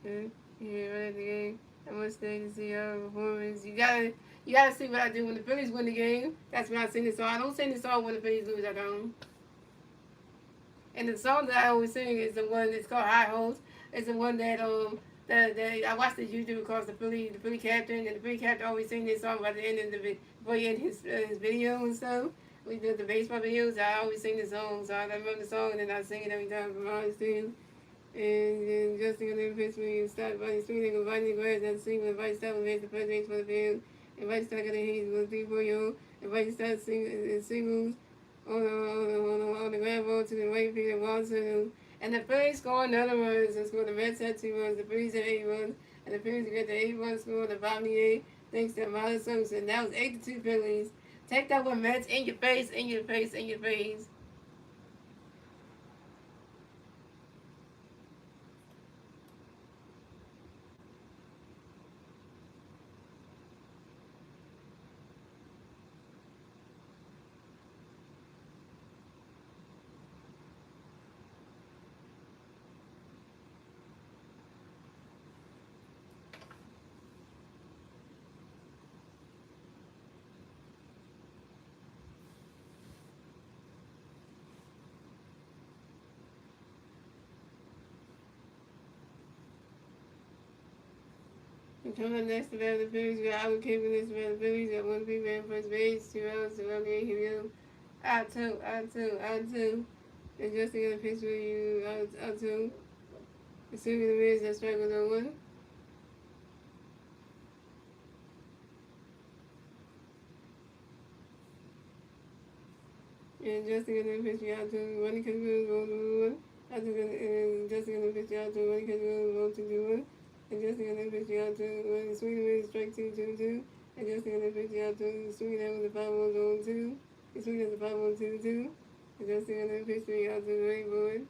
Yeah, right at the game. I must stay to see our performance. You gotta see what I do when the Phillies win the game. That's when I sing this song. I don't sing this song when the Phillies lose. I don't. And the song that I always sing is the one that's called High Hopes. It's the one that I watched this YouTube because the Philly captain, and the Philly captain always sing this song by the end of before he end his video and stuff. We did the baseball videos. I always sing the song, so I remember the song and then I sing it every time from honest to you. And just to get pitch me and start by swinging and biting the grass and singing and vice stop and makes the first base for the field. And vice start getting hit with 3-4-year-old. And vice start singles on the ground ball to the right field and Watson. And the Phillies score another runs and score the Mets had 2 runs. The Phillies had 8 runs. And the Phillies get the 8-run score, the 58, thanks to Miles Simpson. That was 8-2 Phillies. Take that one, Mets, in your face, in your face, in your face. And coming up next to the Phillies, we got Albert Kipling next to the Phillies. Got 1 people in first base, 2 outs, 2 out, 8 hit out 2, out 2, out 2. And just to get a pitch with you, out 2. Assuming the Reds that strike was on 1. And just to get a pitch out 2, running because we was rolled to 1. Just to get a pitch out 2, running because we was rolled to 1. And just to get a pitch out 2, swinging the Reds strike 2, 2, 2. And just to get a pitch out 2, swinging that was a 5-1 on 2. And swinging as a 5-1 2, 2. And just to get a pitch out 2, right board.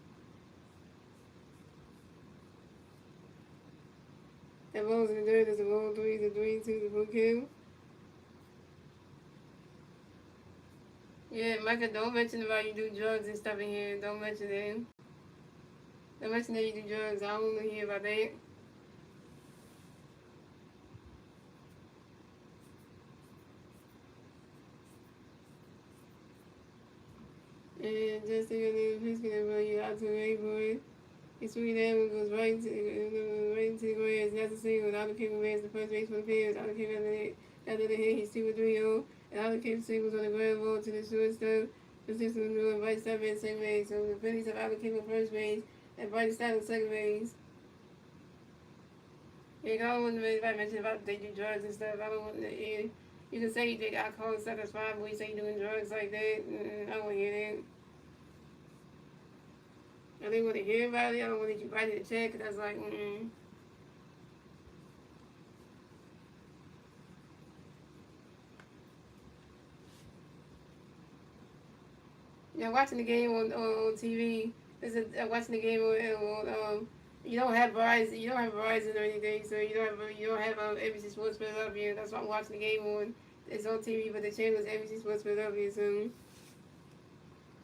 That ball's in the dirt, there's a ball 3, the 3, 2, the full kill. Yeah, Micah, don't mention about you do drugs and stuff in here. Don't mention that. Don't mention that you do drugs. I don't want to hear about that. And just to get a pitch about you out to the right board. He swung that one goes right into the grass. That's a single. And Albert Kipling makes the first base for the Phillies. Albert Kipling after the hit, he's 2-3-0. And Albert Kipling singles on the ground ball to the shortstop. The system doing right stop at second base. So the Phillies have Albert Kipling first base and right stop on second base. Yeah, I don't want to mention about they do drugs and stuff. I don't want to. Yeah, you can say you take alcohol and stuff. That's fine. But you say you're doing drugs like that, I don't want to hear that. I didn't want to hear about it. I don't want to keep writing the check because I was like, Yeah, watching the game on TV. Watching the game on you don't have Verizon. You don't have Verizon or anything, so you don't have NBC Sports Philadelphia. That's why I'm watching the game on. It's on TV, but the channel is NBC Sports Philadelphia. So,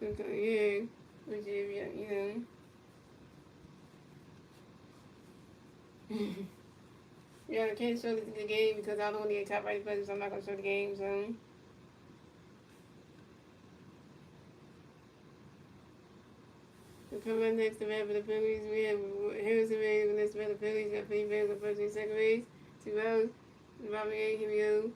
okay, yeah, which you know. Yeah, I can't show the game because I don't want to get copyright infringement, so I'm not gonna show the game. So. Coming up next to bat for the Phillies, we have Harrison Reyes next to bat for the Phillies. Got Phillies Reyes on first and second base. 2 outs. Robert A. Here we go.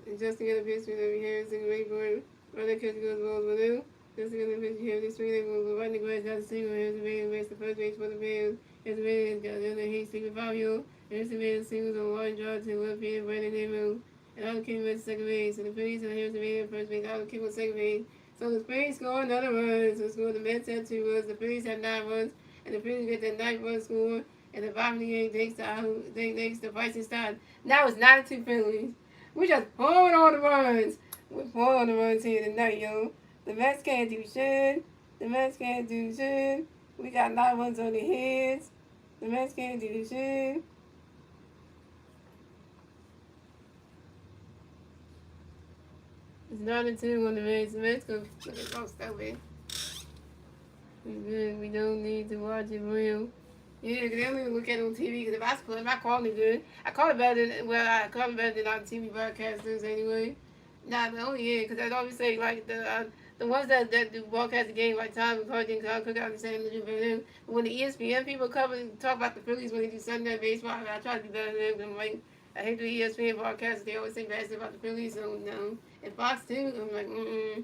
And just to get a pitch with Harrison Reyes for running catch goes balls with him. Just to get a pitch here, this swing that goes right in the grass. Got a single. Harrison Reyes makes the first base for the Phillies. Harrison Reyes got another hit, single 5-0. Harrison Reyes singles on one draw to left field, right in their move. And Albert Kipling went to second base. So the Phillies have Harrison Reyes on first base. Albert Kipling on second base. So the Phillies score another run. So score the Mets had 2 runs. The Phillies had 9 runs, and the Phillies get the 9th run score. And the bottom of the 8th takes the Bryson Stein. Now it's 9-2 Phillies. We just pouring on the runs. We're pouring on the runs here tonight, yo. The Mets can't do shit. The Mets can't do shit. We got 9 runs on their heads. The Mets can't do shit. It's 9-2 on the Mets. The Mets go look at folks that way. We good. We don't need to watch it real. Yeah, because they don't even look at it on TV. Because if I call it good, I call it better than, well, I call it better than our TV broadcasters anyway. Not only, yeah, because I always say, like, the ones that do broadcast the game, like Tom and Cardi and Carl Cook out the same little bit. When the ESPN people cover talk about the Phillies when they do Sunday night baseball, I try to do better than them. I'm like, I hate the ESPN broadcasters. They always say bad stuff about the Phillies. So, no. And Fox, too, I'm like, mm-mm.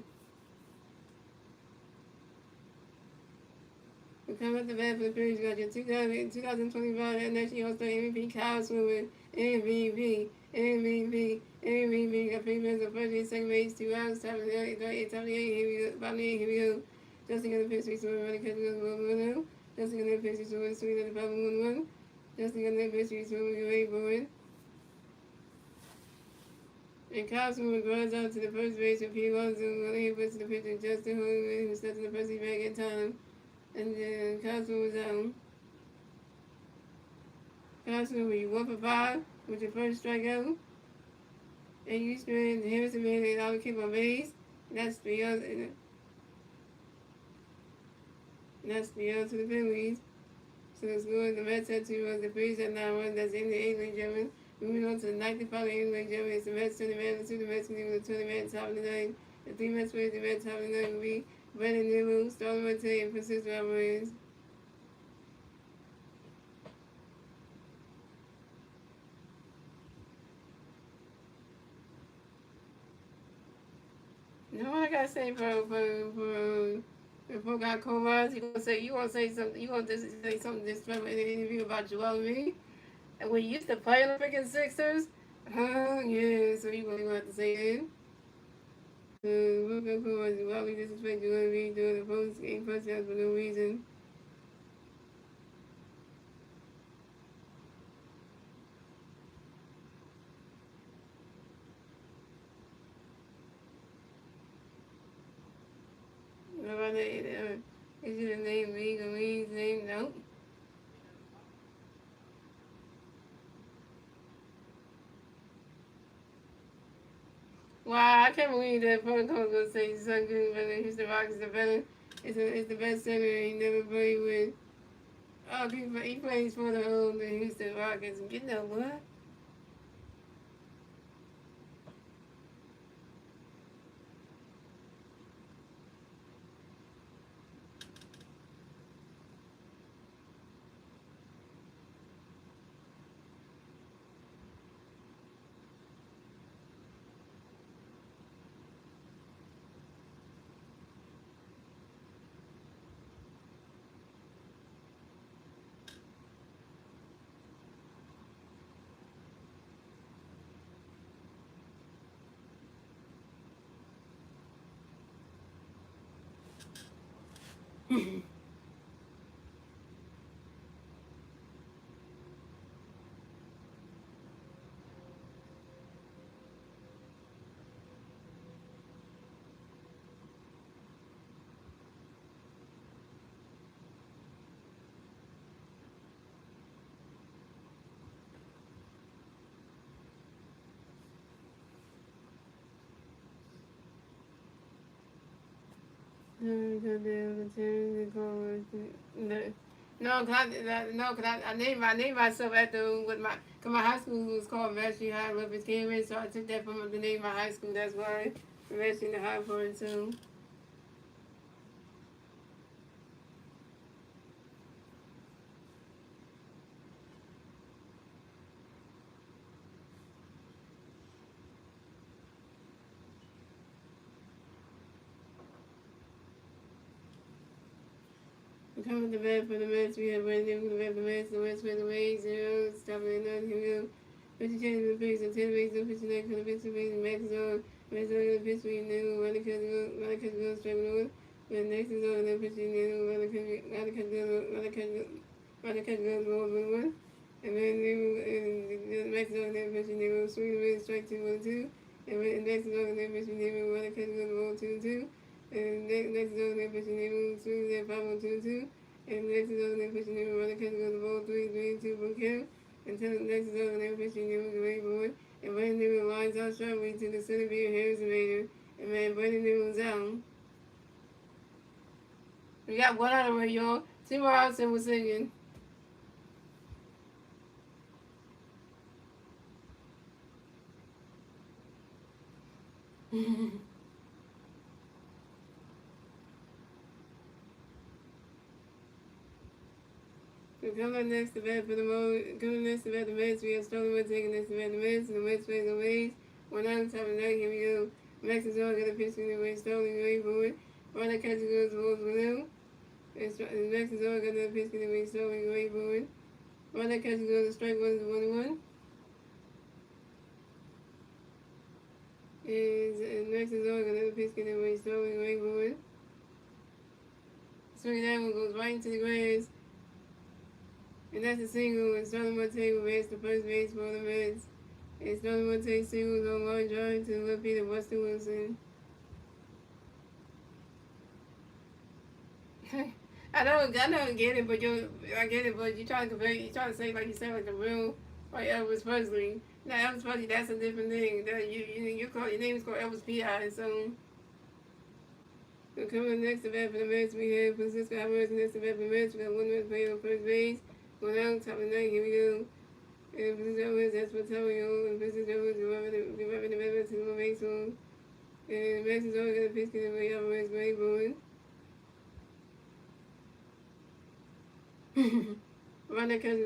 We come up the bat for the Phillies. You got your 2025 National All-Star MVP, Kyle Swimmer, MVP. Got three minutes of first and second base, 2 outs, top of the eight, here we go, bottom of the eight, here we go. Justin got the pitch, we swim, running, catch, goes, 1-1. Justin got the pitch, we swim, swing at the bottom, 1-1. Justin got the pitch, we swim, we go, 8 for it. And Kyle Swimmer grounds out to the first base with P. Lonzo, when he puts the pitch to Justin Hogan, who steps in the first back in time. And then Cosmo was Cosmo, were you 1 for 5 with your first strikeout? And you spent Harrison made it all keep on base. That's 3 outs. That's 3 outs to the Phillies. So the score the Mets had 2 runs, the Phillies had 9 runs. That's in the 8th league, gentlemen. Moving on to the 9th and final 8th league, gentlemen. It's the Mets 20 man, the 2 Mets can do with the 20 man top of the night. The 3 Mets players, the Mets top of the night will be Brandon Nimmo, Starling Marte, and Francisco Alvarez. No, I gotta say for God Comas, you gonna say something say something disrespectful in an interview about Joel Embiid, and we used to play in the freaking Sixers. Yeah, so you really want to say it. For God Comas, Joel Embiid disrespect Joel Embiid during the post game press for no reason. Is your name League or League's name? Nope. Wow, I can't believe that Protocol gonna say Sun Goon better than Houston Rockets are better. It's the best center he never played with. Oh, he plays for the Houston Rockets. You know what? No, I named myself after what cause my high school was called Mastery High Rivers Cameron, so I took that from the name of my high school. That's why Mastery the High for it too. Coming to bed for the Mets, we have Brandon for the bed for the Mets, the Mets for the Waves, 0, stopping at 9, here we go. Pitcher change the pitch, and 10 bases, pitcher next for the pitch, Mets is on, Mets on the pitch, we knew, running catch goes, strike one, and next is on, the pitch, we knew, running catch goes, ball, 1-1, and then the Mets on the pitch, we knew, swing the pitch, strike 2-1-2, and next is on the pitch, we knew, running catch goes, ball, 2-2, and next is on the pitch, we knew, swing the 5-1-2-2, and next is on the pitch, and run the catch goes the ball 3-2 from count. Until the next is on the pitch, and was away board. And Brandon Newman lines out sharply to the center field Harrison Maynard. And man, Brandon Newman's out. We got 1 out of it, y'all. 2 more outs and we're singing. Coming next to bat for the coming next to bat the Mets. We have stolen one taking next to bat the Mets. The Mets face the Rays. 1 out of top of the night. Here we go. Max is all got a pitch in the way. Stolen away forward. Runner catches goes towards the middle. Max is all got a pitch in the way. Stolen away forward. Runner catches goes to strike 1-1. And Max is all got a pitch in the way. Stolen away forward. Swing that one goes right into the grass. And that's a single, and Starling Marte will advance to first base for the Mets. And Starling Marte singles on line drive to left fielder Buster Wilson. I don't get it, but I get it, but you try to compare, you try to say like you sound like the real, like Elvis Presley. Now Elvis Presley, that's a different thing. That you call your name is called Elvis P.I. So coming next to bat for the Mets, we have Francisco Alvarez next to bat for the Mets. We got one Mets player on first base. Going out, top of the night, here we go. And Francisco Alvarez, that's what Tario, and Francisco Alvarez, the weapon, the Mets, and the base on. And Max is always got a pitch in the way Alvarez, great going. Runner catch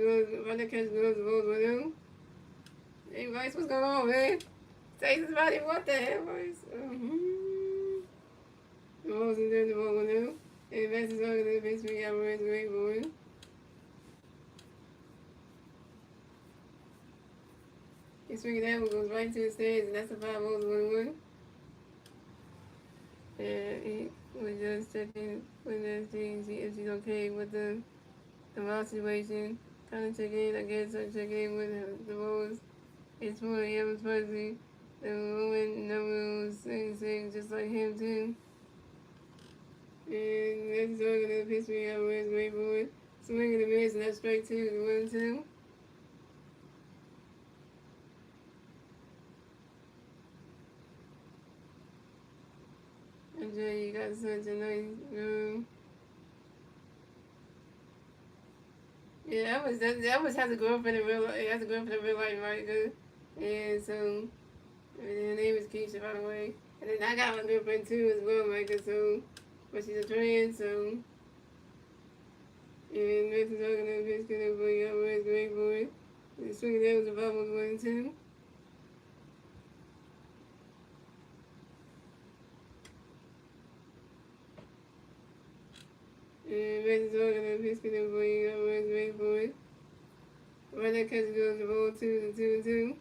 goes, rolls with him. Hey, Rice, what's going on, man? Say somebody, what the hell, Rice? The ball's in there, the ball with him. And Max is always got a pitch in the Alvarez, great going. He swinging that one goes right to the stands, and that's a 5-0-1-1. And he was just checking with the see if she's okay with the ball situation. Kind of checking in, I guess, I'm checking in with the balls. It's for Elvis Presley. The woman number was sing just like him too. And that's all gonna piss me out with great boy. Swinging the miss, and that's straight to the 1-2. Jay, you got such a nice room. Yeah, Elvis has a girlfriend in real life. He has a girlfriend in real life, right? Good. And so, and her name is Keisha, by the way. And then I got my girlfriend too as well, right? So, but she's a trans, so. And Max is talking to the bitch, boy, always great boy. And swinging that was a bubble 1-2. And Max is talking to the bitch, boy, always great boy. Right that catch goes to ball 2-2.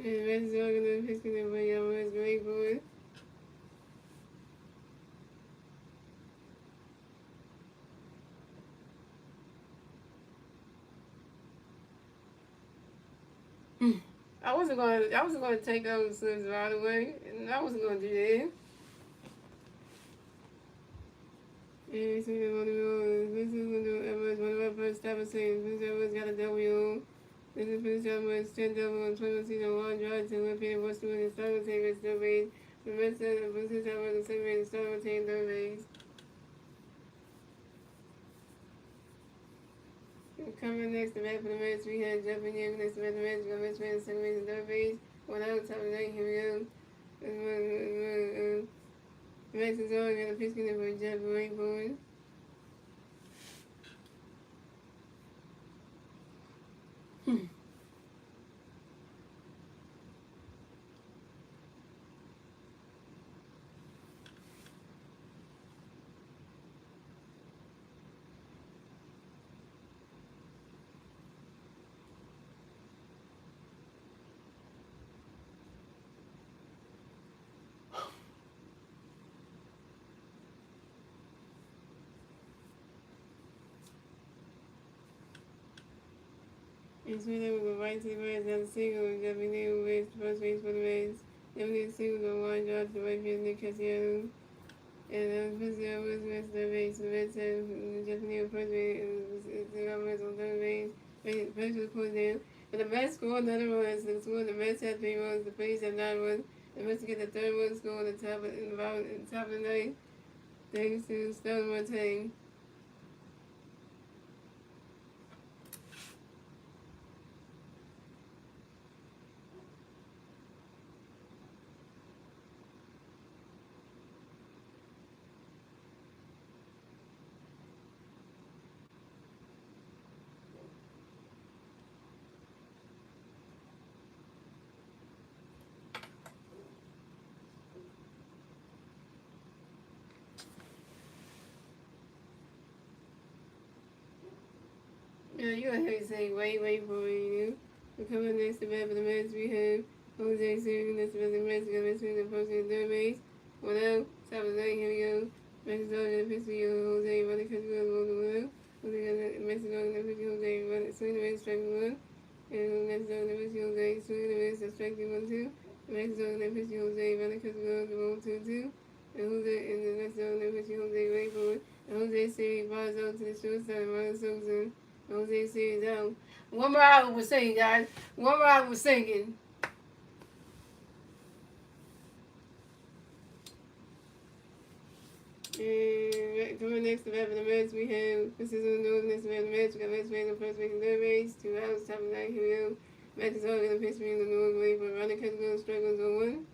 And Max is talking to the bitch, boy, always great boy. I wasn't gonna take those slips right away, and I wasn't gonna do that. And so this is one of our first ever scenes. This ever got a W. This is first time 10 double and 20 season one drive to win Peter Westwood and Star Takers third base. The rest of the first time was the same and Star Takers third base. Coming next to bat for the Mets, we had jumping in next to bat for the Mets. The Mets ran second base and third base. 1 out, top of the night, here we go. Max is on, got a pitch in for Jeff Rainbow. And so then we go right to the Reds, got a single, and Jeffy Neal waves the first base for the Reds. Then we get a single on line drive to the right field, Nick Cassiano. And Cassiano was the rest of the base. The Reds have Jeffy Neal first base, and the Reds on third base. First was pulled down. But the Reds scored another run, so the Reds had 3 runs, the Phillies had 9 runs. The Mets get the third one scored at the top of the ninth, thanks to Sterling Marte. Yeah, you gonna hear me say, wait for you. We're coming next to bat for the Mets. We have Jose Siri, next to bat for the Mets. We got Mets in the first and third base. 1-0, top of the ninth, here we go. Mexico in the pitch to Jose, running catch goes 1-1. Jose got Mexico in the pitch to Jose, running swing the miss, strike 1. And Mexico in the pitch to Jose, swing the miss, strike 1-2. Mexico in the pitch to Jose, running catch goes 1-2-2. And Jose in the Mexico in the pitch to Jose, wait for it. And Jose Siri flies out to the shortstop, running Sosa. Jose says, one more hour was singing, guys. One more hour was singing. And coming next to bat for the Mets, we have Francisco Lindor next to bat for the Mets. We got Mets playing the first base and third base. 2 outs, top of the ninth, here we go. Mets is all going to pitch me in the Lindor, waiting for a running catch goes, strike goes 1.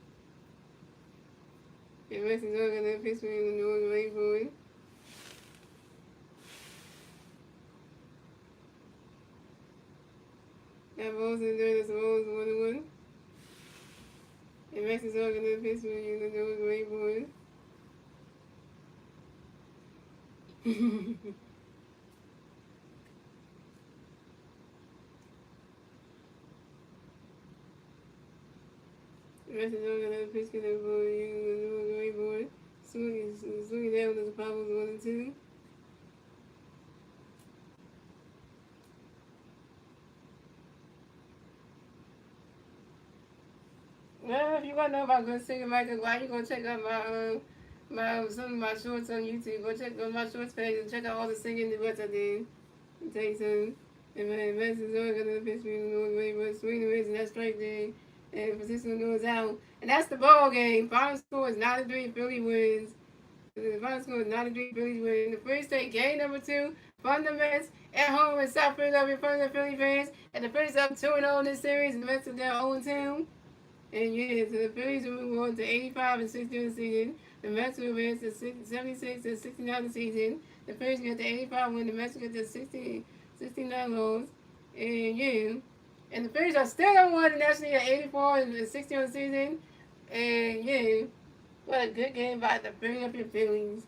And Mets is all going to pitch me in the Lindor, waiting for it. That balls in there, that's the balls 1-1. And Max is all gonna pitch me in the nose, wait for it. Max is all gonna pitch me for you in the nose, wait for it. Swinging down with the Pablos 1 and 2. Well, if you want to know about good singing, Michael, why you gonna check out some of my shorts on YouTube? Go check on my shorts page and check out all the singing duets I did. I'll tell you something. And my message is gonna pitch me in the North way, but swing the race and that's straight there. And Francisco Lindor's out. And that's the ball game. Final score is 9-3, Philly wins. The final score is 9-3, Phillies win. The first state game number 2 from the Mets at home in South Philadelphia in front of the Philly fans. And the Phillies up 2-0 in this series, and the Mets are down 0-2. And yeah, so the Phillies will move on to 85 and 60 in the season. The Mets will advance to 76 and 69 in the season. The Phillies get the 85 win. The Mets will get the 69 loss. And yeah, and the Phillies are still on one nationally at 84 and 60 in the season. And yeah, what a good game by the Philadelphia Phillies.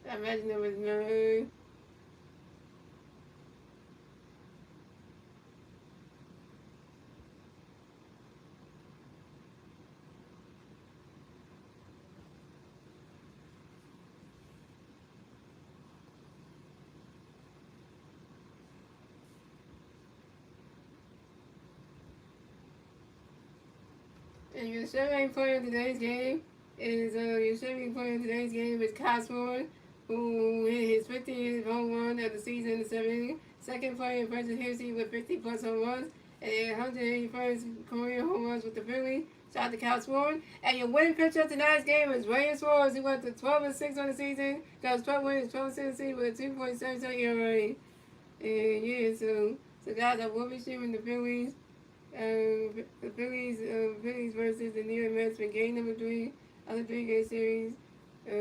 I imagine there was no. And your serving player of today's game is Cosmore, who hit his 50th home run of the season in the 70th. Second player versus Hipsy with 50 plus home runs and 181st career home runs with the Phillies. Shout out to Cosmore. And your winning pitcher of tonight's game is Ryan Suarez. He went to 12 and 6 on the season. Got 12 wins, 12 and 6 on the season with a 2.77 ERA. And yeah, so guys, I will be sharing the Phillies. The Phillies versus the New York Mets for game number 3 of the 3-game series. To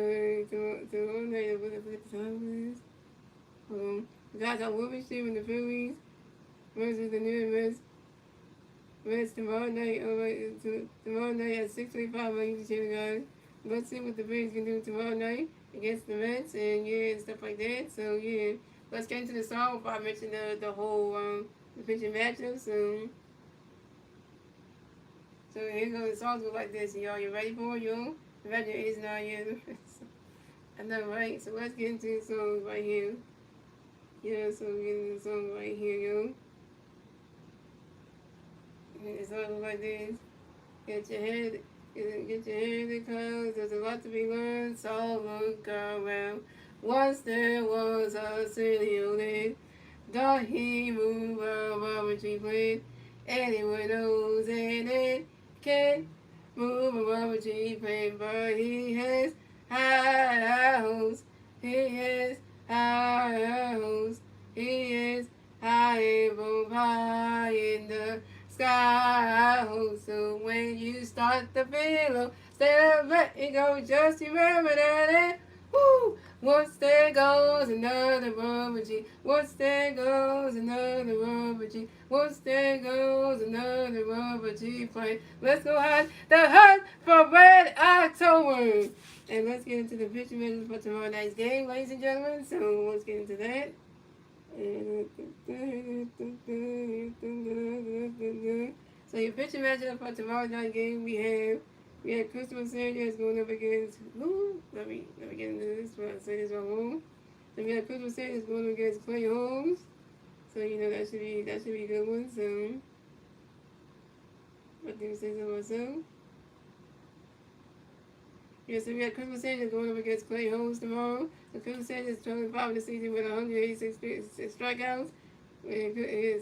night, what the time is. Guys, I will be streaming the Phillies versus the New York Mets tomorrow night. Tomorrow night at 6:25 on YouTube channel, guys. Let's see what the Phillies can do tomorrow night against the Mets and yeah, and stuff like that. So yeah, let's get into the song before I mention the whole the pitching matchup. So here goes, the songs go like this, y'all. You ready for it, y'all? Imagine it's not yet. I know, right? So let's get into the song right here. Yeah, so we get into the song right here, yo. The song goes like this. Get your head in the clouds. There's a lot to be learned, so look around. Once there was a city on it. Does he move above tree plant? Anyone knows and it can move above tree plant, but he has high hopes. He has high hopes. He is high above high in the sky. So when you start to feel, stay up, let it go. Just remember that. Woo! Once there goes another rubber G. Once there goes another rubber G. Once there goes another rubber G plane. Let's go hunt the hunt for Red October. And let's get into the picture measures for tomorrow night's game, ladies and gentlemen. So let's get into that. So your pitcher matchup for tomorrow night game we have Christopher Sanchez going up against who? Let me get into this one. Say this one wrong. So we have Christopher Sanchez going up against Clay Holmes. So you know that should be a good one. So I think say so myself. Yeah, so we have Christopher Sanchez going up against Clay Holmes tomorrow. So Christopher Sanchez is 12-5 in the season with 186 strikeouts.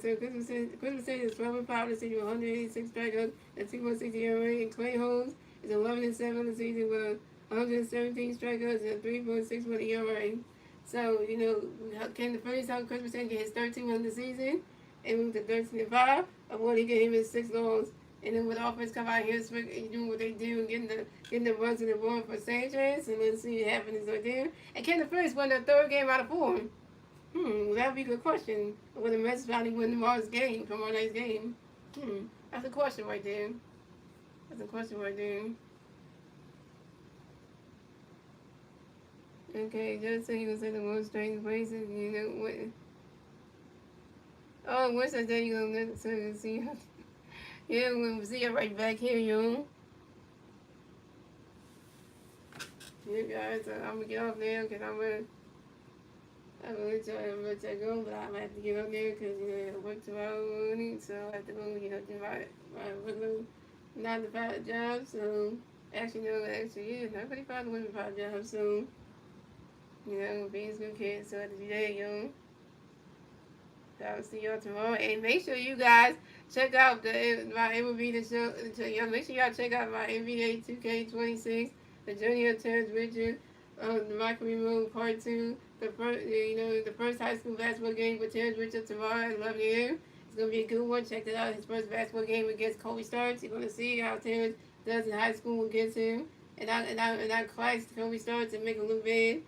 So Christopher Sanchez is 12-5 in the season with 186 strikeouts and 2.6 ERA. And Clay Holmes is 11-7 in the season with 117 strikeouts and 3.61 ERA. So, you know, can the Phillies help Christopher Sanchez get his 13 in the season and move to 13-5? Or will he get him his 6 goals? And then with the offense come out here doing what they do and getting the runs in the board for Sanchez, and let's see what happens right there. And can the Phillies win their 3rd game out of 4? That would be a good question. Will the Mets finally win tomorrow night's game? That's a question right there. That's a question right there. Okay, just so you can say the most strange places, you know what? Oh, Wednesday you're gonna see. Yeah, we'll see you right back here, yo. Yeah, guys, I'm gonna get off there because I'm gonna let you go, but I'm gonna have to get up there because, you know, I have to work tomorrow morning, so I have to go, you know, do my regular 9 to 5 job. So, actually, no, yeah, not really 5 to 1 to 5 job, so, you know, being a good kid, so I have to be there, yo. So I'll see y'all tomorrow, and make sure you guys check out my MLB the show. Make sure y'all check out my NBA 2K26, the journey of Terrence Richard, the Michael Remote Part 2, the first high school basketball game with Terrence Richard tomorrow at 11 a.m. It's gonna be a good one. Check that out. His first basketball game against Kobe starts. You're gonna see how Terrence does in high school against him, and I class Kobe starts and make him look bad.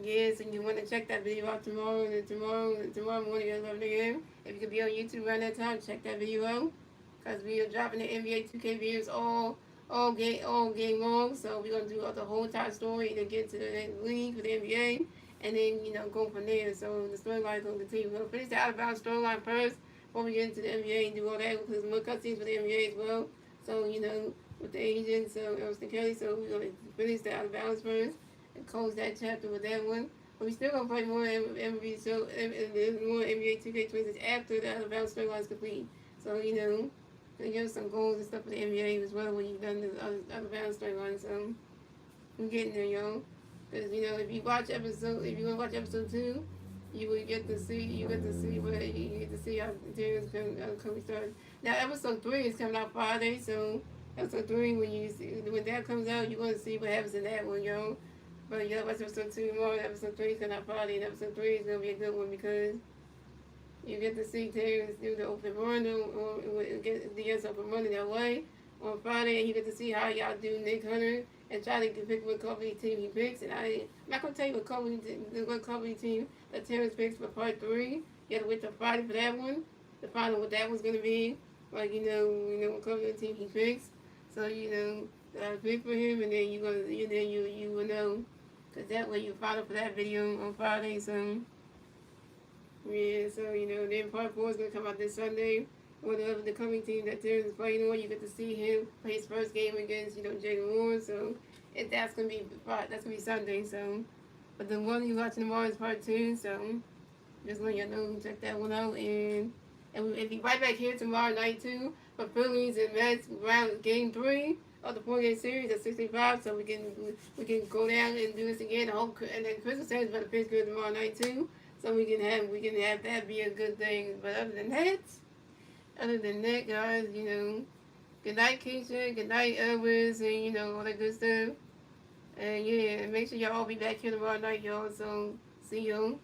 Yes, and you want to check that video out tomorrow morning at 11 a.m. If you could be on YouTube around that time, check that video out. Because we are dropping the NBA 2K videos all game long. So we're going to do the whole entire story and get to the league for the NBA. And then, you know, go from there. So the storyline is going to continue. We're going to finish the out-of-bounds storyline first before we get into the NBA and do all that. Because more cutscenes for the NBA as well. So, you know, with the agents, so Elston Kelly. So we're going to finish the out-of-bounds first and close that chapter with that one. But we still gonna play more NBA show and more NBA 2K26 after the out-of-bounds storyline is complete. So you know, they give us some goals and stuff for the NBA as well when you've done the out-of-bounds storyline. So we're getting there, y'all. Because you know, if you want to watch episode 2, you will get to see how Terrence Kobe started. Now episode 3 is coming out Friday, so episode 3 when that comes out, you're gonna see what happens in that one, y'all. But yeah, watch episode 2 tomorrow. Episode 3 is coming out Friday, and episode 3 is gonna be a good one because you get to see Terrence do the open run or get the open run in LA on Friday, and you get to see how y'all do Nick Hunter and try to pick what company team he picks. And I'm not gonna tell you what company team that Terrence picks for part 3. You have to wait till Friday for that one to find out what that one's gonna be. Like you know what company team he picks. So you know, pick for him, and then you will know. Because that way you follow for that video on Friday, so yeah, so you know, then part 4 is going to come out this Sunday. Or the coming team that Terrence is playing on, you get to see him play his first game against, you know, Jaden Ward, so that's going to be Sunday, so, but the one you're watching tomorrow is part 2, so just let you know, check that one out, and we'll be right back here tomorrow night too, for Phillies and Mets round game 3 of the 4-game series at 65, so we can go down and do this again. And then Christmas Sanchez is about to pitch good tomorrow night too. So we can have that be a good thing. But other than that, guys, good night, Keisha. Good night, Edwards, and all that good stuff. And yeah, make sure y'all all be back here tomorrow night, y'all. So see you.